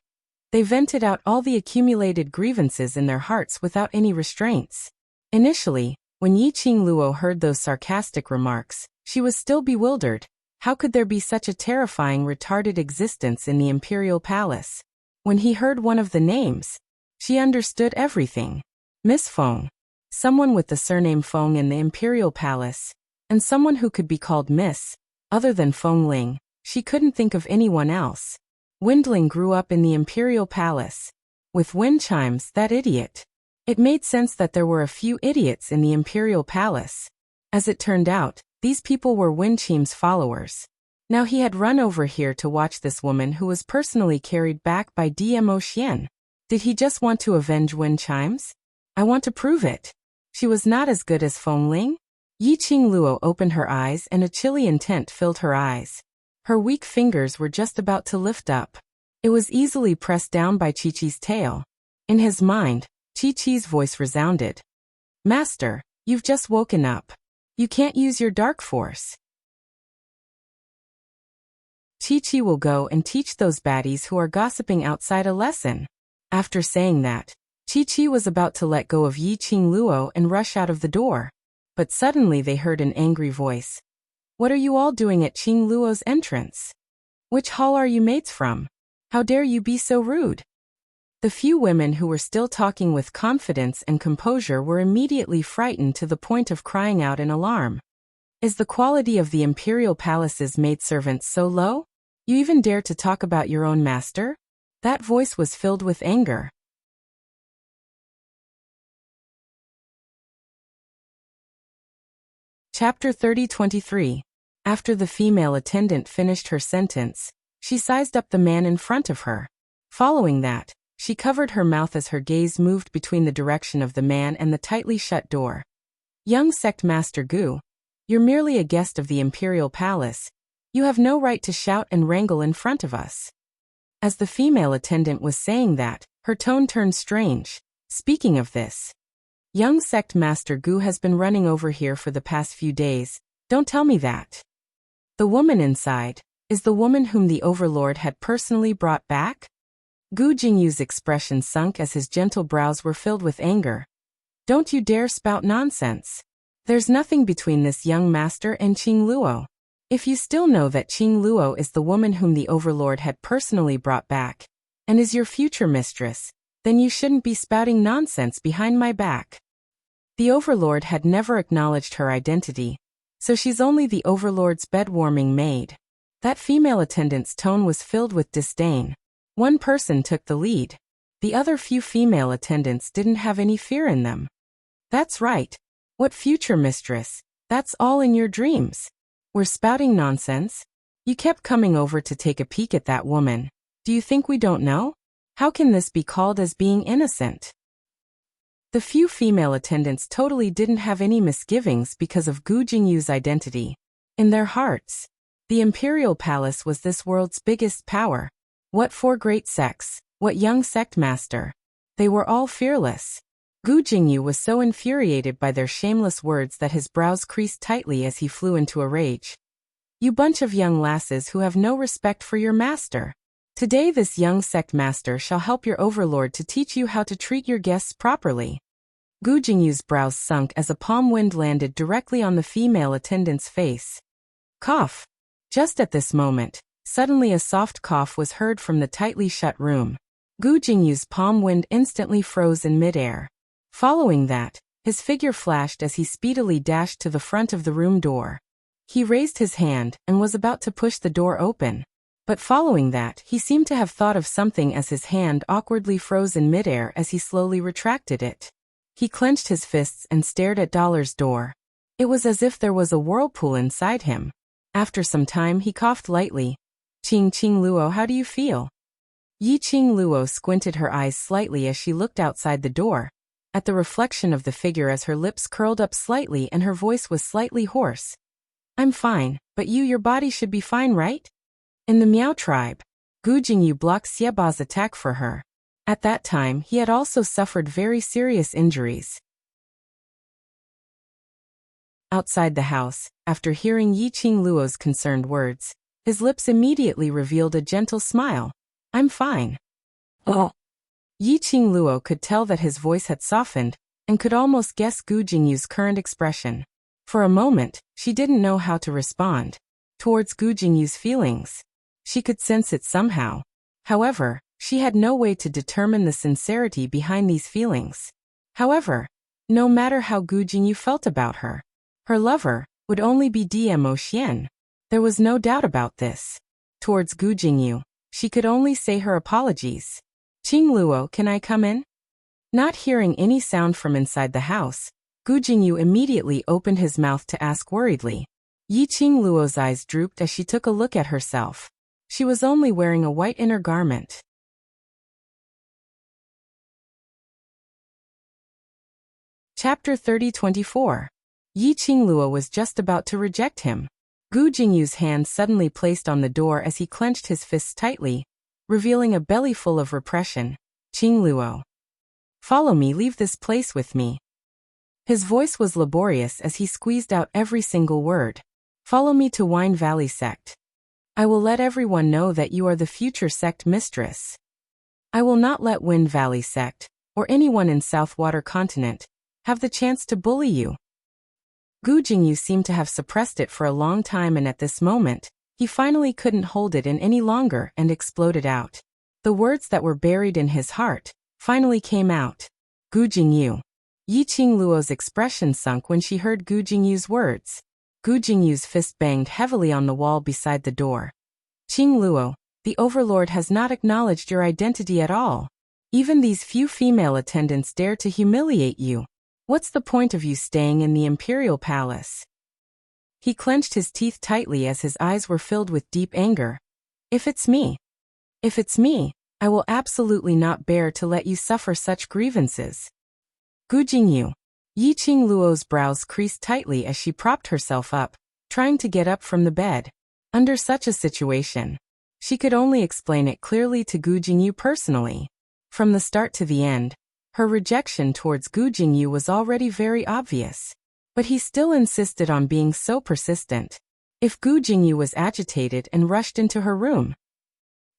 they vented out all the accumulated grievances in their hearts without any restraints. Initially, when Yiqing Luo heard those sarcastic remarks, she was still bewildered. How could there be such a terrifying retarded existence in the imperial palace? When he heard one of the names, she understood everything. Miss Feng. Someone with the surname Feng in the imperial palace, and someone who could be called Miss, other than Feng Ling. She couldn't think of anyone else. Windling grew up in the imperial palace. With wind chimes, that idiot. It made sense that there were a few idiots in the imperial palace. As it turned out, these people were wind chimes followers. Now he had run over here to watch this woman who was personally carried back by DMO Xian. Did he just want to avenge wind chimes? I want to prove it. She was not as good as Feng Ling. Yiqing Luo opened her eyes and a chilly intent filled her eyes. Her weak fingers were just about to lift up. It was easily pressed down by Chi-Chi's tail. In his mind, Chi-Chi's voice resounded. Master, you've just woken up. You can't use your dark force. Chi-Chi will go and teach those baddies who are gossiping outside a lesson. After saying that, Chi-Chi was about to let go of Yiqing Luo and rush out of the door. But suddenly they heard an angry voice. What are you all doing at Qing Luo's entrance? Which hall are you mates from? How dare you be so rude? The few women who were still talking with confidence and composure were immediately frightened to the point of crying out in alarm. Is the quality of the imperial palace's maidservants so low? You even dare to talk about your own master? That voice was filled with anger. Chapter 30-23. After the female attendant finished her sentence, she sized up the man in front of her. Following that, she covered her mouth as her gaze moved between the direction of the man and the tightly shut door. Young sect master Gu, you're merely a guest of the imperial palace. You have no right to shout and wrangle in front of us. As the female attendant was saying that, her tone turned strange. Speaking of this, young sect master Gu has been running over here for the past few days. Don't tell me that. The woman inside is the woman whom the overlord had personally brought back? Gu Jingyu's expression sunk as his gentle brows were filled with anger. Don't you dare spout nonsense. There's nothing between this young master and Qing Luo. If you still know that Qing Luo is the woman whom the overlord had personally brought back, and is your future mistress, then you shouldn't be spouting nonsense behind my back. The overlord had never acknowledged her identity, so she's only the overlord's bed-warming maid. That female attendant's tone was filled with disdain. One person took the lead. The other few female attendants didn't have any fear in them. That's right. What future mistress? That's all in your dreams. We're spouting nonsense. You kept coming over to take a peek at that woman. Do you think we don't know? How can this be called as being innocent? The few female attendants totally didn't have any misgivings because of Gu Jingyu's identity. In their hearts, the imperial palace was this world's biggest power. What four great sects, what young sect master. They were all fearless. Gu Jingyu was so infuriated by their shameless words that his brows creased tightly as he flew into a rage. You bunch of young lasses who have no respect for your master. Today this young sect master shall help your overlord to teach you how to treat your guests properly. Gu Jingyu's brows sunk as a palm wind landed directly on the female attendant's face. Cough. Just at this moment, suddenly a soft cough was heard from the tightly shut room. Gu Jingyu's palm wind instantly froze in midair. Following that, his figure flashed as he speedily dashed to the front of the room door. He raised his hand and was about to push the door open. But following that, he seemed to have thought of something as his hand awkwardly froze in midair as he slowly retracted it. He clenched his fists and stared at Dollar's door. It was as if there was a whirlpool inside him. After some time he coughed lightly. Qing Luo, how do you feel? Yiqing Luo squinted her eyes slightly as she looked outside the door, at the reflection of the figure as her lips curled up slightly and her voice was slightly hoarse. I'm fine, but your body should be fine, right? In the Miao tribe, Gu Jingyu blocked Xieba's attack for her. At that time he had also suffered very serious injuries. Outside the house, after hearing Yiqing Luo's concerned words, his lips immediately revealed a gentle smile. I'm fine. Oh. Yiqing Luo could tell that his voice had softened, and could almost guess Gu Jingyu's current expression. For a moment, she didn't know how to respond. towards Gu Jingyu's feelings. She could sense it somehow. However, she had no way to determine the sincerity behind these feelings. However, no matter how Gu Jingyu felt about her lover would only be Dmo Xian. There was no doubt about this. Towards Gu Jingyu, she could only say her apologies. Qing Luo, can I come in? Not hearing any sound from inside the house, Gu Jingyu immediately opened his mouth to ask worriedly. Qing Luo's eyes drooped as she took a look at herself. She was only wearing a white inner garment. Chapter 30-24. Qing Luo was just about to reject him. Gu Jingyu's hand suddenly placed on the door as he clenched his fists tightly, revealing a belly full of repression. Qing Luo. Follow me, leave this place with me. His voice was laborious as he squeezed out every single word. Follow me to Wine Valley Sect. I will let everyone know that you are the future sect mistress. I will not let Wind Valley Sect, or anyone in Southwater Continent, have the chance to bully you. Gu Jingyu seemed to have suppressed it for a long time, and at this moment, he finally couldn't hold it in any longer and exploded out. The words that were buried in his heart finally came out. Gu Jingyu. Qing Luo's expression sunk when she heard Gu Jingyu's words. Gu Jingyu's fist banged heavily on the wall beside the door. Qing Luo, the Overlord has not acknowledged your identity at all. Even these few female attendants dare to humiliate you. What's the point of you staying in the Imperial Palace? He clenched his teeth tightly as his eyes were filled with deep anger. If it's me, I will absolutely not bear to let you suffer such grievances. Gu Jingyu. Qing Luo's brows creased tightly as she propped herself up, trying to get up from the bed. Under such a situation, she could only explain it clearly to Gu Jingyu personally. From the start to the end, her rejection towards Gu Jingyu was already very obvious. But he still insisted on being so persistent. If Gu Jingyu was agitated and rushed into her room,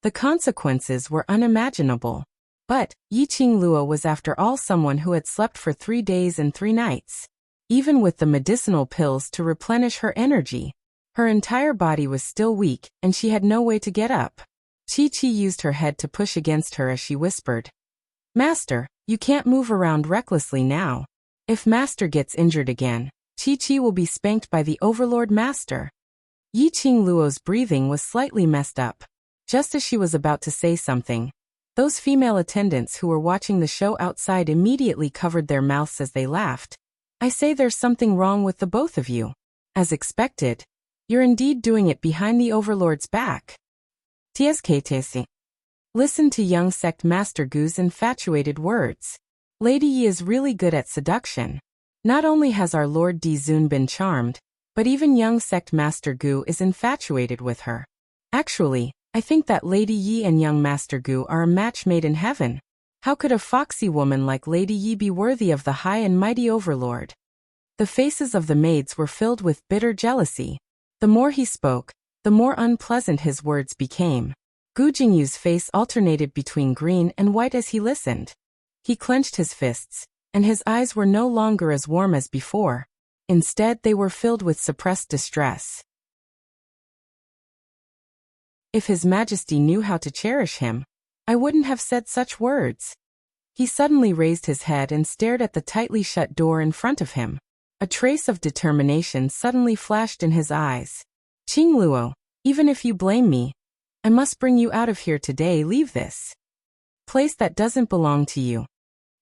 the consequences were unimaginable. But Qing Luo was after all someone who had slept for 3 days and 3 nights. Even with the medicinal pills to replenish her energy, her entire body was still weak and she had no way to get up. Chi used her head to push against her as she whispered, Master, you can't move around recklessly now. If Master gets injured again, Chi will be spanked by the Overlord Master. Qing Luo's breathing was slightly messed up. Just as she was about to say something, those female attendants who were watching the show outside immediately covered their mouths as they laughed. I say there's something wrong with the both of you. As expected, you're indeed doing it behind the Overlord's back. TSKTC. Listen to young sect Master Gu's infatuated words. Lady Yi is really good at seduction. Not only has our Lord Dizun been charmed, but even young sect Master Gu is infatuated with her. Actually, I think that Lady Yi and young Master Gu are a match made in heaven. How could a foxy woman like Lady Yi be worthy of the high and mighty Overlord? The faces of the maids were filled with bitter jealousy. The more he spoke, the more unpleasant his words became. Gu Jingyu's face alternated between green and white as he listened. He clenched his fists, and his eyes were no longer as warm as before. Instead, they were filled with suppressed distress. If His Majesty knew how to cherish him, I wouldn't have said such words. He suddenly raised his head and stared at the tightly shut door in front of him. A trace of determination suddenly flashed in his eyes. Qing Luo, even if you blame me, I must bring you out of here today. Leave this place that doesn't belong to you.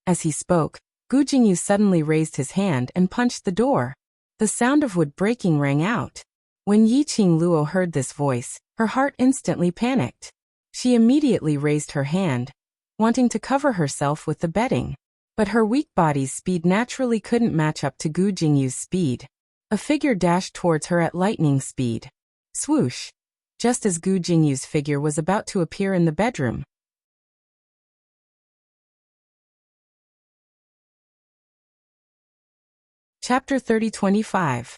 As he spoke, Gu Jingyu suddenly raised his hand and punched the door. The sound of wood breaking rang out. When Qing Luo heard this voice, her heart instantly panicked. She immediately raised her hand, wanting to cover herself with the bedding. But her weak body's speed naturally couldn't match up to Gu Jingyu's speed. A figure dashed towards her at lightning speed. Swoosh! Just as Gu Jingyu's figure was about to appear in the bedroom. Chapter 30-25.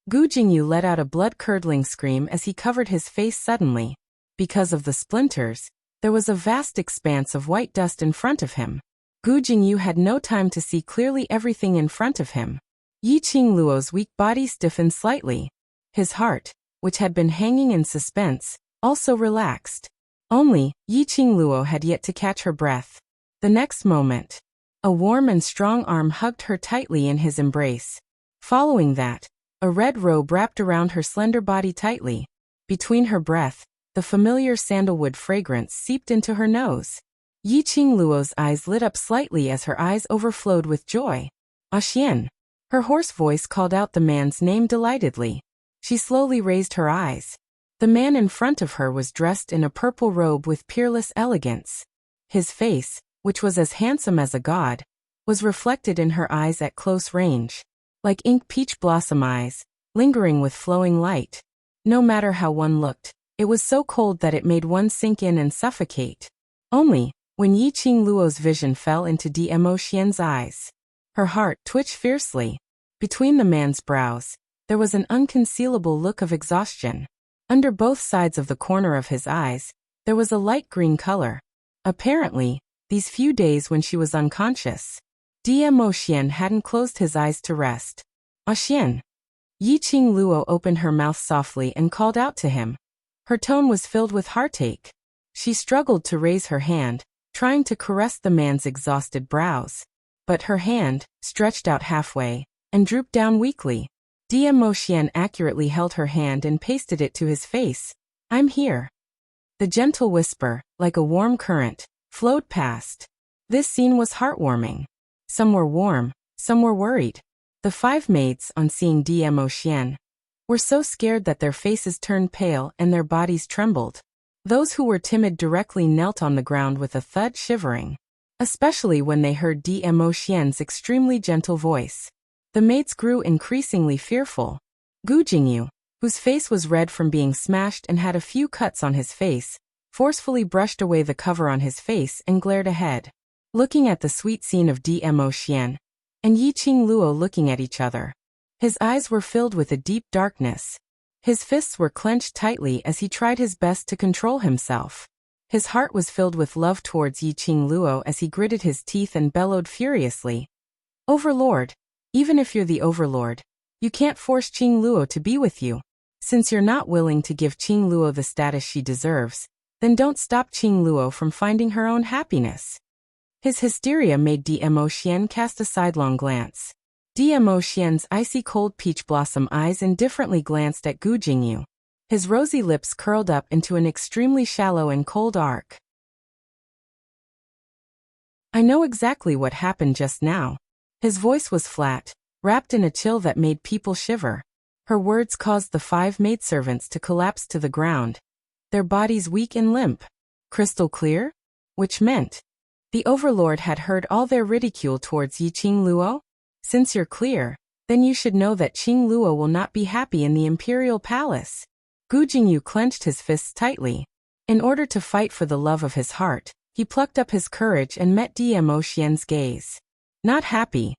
Gu Jingyu let out a blood-curdling scream as he covered his face suddenly. Because of the splinters, there was a vast expanse of white dust in front of him. Gu Jingyu had no time to see clearly everything in front of him. Qing Luo's weak body stiffened slightly. His heart, which had been hanging in suspense, also relaxed. Only, Yi Qingluo had yet to catch her breath. The next moment, a warm and strong arm hugged her tightly in his embrace. Following that, a red robe wrapped around her slender body tightly. Between her breath, the familiar sandalwood fragrance seeped into her nose. Yi Qingluo's eyes lit up slightly as her eyes overflowed with joy. Xian. Her hoarse voice called out the man's name delightedly. She slowly raised her eyes. The man in front of her was dressed in a purple robe with peerless elegance. His face, which was as handsome as a god, was reflected in her eyes at close range. Like ink peach blossom eyes, lingering with flowing light. No matter how one looked, it was so cold that it made one sink in and suffocate. Only, when Yi Qingluo's vision fell into Dmo Xian's eyes, her heart twitched fiercely. Between the man's brows, there was an unconcealable look of exhaustion. Under both sides of the corner of his eyes, there was a light green color. Apparently, these few days when she was unconscious, Dmo Xian hadn't closed his eyes to rest. Xian. Yi Qingluo opened her mouth softly and called out to him. Her tone was filled with heartache. She struggled to raise her hand, trying to caress the man's exhausted brows. But her hand, stretched out halfway, and drooped down weakly. Dmo Xian accurately held her hand and pasted it to his face. I'm here. The gentle whisper, like a warm current, flowed past. This scene was heartwarming. Some were warm, some were worried. The 5 maids, on seeing Dmo Xian, were so scared that their faces turned pale and their bodies trembled. Those who were timid directly knelt on the ground with a thud, shivering. Especially when they heard Dmo Xian's extremely gentle voice. The maids grew increasingly fearful. Gu Jingyu, whose face was red from being smashed and had a few cuts on his face, forcefully brushed away the cover on his face and glared ahead. Looking at the sweet scene of Dmo Xian and Yi Qingluo looking at each other. His eyes were filled with a deep darkness. His fists were clenched tightly as he tried his best to control himself. His heart was filled with love towards Yi Qingluo as he gritted his teeth and bellowed furiously. Overlord. Even if you're the overlord, you can't force Qingluo to be with you. Since you're not willing to give Qingluo the status she deserves, then don't stop Qingluo from finding her own happiness. His hysteria made Dmo Xian cast a sidelong glance. Dmo Xian's icy cold peach blossom eyes indifferently glanced at Gu Jingyu. His rosy lips curled up into an extremely shallow and cold arc. I know exactly what happened just now. His voice was flat, wrapped in a chill that made people shiver. Her words caused the 5 maidservants to collapse to the ground, their bodies weak and limp. Crystal clear? Which meant the overlord had heard all their ridicule towards Yi Qingluo? Since you're clear, then you should know that Qingluo will not be happy in the imperial palace. Gu Jingyu clenched his fists tightly. In order to fight for the love of his heart, he plucked up his courage and met Dmo Xian's gaze. Not happy.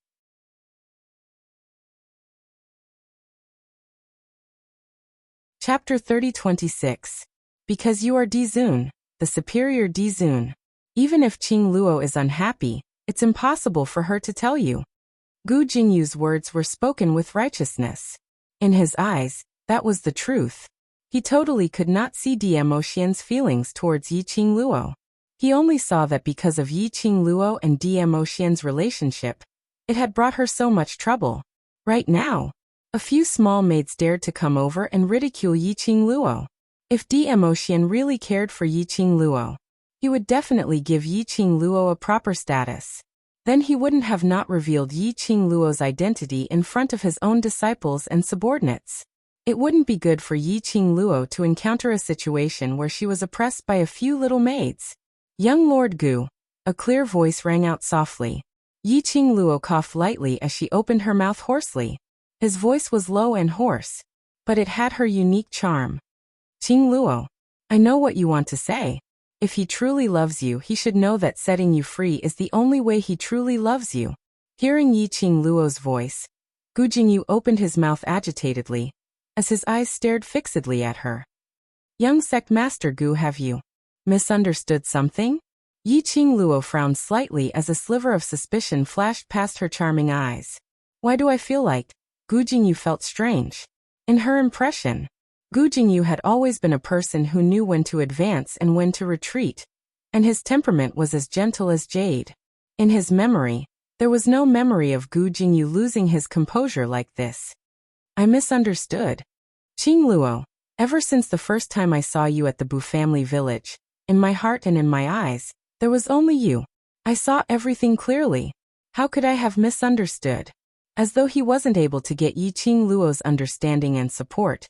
Chapter 30-26. Because you are Dizun, the superior Dizun. Even if Qingluo is unhappy, it's impossible for her to tell you. Gu Jingyu's words were spoken with righteousness. In his eyes, that was the truth. He totally could not see Dmo Xian's feelings towards Yi Qingluo. He only saw that because of Yi Qingluo and Dmo Xian's relationship, it had brought her so much trouble. Right now, a few small maids dared to come over and ridicule Yi Qingluo. If Dmo Xian really cared for Yi Qingluo, he would definitely give Yi Qingluo a proper status. Then he wouldn't have not revealed Yi Qingluo's identity in front of his own disciples and subordinates. It wouldn't be good for Yi Qingluo to encounter a situation where she was oppressed by a few little maids. Young Lord Gu, a clear voice rang out softly. Yi Qingluo coughed lightly as she opened her mouth hoarsely. His voice was low and hoarse, but it had her unique charm. Qingluo, I know what you want to say. If he truly loves you, he should know that setting you free is the only way he truly loves you. Hearing Yi Qingluo's voice, Gu Jingyu opened his mouth agitatedly, as his eyes stared fixedly at her. Young sect master Gu, have you misunderstood something? Yi Qingluo frowned slightly as a sliver of suspicion flashed past her charming eyes. Why do I feel like? Gu Jingyu felt strange. In her impression, Gu Jingyu had always been a person who knew when to advance and when to retreat, and his temperament was as gentle as jade. In his memory, there was no memory of Gu Jingyu losing his composure like this. I misunderstood. Qing Luo, ever since the first time I saw you at the Bu family village, in my heart and in my eyes, there was only you. I saw everything clearly. How could I have misunderstood? As though he wasn't able to get Yi Qing Luo's understanding and support,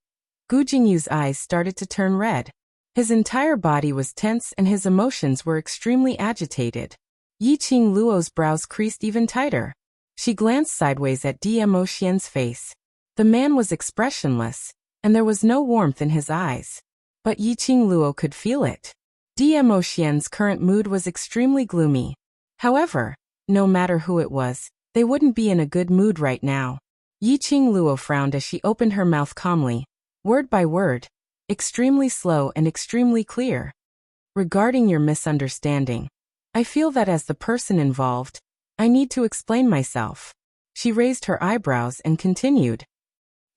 Gu Jingyu's eyes started to turn red. His entire body was tense and his emotions were extremely agitated. Yi Qing Luo's brows creased even tighter. She glanced sideways at Dmo Xian's face. The man was expressionless, and there was no warmth in his eyes. But Yi Qing Luo could feel it. Dmo Xian's current mood was extremely gloomy. However, no matter who it was, they wouldn't be in a good mood right now. Yi Qing Luo frowned as she opened her mouth calmly, word by word, extremely slow and extremely clear. Regarding your misunderstanding, I feel that as the person involved, I need to explain myself. She raised her eyebrows and continued.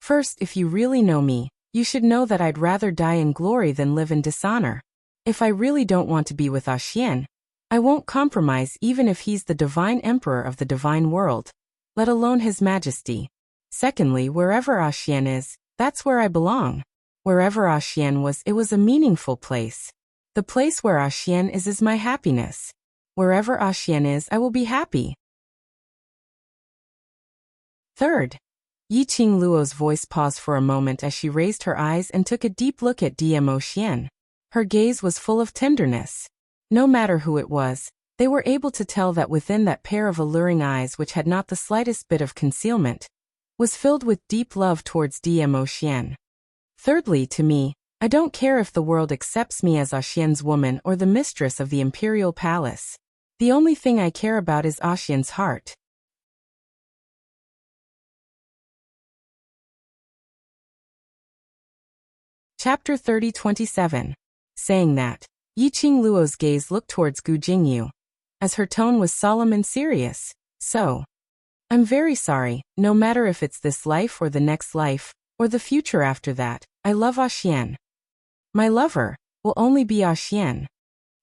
First, if you really know me, you should know that I'd rather die in glory than live in dishonor. If I really don't want to be with Xian, I won't compromise even if he's the divine emperor of the divine world, let alone his majesty. Secondly, wherever Xian is, that's where I belong. Wherever Xian was, it was a meaningful place. The place where Xian is my happiness. Wherever Xian is, I will be happy. Third, Yi Qing Luo's voice paused for a moment as she raised her eyes and took a deep look at Dmo Xian. Her gaze was full of tenderness. No matter who it was, they were able to tell that within that pair of alluring eyes, which had not the slightest bit of concealment, was filled with deep love towards Dmo Xian. Thirdly, to me, I don't care if the world accepts me as Xian's woman or the mistress of the imperial palace. The only thing I care about is Xian's heart. Chapter 30-27. Saying that, Yi Qing Luo's gaze looked towards Gu Jingyu, as her tone was solemn and serious. So, I'm very sorry, no matter if it's this life or the next life, or the future after that, I love Xian. My lover will only be Xian.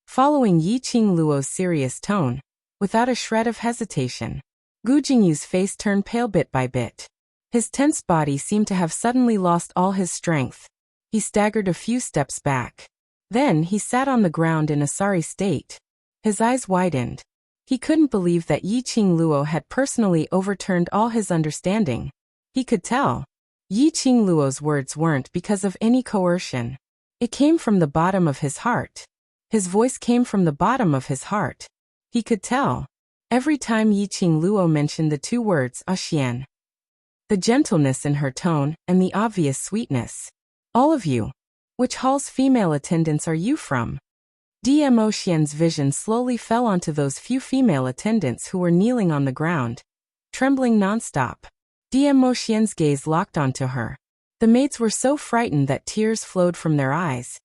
Following Yi Qing Luo's serious tone, without a shred of hesitation, Gu Jingyu's face turned pale bit by bit. His tense body seemed to have suddenly lost all his strength. He staggered a few steps back. Then he sat on the ground in a sorry state. His eyes widened. He couldn't believe that Yi Qing Luo had personally overturned all his understanding. He could tell. Yi Qing Luo's words weren't because of any coercion. It came from the bottom of his heart. His voice came from the bottom of his heart. He could tell. Every time Yi Qing Luo mentioned the two words Xian. The gentleness in her tone and the obvious sweetness. All of you. Which hall's female attendants are you from? Dmo Xian's vision slowly fell onto those few female attendants who were kneeling on the ground, trembling nonstop. Dmo Xian's gaze locked onto her. The maids were so frightened that tears flowed from their eyes,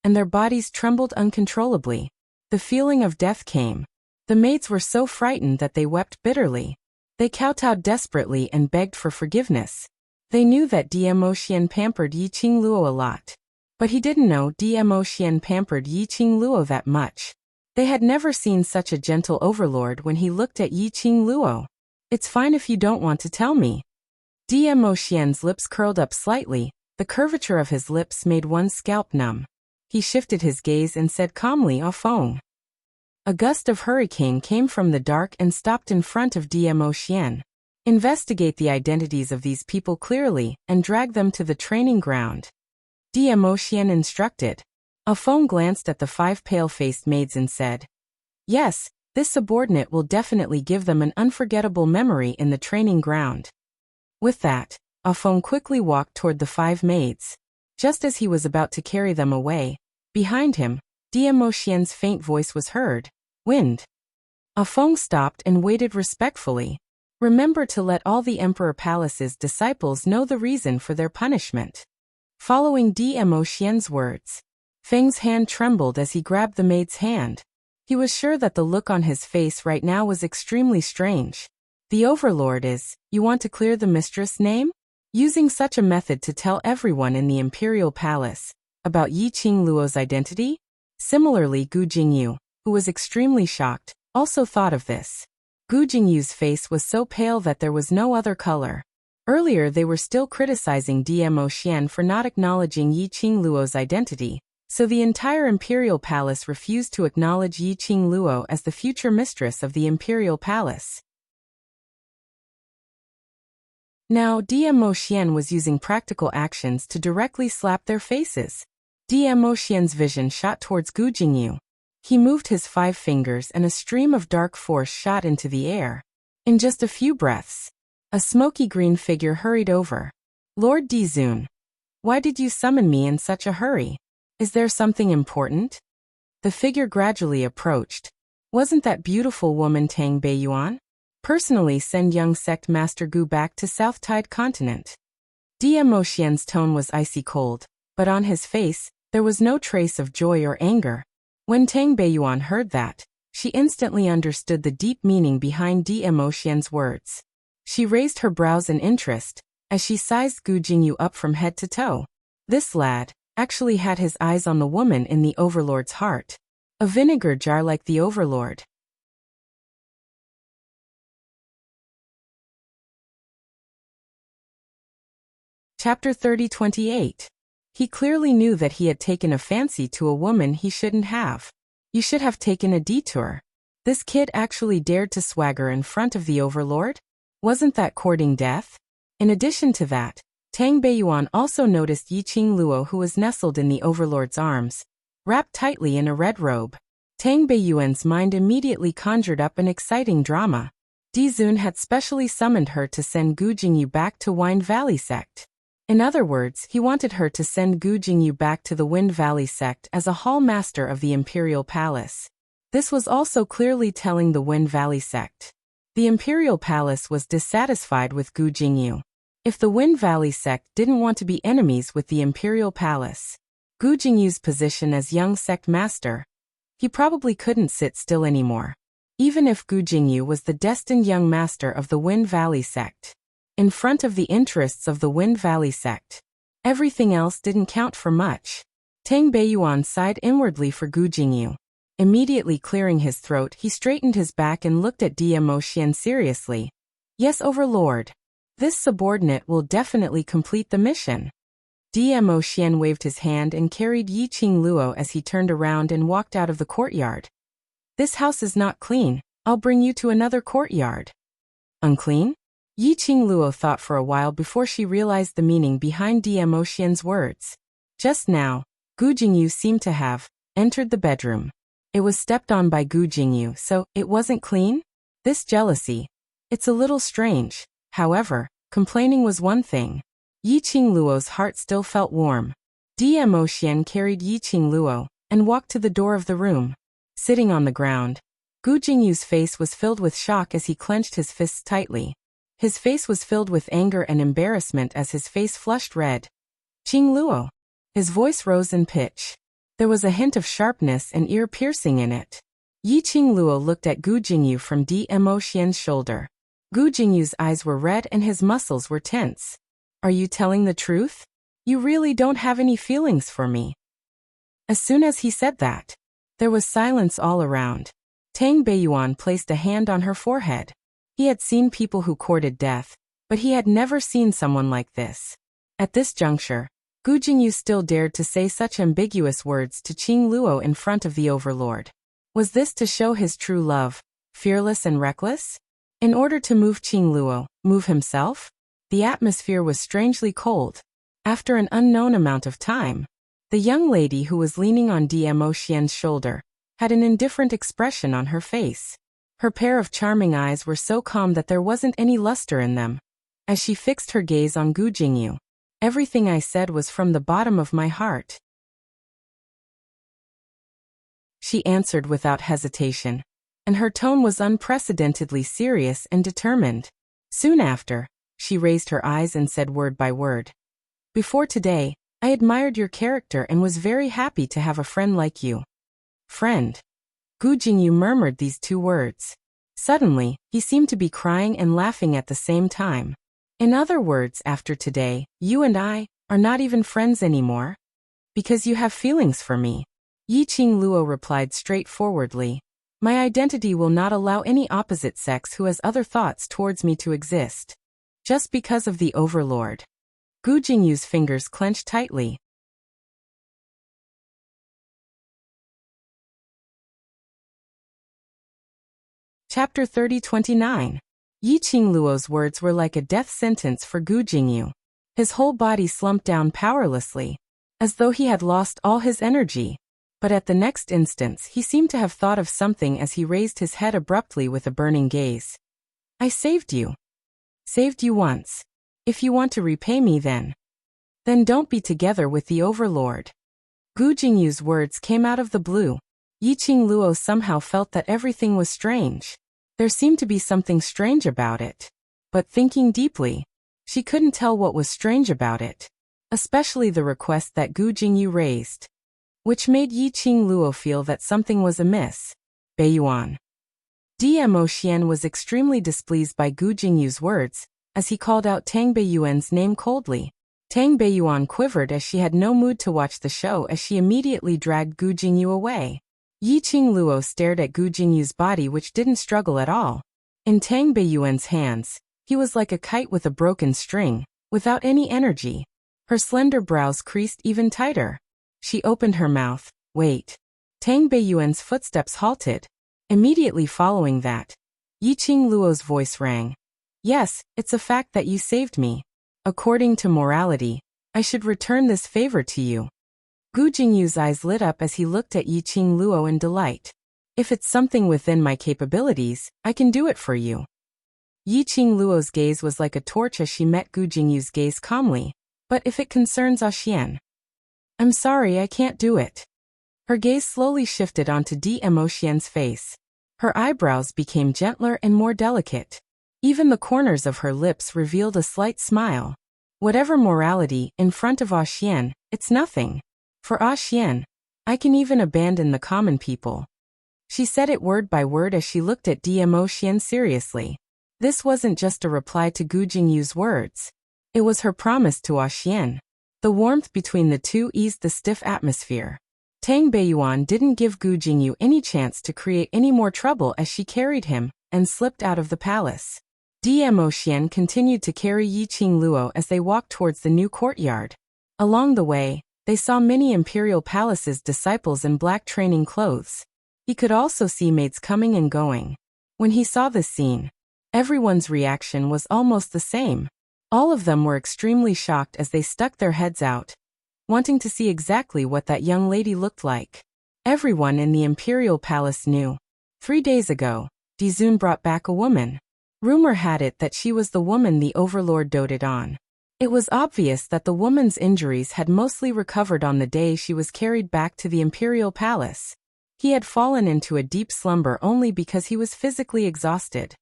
and their bodies trembled uncontrollably. The feeling of death came. The maids were so frightened that they wept bitterly. They kowtowed desperately and begged for forgiveness. They knew that Dmo Xian pampered Yi Qing Luo a lot. But he didn't know Dmo Xian pampered Yi Qing Luo that much. They had never seen such a gentle overlord when he looked at Yi Qing Luo. It's fine if you don't want to tell me. Dmo Xian's lips curled up slightly. The curvature of his lips made one's scalp numb. He shifted his gaze and said calmly, "Feng." A gust of hurricane came from the dark and stopped in front of Dmo Xian. Investigate the identities of these people clearly and drag them to the training ground. Dmo Xian instructed. Feng glanced at the 5 pale-faced maids and said, "Yes, this subordinate will definitely give them an unforgettable memory in the training ground." With that, Feng quickly walked toward the 5 maids. Just as he was about to carry them away, behind him, Dmo Xian's faint voice was heard. "Wind." Feng stopped and waited respectfully. Remember to let all the Emperor Palace's disciples know the reason for their punishment. Following Dmo Xian's words, Feng's hand trembled as he grabbed the maid's hand. He was sure that the look on his face right now was extremely strange. The overlord is, "You want to clear the mistress' name?" using such a method to tell everyone in the imperial palace about Yi Qingluo's identity? Similarly, Gu Jingyu, who was extremely shocked, also thought of this. Gu Jingyu's face was so pale that there was no other color. Earlier they were still criticizing Dmo Xian for not acknowledging Yi Qingluo's identity, so the entire imperial palace refused to acknowledge Yi Qingluo as the future mistress of the imperial palace. Now, Dmo Xian was using practical actions to directly slap their faces. Dmo Xian's vision shot towards Gu Jingyu. He moved his 5 fingers and a stream of dark force shot into the air. In just a few breaths, a smoky green figure hurried over. Lord Dizun, why did you summon me in such a hurry? Is there something important? The figure gradually approached. Wasn't that beautiful woman Tang Beiyuan? Personally send young sect master Gu back to South Tide Continent. Dmo Xian's tone was icy cold, but on his face, there was no trace of joy or anger. When Tang Beiyuan heard that, she instantly understood the deep meaning behind Dmo Xian's words. She raised her brows in interest, as she sized Gu Jingyu up from head to toe. This lad actually had his eyes on the woman in the overlord's heart. A vinegar jar like the overlord. Chapter 30-28. He clearly knew that he had taken a fancy to a woman he shouldn't have. You should have taken a detour. This kid actually dared to swagger in front of the overlord? Wasn't that courting death? In addition to that, Tang Beiyuan also noticed Yi Qingluo, who was nestled in the overlord's arms, wrapped tightly in a red robe. Tang Beiyuan's mind immediately conjured up an exciting drama. Dizun had specially summoned her to send Gu Jingyu back to Wind Valley sect. In other words, he wanted her to send Gu Jingyu back to the Wind Valley sect as a hall master of the imperial palace. This was also clearly telling the Wind Valley sect. The imperial palace was dissatisfied with Gu Jingyu. If the Wind Valley sect didn't want to be enemies with the imperial palace, Gu Jingyu's position as young sect master, he probably couldn't sit still anymore. Even if Gu Jingyu was the destined young master of the Wind Valley sect, in front of the interests of the Wind Valley sect, everything else didn't count for much. Tang Beiyuan sighed inwardly for Gu Jingyu. Immediately clearing his throat, he straightened his back and looked at Dmo Xian seriously. Yes, overlord. This subordinate will definitely complete the mission. Dmo Xian waved his hand and carried Yi Qingluo as he turned around and walked out of the courtyard. This house is not clean. I'll bring you to another courtyard. Unclean? Yi Qingluo thought for a while before she realized the meaning behind Dmo Xian's words. Just now, Gu Jingyu seemed to have entered the bedroom. It was stepped on by Gu Jingyu, so it wasn't clean? This jealousy. It's a little strange. However, complaining was one thing. Yi Qingluo's heart still felt warm. Dmo Xian carried Yi Qingluo and walked to the door of the room. Sitting on the ground, Gu Jingyu's face was filled with shock as he clenched his fists tightly. His face was filled with anger and embarrassment as his face flushed red. Qingluo. His voice rose in pitch. There was a hint of sharpness and ear-piercing in it. Yi Qingluo looked at Gu Jingyu from Dmo Xian's shoulder. Gu Jingyu's eyes were red and his muscles were tense. Are you telling the truth? You really don't have any feelings for me. As soon as he said that, there was silence all around. Tang Beiyuan placed a hand on her forehead. He had seen people who courted death, but he had never seen someone like this. At this juncture, Gu Jingyu still dared to say such ambiguous words to Qingluo in front of the overlord. Was this to show his true love, fearless and reckless? In order to move Qingluo, move himself? The atmosphere was strangely cold. After an unknown amount of time, the young lady who was leaning on Dmo Xian's shoulder had an indifferent expression on her face. Her pair of charming eyes were so calm that there wasn't any luster in them. As she fixed her gaze on Gu Jingyu, everything I said was from the bottom of my heart. She answered without hesitation, and her tone was unprecedentedly serious and determined. Soon after, she raised her eyes and said word by word. Before today, I admired your character and was very happy to have a friend like you. Friend. Gu Jingyu murmured these two words. Suddenly, he seemed to be crying and laughing at the same time. In other words, after today, you and I are not even friends anymore? Because you have feelings for me. Yiqing Luo replied straightforwardly. My identity will not allow any opposite sex who has other thoughts towards me to exist. Just because of the overlord. Gu Jingyu's fingers clenched tightly. Chapter 30-29. Yiqing Luo's words were like a death sentence for Gu Jingyu. His whole body slumped down powerlessly, as though he had lost all his energy. But at the next instant he seemed to have thought of something as he raised his head abruptly with a burning gaze. I saved you. Saved you once. If you want to repay me then don't be together with the overlord. Gu Jingyu's words came out of the blue. Yiqing Luo somehow felt that everything was strange. There seemed to be something strange about it. But thinking deeply, she couldn't tell what was strange about it. Especially the request that Gu Jingyu raised. Which made Yiqing Luo feel that something was amiss. Beiyuan. Dmo Xian was extremely displeased by Gu Jingyu's words, as he called out Tang Beiyuan's name coldly. Tang Beiyuan quivered as she had no mood to watch the show as she immediately dragged Gu Jingyu away. Yiqing Luo stared at Gu Jingyu's body which didn't struggle at all. In Tang Beiyuan's hands, he was like a kite with a broken string, without any energy. Her slender brows creased even tighter. She opened her mouth. Wait. Tang Beiyuan's footsteps halted. Immediately following that, Yiqing Luo's voice rang. Yes, it's a fact that you saved me. According to morality, I should return this favor to you. Gu Jingyu's eyes lit up as he looked at Yiqing Luo in delight. If it's something within my capabilities, I can do it for you. Yiqing Luo's gaze was like a torch as she met Gu Jingyu's gaze calmly. But if it concerns Xian, I'm sorry, I can't do it. Her gaze slowly shifted onto Dmo Xian's face. Her eyebrows became gentler and more delicate. Even the corners of her lips revealed a slight smile. Whatever morality, in front of Xian, it's nothing. For Xian, I can even abandon the common people. She said it word by word as she looked at Dmo Xian seriously. This wasn't just a reply to Gu Jingyu's words. It was her promise to Xian. The warmth between the two eased the stiff atmosphere. Tang Beiyuan didn't give Gu Jingyu any chance to create any more trouble as she carried him and slipped out of the palace. Dmo Xian continued to carry Yiqing Luo as they walked towards the new courtyard. Along the way, they saw many imperial palaces' disciples in black training clothes. He could also see maids coming and going. When he saw this scene, everyone's reaction was almost the same. All of them were extremely shocked as they stuck their heads out, wanting to see exactly what that young lady looked like. Everyone in the imperial palace knew. 3 days ago, Dizun brought back a woman. Rumor had it that she was the woman the overlord doted on. It was obvious that the woman's injuries had mostly recovered on the day she was carried back to the imperial palace. He had fallen into a deep slumber only because he was physically exhausted.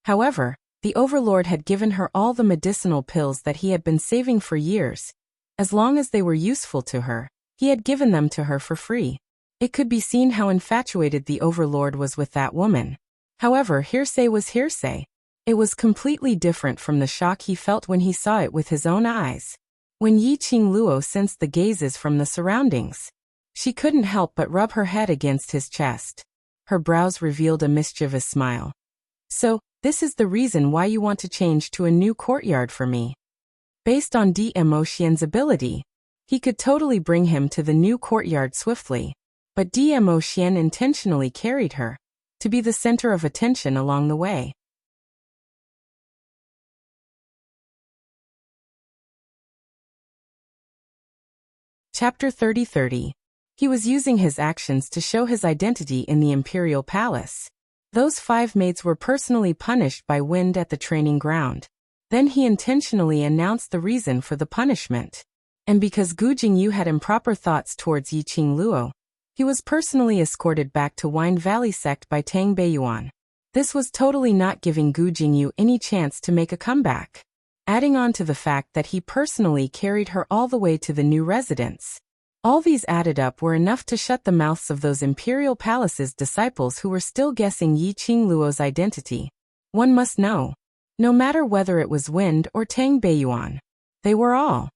However, the overlord had given her all the medicinal pills that he had been saving for years. As long as they were useful to her, he had given them to her for free. It could be seen how infatuated the overlord was with that woman. However, hearsay was hearsay. It was completely different from the shock he felt when he saw it with his own eyes. When Yiqing Luo sensed the gazes from the surroundings, she couldn't help but rub her head against his chest. Her brows revealed a mischievous smile. So, this is the reason why you want to change to a new courtyard for me. Based on Dmo Xian's ability, he could totally bring him to the new courtyard swiftly. But Dmo Xian intentionally carried her to be the center of attention along the way. Chapter 30-30. He was using his actions to show his identity in the imperial palace. Those 5 maids were personally punished by wind at the training ground. Then he intentionally announced the reason for the punishment. And because Gu Jingyu had improper thoughts towards Yiqing Luo, he was personally escorted back to Wine Valley sect by Tang Beiyuan. This was totally not giving Gu Jingyu any chance to make a comeback. Adding on to the fact that he personally carried her all the way to the new residence. All these added up were enough to shut the mouths of those imperial palace's disciples who were still guessing Yiqing Luo's identity. One must know. No matter whether it was Wind or Tang Beiyuan, they were all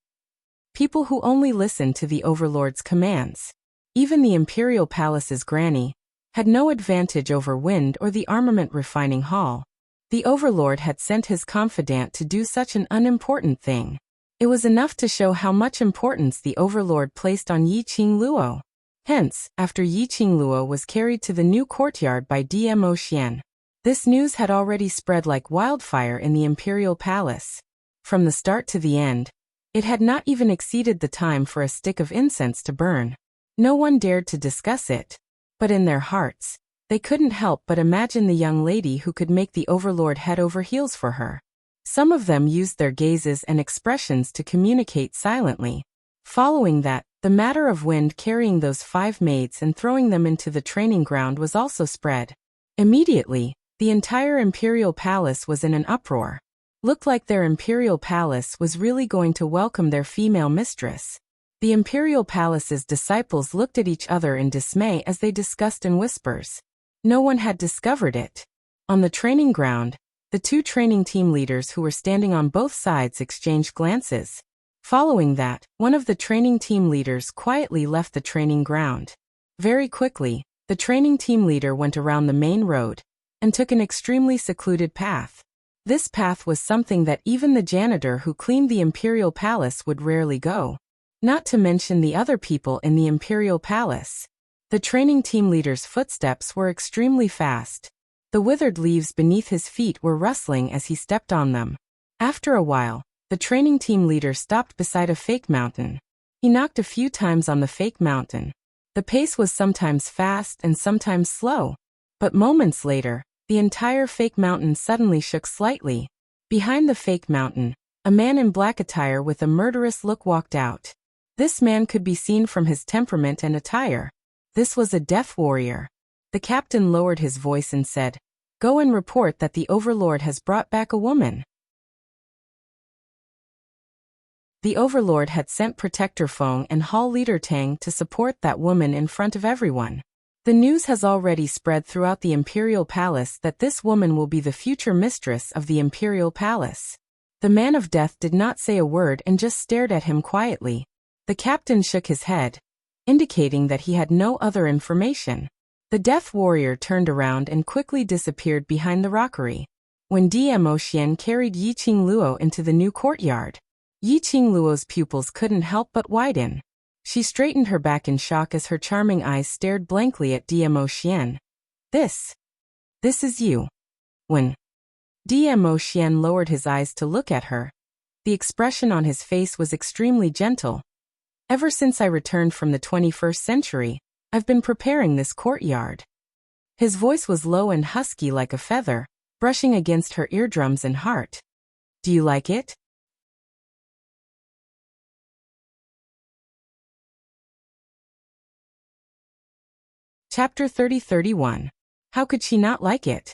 people who only listened to the overlord's commands. Even the imperial palace's granny had no advantage over Wind or the armament refining hall. The overlord had sent his confidant to do such an unimportant thing. It was enough to show how much importance the overlord placed on Yiqing Luo. Hence, after Yiqing Luo was carried to the new courtyard by Dmo Xian, this news had already spread like wildfire in the imperial palace. From the start to the end, it had not even exceeded the time for a stick of incense to burn. No one dared to discuss it, but in their hearts, they couldn't help but imagine the young lady who could make the overlord head over heels for her. Some of them used their gazes and expressions to communicate silently. Following that, the matter of Wind carrying those 5 maids and throwing them into the training ground was also spread. Immediately, the entire imperial palace was in an uproar. Looked like their imperial palace was really going to welcome their female mistress. The imperial palace's disciples looked at each other in dismay as they discussed in whispers. No one had discovered it. On the training ground, the 2 training team leaders who were standing on both sides exchanged glances. Following that, one of the training team leaders quietly left the training ground. Very quickly, the training team leader went around the main road and took an extremely secluded path. This path was something that even the janitor who cleaned the imperial palace would rarely go. Not to mention the other people in the imperial palace. The training team leader's footsteps were extremely fast. The withered leaves beneath his feet were rustling as he stepped on them. After a while, the training team leader stopped beside a fake mountain. He knocked a few times on the fake mountain. The pace was sometimes fast and sometimes slow. But moments later, the entire fake mountain suddenly shook slightly. Behind the fake mountain, a man in black attire with a murderous look walked out. This man could be seen from his temperament and attire. This was a death warrior. The captain lowered his voice and said, "Go and report that the overlord has brought back a woman." The overlord had sent Protector Feng and Hall Leader Tang to support that woman in front of everyone. The news has already spread throughout the imperial palace that this woman will be the future mistress of the imperial palace. The man of death did not say a word and just stared at him quietly. The captain shook his head, indicating that he had no other information. The death warrior turned around and quickly disappeared behind the rockery. When Dmo Xian carried Yiqing Luo into the new courtyard, Yiqing Luo's pupils couldn't help but widen. She straightened her back in shock as her charming eyes stared blankly at Dmo Xian. This is you. When Dmo Xian lowered his eyes to look at her, the expression on his face was extremely gentle. Ever since I returned from the 21st century, I've been preparing this courtyard. His voice was low and husky like a feather, brushing against her eardrums and heart. Do you like it? Chapter 30-31. How could she not like it?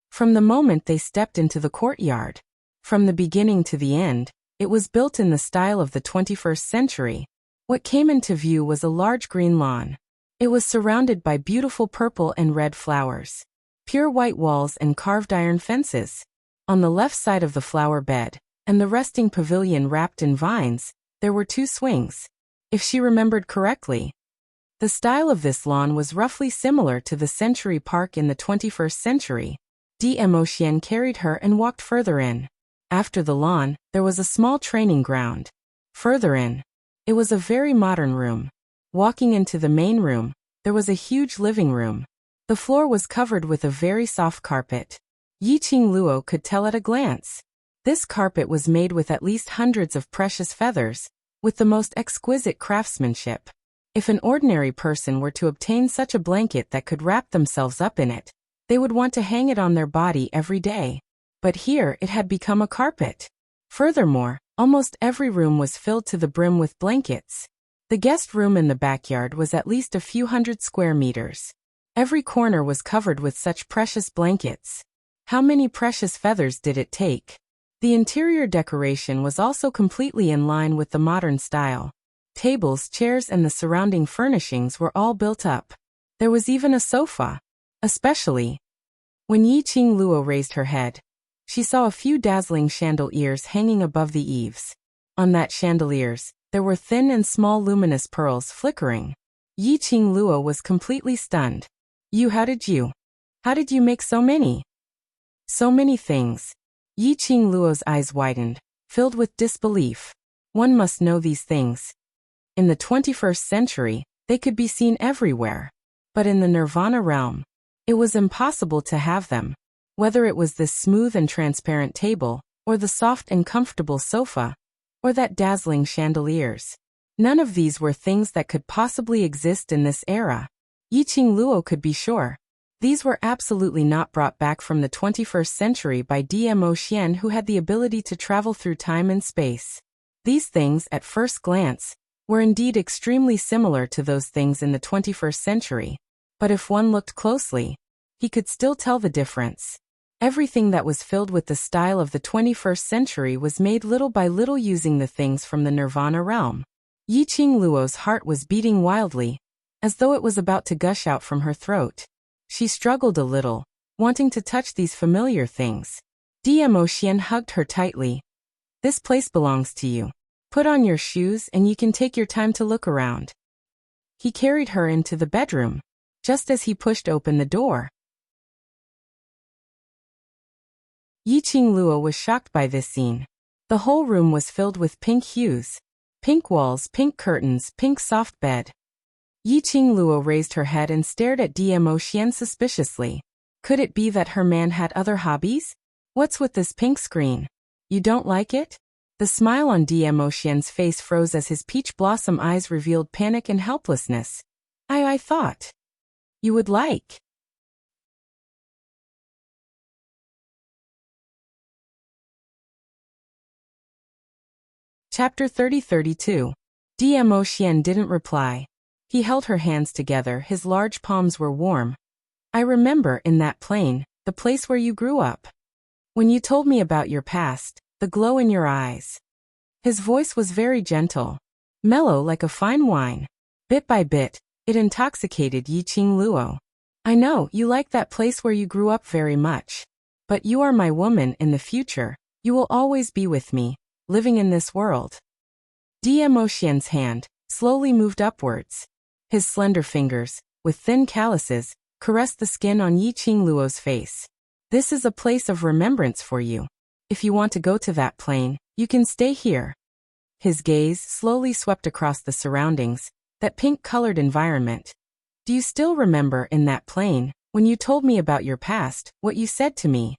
From the moment they stepped into the courtyard, from the beginning to the end, it was built in the style of the 21st century. What came into view was a large green lawn. It was surrounded by beautiful purple and red flowers, pure white walls and carved iron fences. On the left side of the flower bed, and the resting pavilion wrapped in vines, there were 2 swings. If she remembered correctly, the style of this lawn was roughly similar to the Century Park in the 21st century. Dmo Xian carried her and walked further in. After the lawn, there was a small training ground. Further in, it was a very modern room. Walking into the main room, there was a huge living room. The floor was covered with a very soft carpet. Yiqing Luo could tell at a glance. This carpet was made with at least hundreds of precious feathers, with the most exquisite craftsmanship. If an ordinary person were to obtain such a blanket that could wrap themselves up in it, they would want to hang it on their body every day. But here it had become a carpet. Furthermore, almost every room was filled to the brim with blankets. The guest room in the backyard was at least a few hundred square meters. Every corner was covered with such precious blankets. How many precious feathers did it take? The interior decoration was also completely in line with the modern style. Tables, chairs, and the surrounding furnishings were all built up. There was even a sofa. Especially, When Yi Qing Luo raised her head, she saw a few dazzling chandeliers hanging above the eaves. On that chandeliers, there were thin and small luminous pearls flickering. Yi Qing Luo was completely stunned. How did you make so many? So many things. Yi Qing Luo's eyes widened, filled with disbelief. One must know these things. In the 21st century, they could be seen everywhere. But in the Nirvana realm, it was impossible to have them. Whether it was this smooth and transparent table, or the soft and comfortable sofa, or that dazzling chandeliers. None of these were things that could possibly exist in this era. Yi Qing Luo could be sure. These were absolutely not brought back from the 21st century by Dmo Xian, who had the ability to travel through time and space. These things, at first glance, were indeed extremely similar to those things in the 21st century. But if one looked closely, he could still tell the difference. Everything that was filled with the style of the 21st century was made little by little using the things from the Nirvana realm. Yi Qing Luo's heart was beating wildly, as though it was about to gush out from her throat. She struggled a little, wanting to touch these familiar things. Dmo Xian hugged her tightly. This place belongs to you. Put on your shoes and you can take your time to look around. He carried her into the bedroom. Just as he pushed open the door, Yi Qing Luo was shocked by this scene. The whole room was filled with pink hues. Pink walls, pink curtains, pink soft bed. Yi Qing Luo raised her head and stared at Dmo Xian suspiciously. Could it be that her man had other hobbies? What's with this pink screen? You don't like it? The smile on Dmo Xian's face froze as his peach blossom eyes revealed panic and helplessness. I thought you would like. Chapter 30-32. Dmo Xian didn't reply. He held her hands together, his large palms were warm. I remember in that plane, the place where you grew up. When you told me about your past, the glow in your eyes. His voice was very gentle, mellow like a fine wine. Bit by bit, it intoxicated Yi Qing Luo. I know you like that place where you grew up very much. But you are my woman in the future. You will always be with me, living in this world. Dmo Xian's hand slowly moved upwards. His slender fingers, with thin calluses, caressed the skin on Yi Qing Luo's face. This is a place of remembrance for you. If you want to go to that plane, you can stay here. His gaze slowly swept across the surroundings, that pink-colored environment. Do you still remember in that plane, when you told me about your past, what you said to me?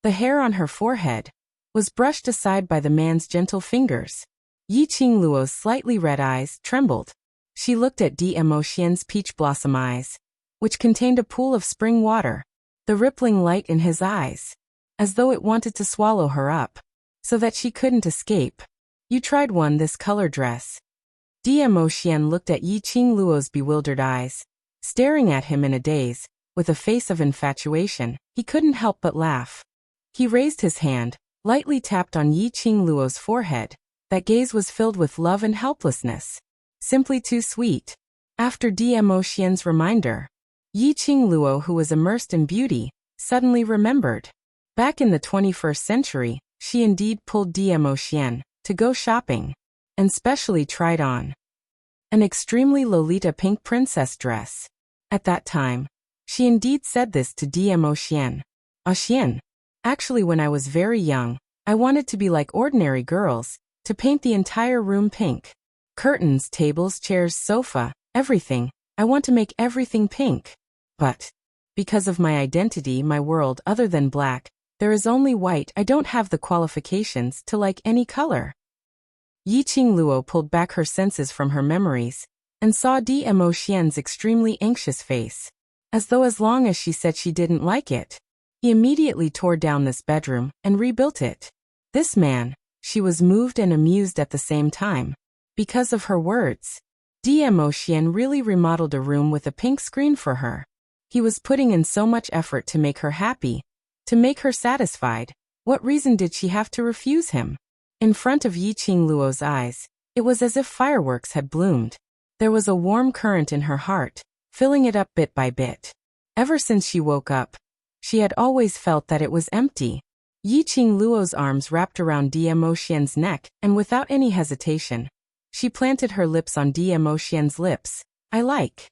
The hair on her forehead was brushed aside by the man's gentle fingers. Yi Qing Luo's slightly red eyes trembled. She looked at Dmo Xian's peach blossom eyes, which contained a pool of spring water, the rippling light in his eyes, as though it wanted to swallow her up, so that she couldn't escape. You tried on this color dress. Dmo Xian looked at Yi Qing Luo's bewildered eyes, staring at him in a daze, with a face of infatuation. He couldn't help but laugh. He raised his hand, lightly tapped on Yi Qing Luo's forehead. That gaze was filled with love and helplessness. Simply too sweet. After Dmo Xian's reminder, Yi Qing Luo, who was immersed in beauty, suddenly remembered. Back in the 21st century, she indeed pulled Dmo Xian to go shopping, and specially tried on an extremely Lolita pink princess dress. At that time, she indeed said this to Dmo Xian. Xian, actually when I was very young, I wanted to be like ordinary girls, to paint the entire room pink. Curtains, tables, chairs, sofa, everything. I want to make everything pink. But because of my identity, my world other than black, there is only white. I don't have the qualifications to like any color. Yi Qing Luo pulled back her senses from her memories, and saw Dmo Xian's extremely anxious face. As though as long as she said she didn't like it, he immediately tore down this bedroom and rebuilt it. This man, she was moved and amused at the same time. Because of her words, Dmo Xian really remodeled a room with a pink screen for her. He was putting in so much effort to make her happy, to make her satisfied. What reason did she have to refuse him? In front of Yi Qing Luo's eyes, it was as if fireworks had bloomed. There was a warm current in her heart, filling it up bit by bit. Ever since she woke up, She had always felt that it was empty. Yiqing Luo's arms wrapped around Diemo Xian's neck, and without any hesitation, she planted her lips on Diemo Xian's lips. I like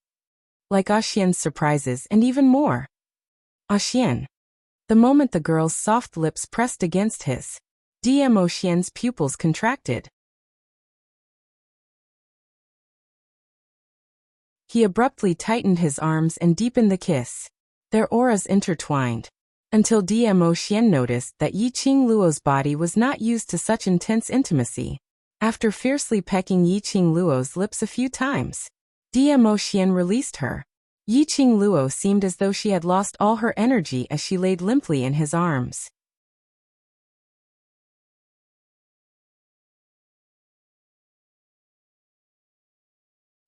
Xian's surprises and even more. Xian. The moment the girl's soft lips pressed against his, Diemo Xian's pupils contracted. He abruptly tightened his arms and deepened the kiss. Their auras intertwined, until Diemo Xian noticed that Yiqing Luo's body was not used to such intense intimacy. After fiercely pecking Yiqing Luo's lips a few times, Diemo Xian released her. Yiqing Luo seemed as though she had lost all her energy as she laid limply in his arms.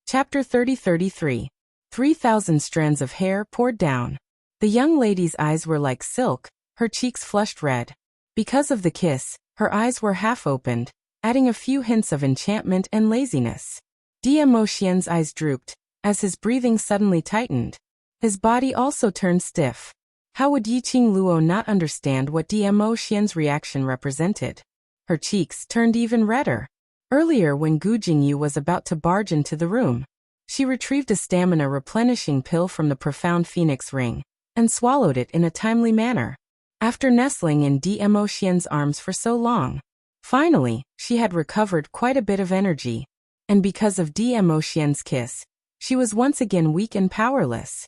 Chapter 30-33. 3,000 strands of hair poured down. The young lady's eyes were like silk, her cheeks flushed red. Because of the kiss, her eyes were half opened, adding a few hints of enchantment and laziness. Diemo Xian's eyes drooped, as his breathing suddenly tightened. His body also turned stiff. How would Yiqing Luo not understand what Diemo Xian's reaction represented? Her cheeks turned even redder. Earlier when Gu Jingyu was about to barge into the room, she retrieved a stamina replenishing pill from the profound phoenix ring, and swallowed it in a timely manner. After nestling in Diemo Xian's arms for so long, finally, she had recovered quite a bit of energy, and because of Diemo Xian's kiss, she was once again weak and powerless.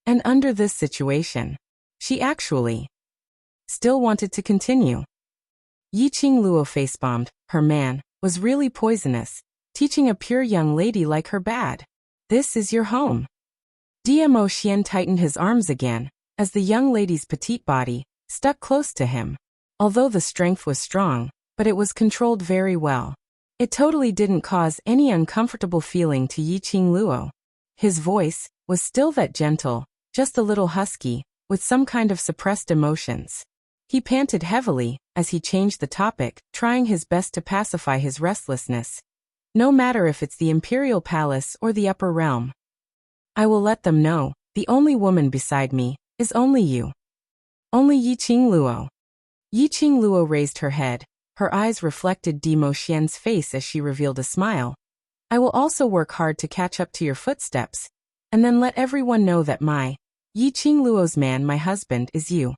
And under this situation, she actually still wanted to continue. Yiqing Luo facebombed. Her man was really poisonous, teaching a pure young lady like her bad. This is your home. Diemo Xian tightened his arms again, as the young lady's petite body stuck close to him. Although the strength was strong, but it was controlled very well. It totally didn't cause any uncomfortable feeling to Yiqing Luo. His voice was still that gentle, just a little husky, with some kind of suppressed emotions. He panted heavily as he changed the topic, trying his best to pacify his restlessness. No matter if it's the Imperial Palace or the Upper Realm. I will let them know, the only woman beside me is only you. Only Yiqing Luo. Yiqing Luo raised her head. Her eyes reflected Diemo Xian's face as she revealed a smile. I will also work hard to catch up to your footsteps, and then let everyone know that Yiqing Luo's man, my husband, is you.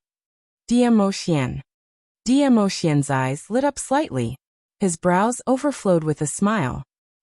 Diemo Xian. Diemo Xian's eyes lit up slightly. His brows overflowed with a smile.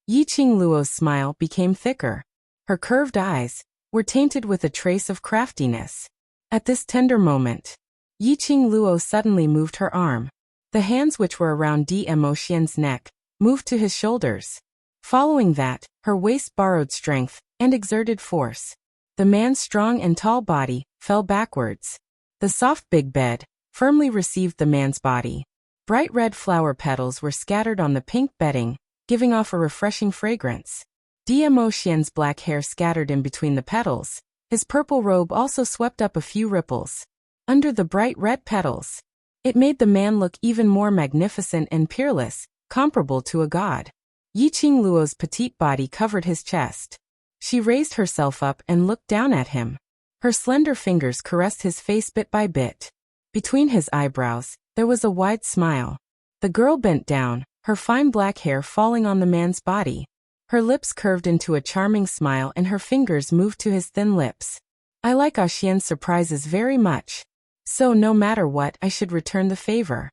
Yiqing Luo's smile became thicker. Her curved eyes were tainted with a trace of craftiness. At this tender moment, Yiqing Luo suddenly moved her arm. The hands which were around Diemo Xian's neck moved to his shoulders. Following that, her waist borrowed strength and exerted force. The man's strong and tall body fell backwards. The soft big bed firmly received the man's body. Bright red flower petals were scattered on the pink bedding, giving off a refreshing fragrance. Diemo Xian's black hair scattered in between the petals. His purple robe also swept up a few ripples. Under the bright red petals, it made the man look even more magnificent and peerless, comparable to a god. Yiqing Luo's petite body covered his chest. She raised herself up and looked down at him. Her slender fingers caressed his face bit by bit. Between his eyebrows, there was a wide smile. The girl bent down, her fine black hair falling on the man's body. Her lips curved into a charming smile and her fingers moved to his thin lips. I like Xian's surprises very much. So no matter what, I should return the favor.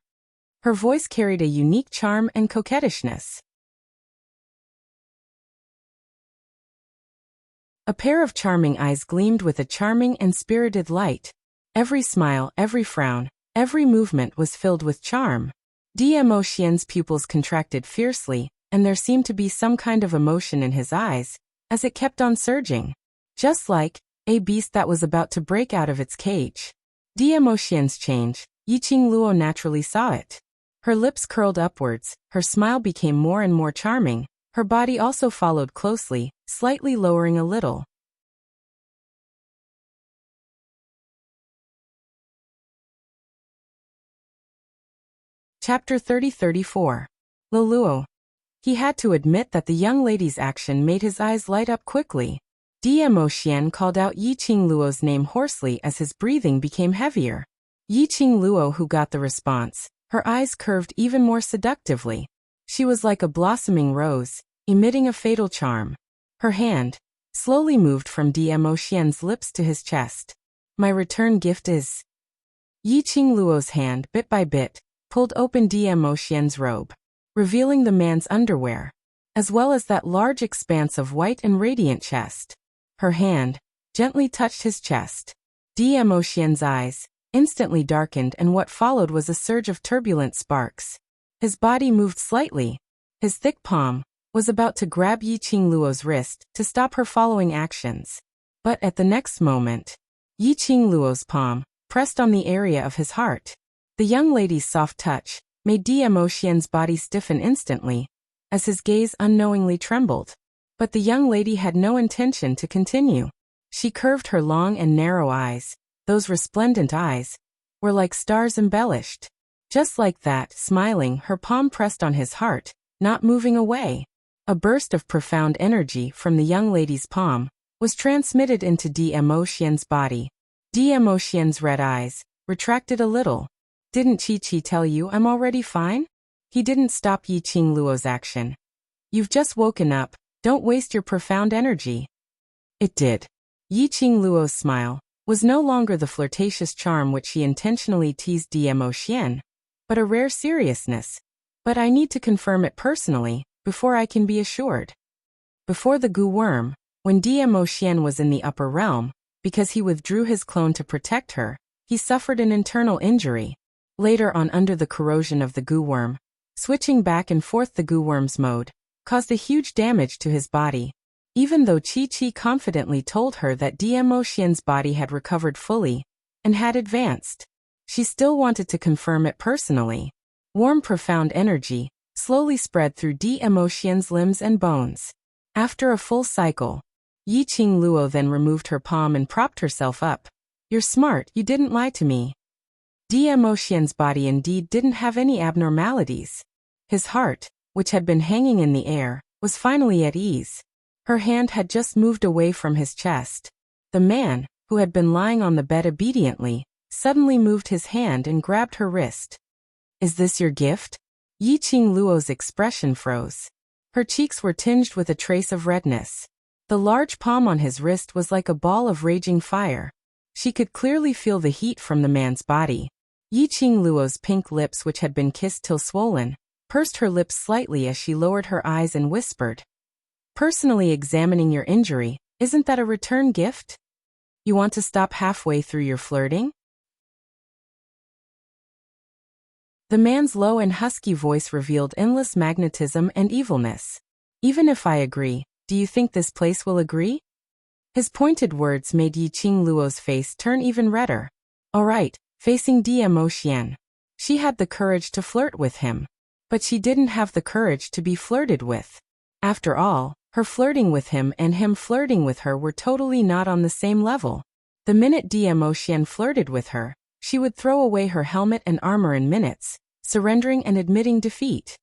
Her voice carried a unique charm and coquettishness. A pair of charming eyes gleamed with a charming and spirited light. Every smile, every frown, every movement was filled with charm. Diemo Xian's pupils contracted fiercely, and there seemed to be some kind of emotion in his eyes, as it kept on surging. Just like a beast that was about to break out of its cage. Diemo Xian's change, Yiqing Luo naturally saw it. Her lips curled upwards, her smile became more and more charming, her body also followed closely, slightly lowering a little. Chapter 30-34. Leluo. He had to admit that the young lady's action made his eyes light up quickly. Dmo Xian called out Yiqing Luo's name hoarsely as his breathing became heavier. Yiqing Luo, who got the response, her eyes curved even more seductively. She was like a blossoming rose, emitting a fatal charm. Her hand slowly moved from Dmo Xian's lips to his chest. My return gift is... Yiqing Luo's hand, bit by bit, pulled open Dmo Xian's robe, revealing the man's underwear, as well as that large expanse of white and radiant chest. Her hand gently touched his chest. Dmo Xian's eyes instantly darkened, and what followed was a surge of turbulent sparks. His body moved slightly. His thick palm was about to grab Yiqing Luo's wrist to stop her following actions. But at the next moment, Yiqing Luo's palm pressed on the area of his heart. The young lady's soft touch made Dmo Xian's body stiffen instantly, as his gaze unknowingly trembled. But the young lady had no intention to continue. She curved her long and narrow eyes. Those resplendent eyes were like stars embellished. Just like that, smiling, her palm pressed on his heart, not moving away. A burst of profound energy from the young lady's palm was transmitted into Dmo Xian's body. Dmo Xian's red eyes retracted a little. Didn't Chi tell you I'm already fine? He didn't stop Yiqing Luo's action. You've just woken up, don't waste your profound energy. It did. Yiqing Luo's smile was no longer the flirtatious charm which she intentionally teased Dmo Xian, but a rare seriousness. But I need to confirm it personally, before I can be assured. Before the Gu worm, when Dmo Xian was in the upper realm, because he withdrew his clone to protect her, he suffered an internal injury. Later on, under the corrosion of the Gu worm, switching back and forth the Gu worm's mode caused a huge damage to his body. Even though Chi confidently told her that Dmo Xian's body had recovered fully and had advanced, she still wanted to confirm it personally. Warm, profound energy slowly spread through Dmo Xian's limbs and bones. After a full cycle, Yiqing Luo then removed her palm and propped herself up. You're smart, you didn't lie to me. Dmo Xian's body indeed didn't have any abnormalities. His heart, which had been hanging in the air, was finally at ease. Her hand had just moved away from his chest. The man, who had been lying on the bed obediently, suddenly moved his hand and grabbed her wrist. Is this your gift? Yiqing Luo's expression froze. Her cheeks were tinged with a trace of redness. The large palm on his wrist was like a ball of raging fire. She could clearly feel the heat from the man's body. Yiqing Luo's pink lips, which had been kissed till swollen, pursed her lips slightly as she lowered her eyes and whispered, personally examining your injury, isn't that a return gift? You want to stop halfway through your flirting? The man's low and husky voice revealed endless magnetism and evilness. Even if I agree, do you think this place will agree? His pointed words made Yiqing Luo's face turn even redder. All right, facing Dmo Xian. She had the courage to flirt with him, but she didn't have the courage to be flirted with. After all, her flirting with him and him flirting with her were totally not on the same level. The minute Dmo Xian flirted with her, she would throw away her helmet and armor in minutes, surrendering and admitting defeat.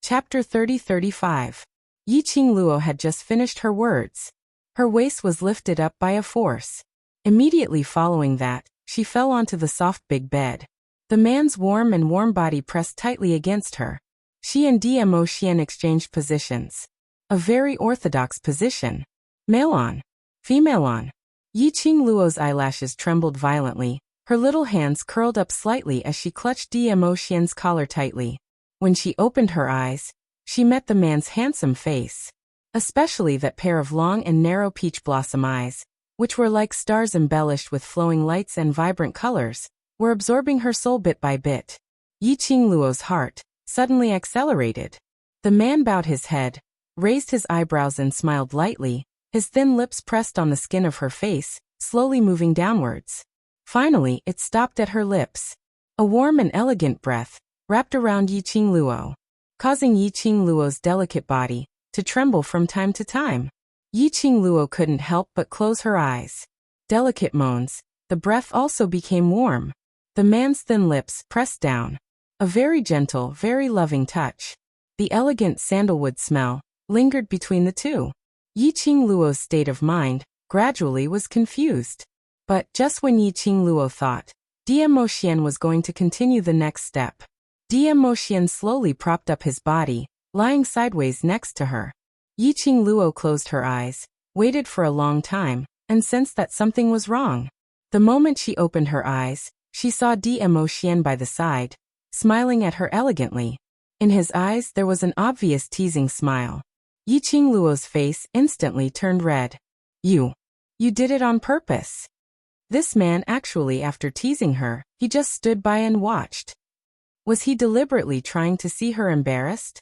Chapter 30-35. Yiqing Luo had just finished her words. Her waist was lifted up by a force. Immediately following that, she fell onto the soft big bed. The man's warm body pressed tightly against her. She and Dmo Xian exchanged positions. A very orthodox position. Male on. Female on. Yiqing Luo's eyelashes trembled violently. Her little hands curled up slightly as she clutched Dmo Xian's collar tightly. When she opened her eyes, she met the man's handsome face. Especially that pair of long and narrow peach blossom eyes, which were like stars embellished with flowing lights and vibrant colors, were absorbing her soul bit by bit. Yiqing Luo's heart suddenly accelerated. The man bowed his head, raised his eyebrows and smiled lightly, his thin lips pressed on the skin of her face, slowly moving downwards. Finally, it stopped at her lips. A warm and elegant breath wrapped around Yiqing Luo, causing Yiqing Luo's delicate body to tremble from time to time. Yiqing Luo couldn't help but close her eyes. Delicate moans, the breath also became warm. The man's thin lips pressed down. A very gentle, very loving touch. The elegant sandalwood smell lingered between the two. Yiqing Luo's state of mind gradually was confused. But just when Yiqing Luo thought DM Moxian was going to continue the next step, DM Moxian slowly propped up his body, lying sideways next to her. Yiqing Luo closed her eyes, waited for a long time, and sensed that something was wrong. The moment she opened her eyes, she saw DM Moxian by the side, smiling at her elegantly. In his eyes there was an obvious teasing smile. Yiqing Luo's face instantly turned red. You did it on purpose. This man actually, after teasing her, he just stood by and watched. Was he deliberately trying to see her embarrassed?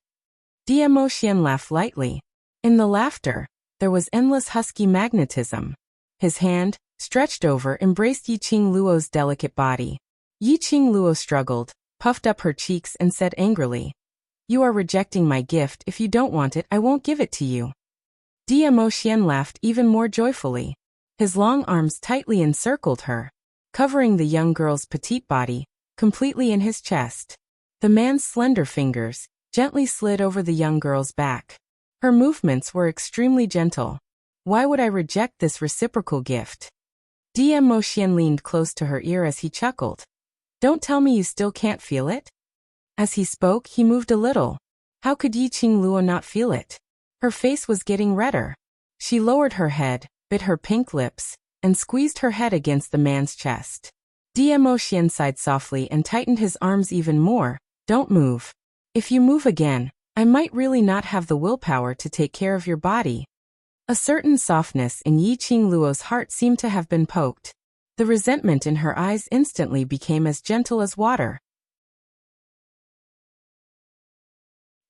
DM Moxian laughed lightly. In the laughter, there was endless husky magnetism. His hand, stretched over, embraced Yiqing Luo's delicate body. Yiqing Luo struggled, puffed up her cheeks and said angrily, "You are rejecting my gift. If you don't want it, I won't give it to you." DM Moxian laughed even more joyfully. His long arms tightly encircled her, covering the young girl's petite body, completely in his chest. The man's slender fingers gently slid over the young girl's back. Her movements were extremely gentle. Why would I reject this reciprocal gift? DM Moxian leaned close to her ear as he chuckled. Don't tell me you still can't feel it? As he spoke, he moved a little. How could Yiqing Luo not feel it? Her face was getting redder. She lowered her head, bit her pink lips, and squeezed her head against the man's chest. DM Moxian sighed softly and tightened his arms even more. Don't move. If you move again, I might really not have the willpower to take care of your body. A certain softness in Yiqing Luo's heart seemed to have been poked. The resentment in her eyes instantly became as gentle as water.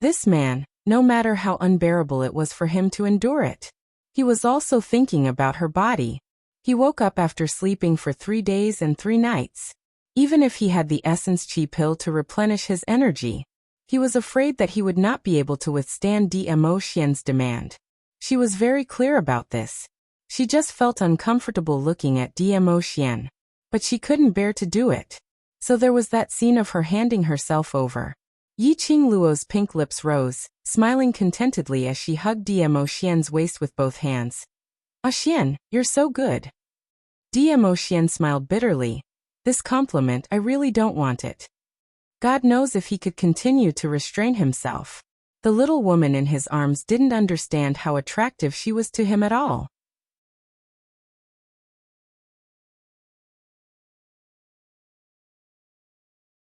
This man, no matter how unbearable it was for him to endure it, he was also thinking about her body. He woke up after sleeping for 3 days and 3 nights. Even if he had the essence chi pill to replenish his energy, he was afraid that he would not be able to withstand DM Moxian's demand. She was very clear about this. She just felt uncomfortable looking at DM Moxian, but she couldn't bear to do it. So there was that scene of her handing herself over. Yiqing Luo's pink lips rose, smiling contentedly as she hugged DM Moxian's waist with both hands. "Xian, you're so good." DM Moxian smiled bitterly. This compliment, I really don't want it. God knows if he could continue to restrain himself. The little woman in his arms didn't understand how attractive she was to him at all.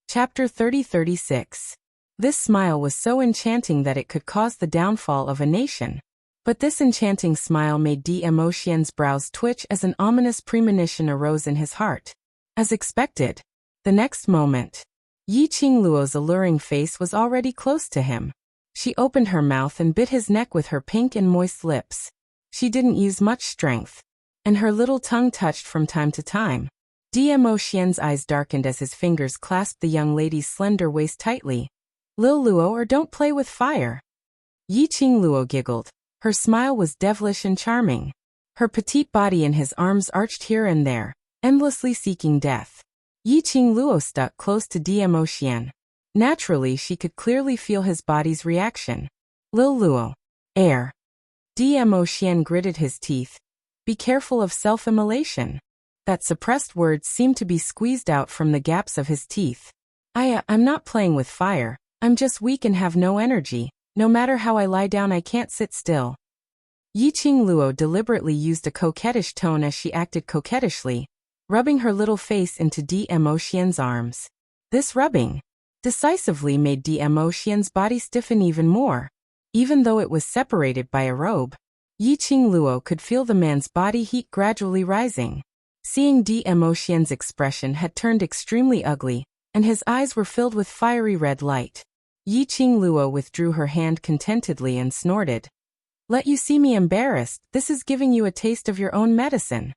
Chapter 30-36. This smile was so enchanting that it could cause the downfall of a nation. But this enchanting smile made DM Moxian's brows twitch as an ominous premonition arose in his heart. As expected, the next moment, Yiqing Luo's alluring face was already close to him. She opened her mouth and bit his neck with her pink and moist lips. She didn't use much strength, and her little tongue touched from time to time. DM Moxian's eyes darkened as his fingers clasped the young lady's slender waist tightly. "Lil Luo, or don't play with fire." Yiqing Luo giggled. Her smile was devilish and charming. Her petite body in his arms arched here and there, endlessly seeking death. Yiqing Luo stuck close to DM Moxian. Naturally, she could clearly feel his body's reaction. "Lil Luo. Air." DM Moxian gritted his teeth. Be careful of self-immolation. That suppressed word seemed to be squeezed out from the gaps of his teeth. I'm not playing with fire. I'm just weak and have no energy. No matter how I lie down, I can't sit still." Yiqing Luo deliberately used a coquettish tone as she acted coquettishly, rubbing her little face into DM Moxian's arms. This rubbing decisively made DM Moxian's body stiffen even more. Even though it was separated by a robe, Yiqing Luo could feel the man's body heat gradually rising. Seeing DM Moxian's expression had turned extremely ugly, and his eyes were filled with fiery red light. Yiqing Luo withdrew her hand contentedly and snorted. "Let you see me embarrassed, this is giving you a taste of your own medicine."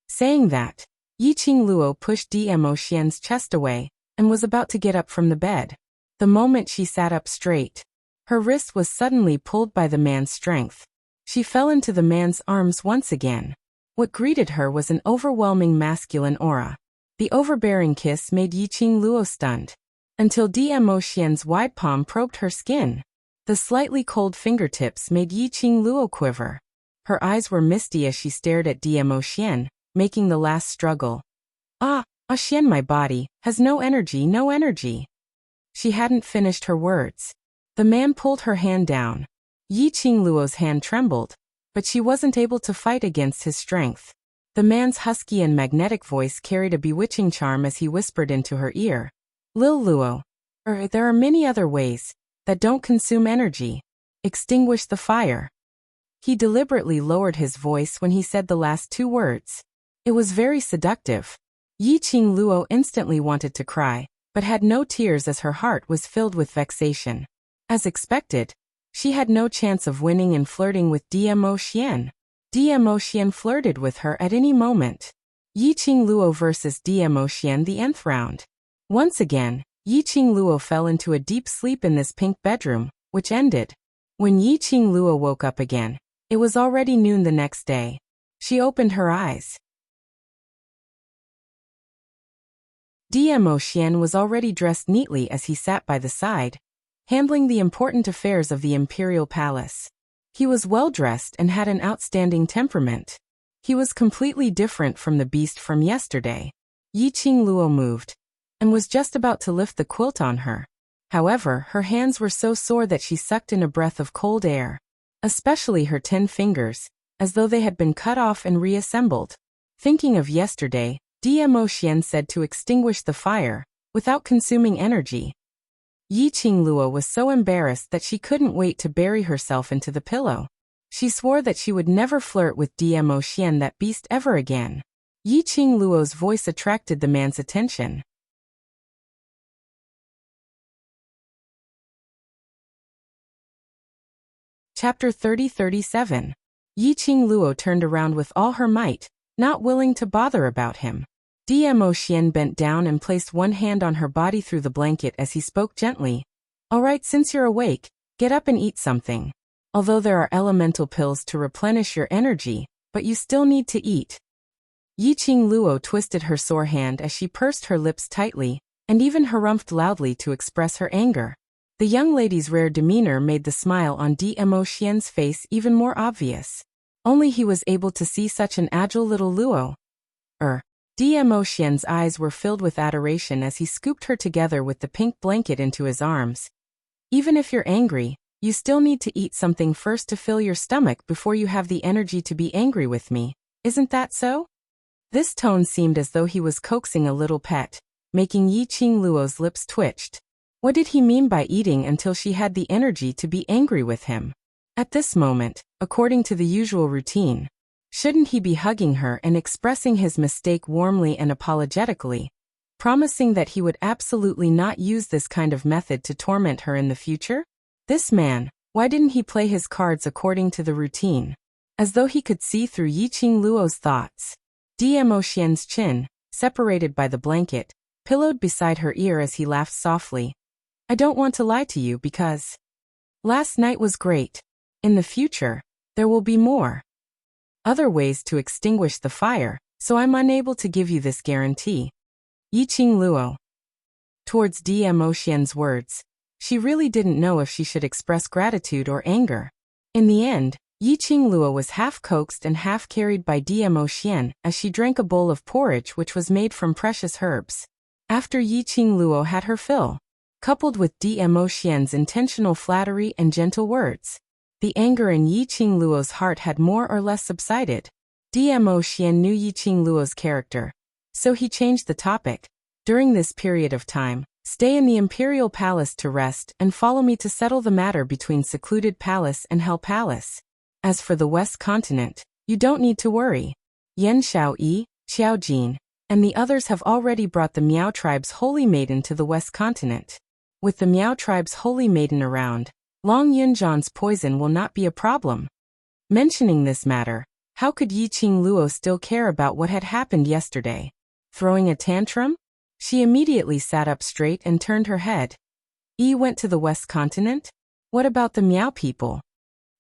Saying that, Yiqing Luo pushed DM Moxian's chest away, and was about to get up from the bed. The moment she sat up straight, her wrist was suddenly pulled by the man's strength. She fell into the man's arms once again. What greeted her was an overwhelming masculine aura. The overbearing kiss made Yiqing Luo stunned. until Dmo Xian's wide palm probed her skin. The slightly cold fingertips made Yiqing Luo quiver. Her eyes were misty as she stared at Dmo Xian, making the last struggle. Xian, my body has no energy, no energy. She hadn't finished her words. The man pulled her hand down. Yiqing Luo's hand trembled, but she wasn't able to fight against his strength. The man's husky and magnetic voice carried a bewitching charm as he whispered into her ear. Lil Luo, there are many other ways that don't consume energy. Extinguish the fire. He deliberately lowered his voice when he said the last two words. It was very seductive. Yiqing Luo instantly wanted to cry, but had no tears as her heart was filled with vexation. As expected, she had no chance of winning and flirting with Dmo Xian. Dmo Xian flirted with her at any moment. Yiqing Luo versus Dmo Xian, the nth round. Once again, Yiqing Luo fell into a deep sleep in this pink bedroom, which ended. When Yiqing Luo woke up again, it was already noon the next day. She opened her eyes. Dmo Xian was already dressed neatly as he sat by the side, handling the important affairs of the imperial palace. He was well-dressed and had an outstanding temperament. He was completely different from the beast from yesterday. Yiqing Luo moved, and was just about to lift the quilt on her. However, her hands were so sore that she sucked in a breath of cold air, especially her 10 fingers, as though they had been cut off and reassembled. Thinking of yesterday, Dmo Xian said to extinguish the fire, without consuming energy. Yiqing Luo was so embarrassed that she couldn't wait to bury herself into the pillow. She swore that she would never flirt with Dmo Xian, that beast, ever again. Yiqing Luo's voice attracted the man's attention. Chapter 30-37. Yiqing Luo turned around with all her might, not willing to bother about him. Dmo Xian bent down and placed one hand on her body through the blanket as he spoke gently. All right, since you're awake, get up and eat something. Although there are elemental pills to replenish your energy, but you still need to eat. Yiqing Luo twisted her sore hand as she pursed her lips tightly, and even harumphed loudly to express her anger. The young lady's rare demeanor made the smile on Dmo Xian's face even more obvious. Only he was able to see such an agile little Luo. Dmo Xian's eyes were filled with adoration as he scooped her together with the pink blanket into his arms. Even if you're angry, you still need to eat something first to fill your stomach before you have the energy to be angry with me, isn't that so? This tone seemed as though he was coaxing a little pet, making Yiqing Luo's lips twitched. What did he mean by eating until she had the energy to be angry with him? At this moment, according to the usual routine, shouldn't he be hugging her and expressing his mistake warmly and apologetically, promising that he would absolutely not use this kind of method to torment her in the future? This man, why didn't he play his cards according to the routine? As though he could see through Yiqing Luo's thoughts. Dmo Xian's chin, separated by the blanket, pillowed beside her ear as he laughed softly. I don't want to lie to you because last night was great. In the future, there will be more other ways to extinguish the fire, so I'm unable to give you this guarantee. Yiqing Luo. Towards Dmo Xian's words, she really didn't know if she should express gratitude or anger. In the end, Yiqing Luo was half coaxed and half carried by Dmo Xian as she drank a bowl of porridge which was made from precious herbs. After Yiqing Luo had her fill, coupled with Dmo Xian's intentional flattery and gentle words, the anger in Yiqing Luo's heart had more or less subsided. Dmo Xian knew Yiqing Luo's character, so he changed the topic. During this period of time, stay in the Imperial Palace to rest and follow me to settle the matter between Secluded Palace and Hell Palace. As for the West Continent, you don't need to worry. Yan Xiaoyi, Xiao Jin, and the others have already brought the Miao tribe's Holy Maiden to the West Continent. With the Miao tribe's Holy Maiden around, Long Yunzhan's poison will not be a problem. Mentioning this matter, how could Yiqing Luo still care about what had happened yesterday? Throwing a tantrum? She immediately sat up straight and turned her head. Yi went to the West Continent? What about the Miao people?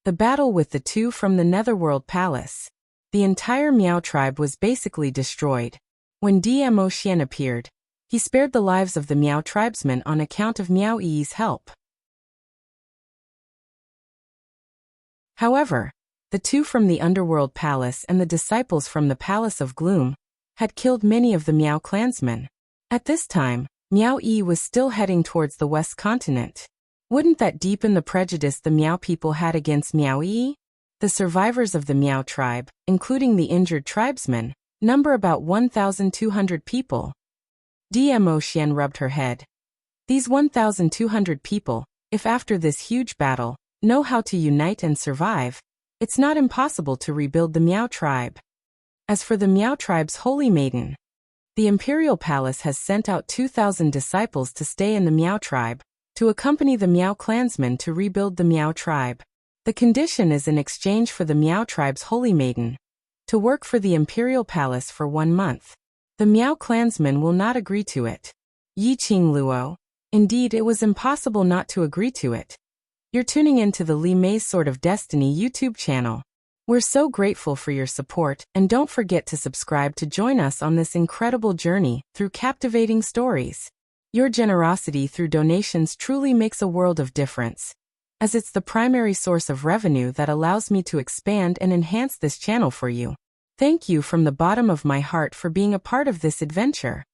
The battle with the two from the Netherworld Palace. The entire Miao tribe was basically destroyed. When Dmo Xian appeared, He spared the lives of the Miao tribesmen on account of Miao Yi's help. However, the two from the Underworld Palace and the disciples from the Palace of Gloom had killed many of the Miao clansmen. At this time, Miao Yi was still heading towards the West Continent. Wouldn't that deepen the prejudice the Miao people had against Miao Yi? The survivors of the Miao tribe, including the injured tribesmen, number about 1,200 people. Dmo Xian rubbed her head. These 1,200 people, if after this huge battle, know how to unite and survive, it's not impossible to rebuild the Miao tribe. As for the Miao tribe's holy maiden, the imperial palace has sent out 2,000 disciples to stay in the Miao tribe, to accompany the Miao clansmen to rebuild the Miao tribe. The condition is in exchange for the Miao tribe's holy maiden to work for the imperial palace for 1 month. The Miao clansmen will not agree to it. Yiqing Luo. Indeed, it was impossible not to agree to it. You're tuning in to the Li Mei's Sword of Destiny YouTube channel. We're so grateful for your support, and don't forget to subscribe to join us on this incredible journey through captivating stories. Your generosity through donations truly makes a world of difference, as it's the primary source of revenue that allows me to expand and enhance this channel for you. Thank you from the bottom of my heart for being a part of this adventure.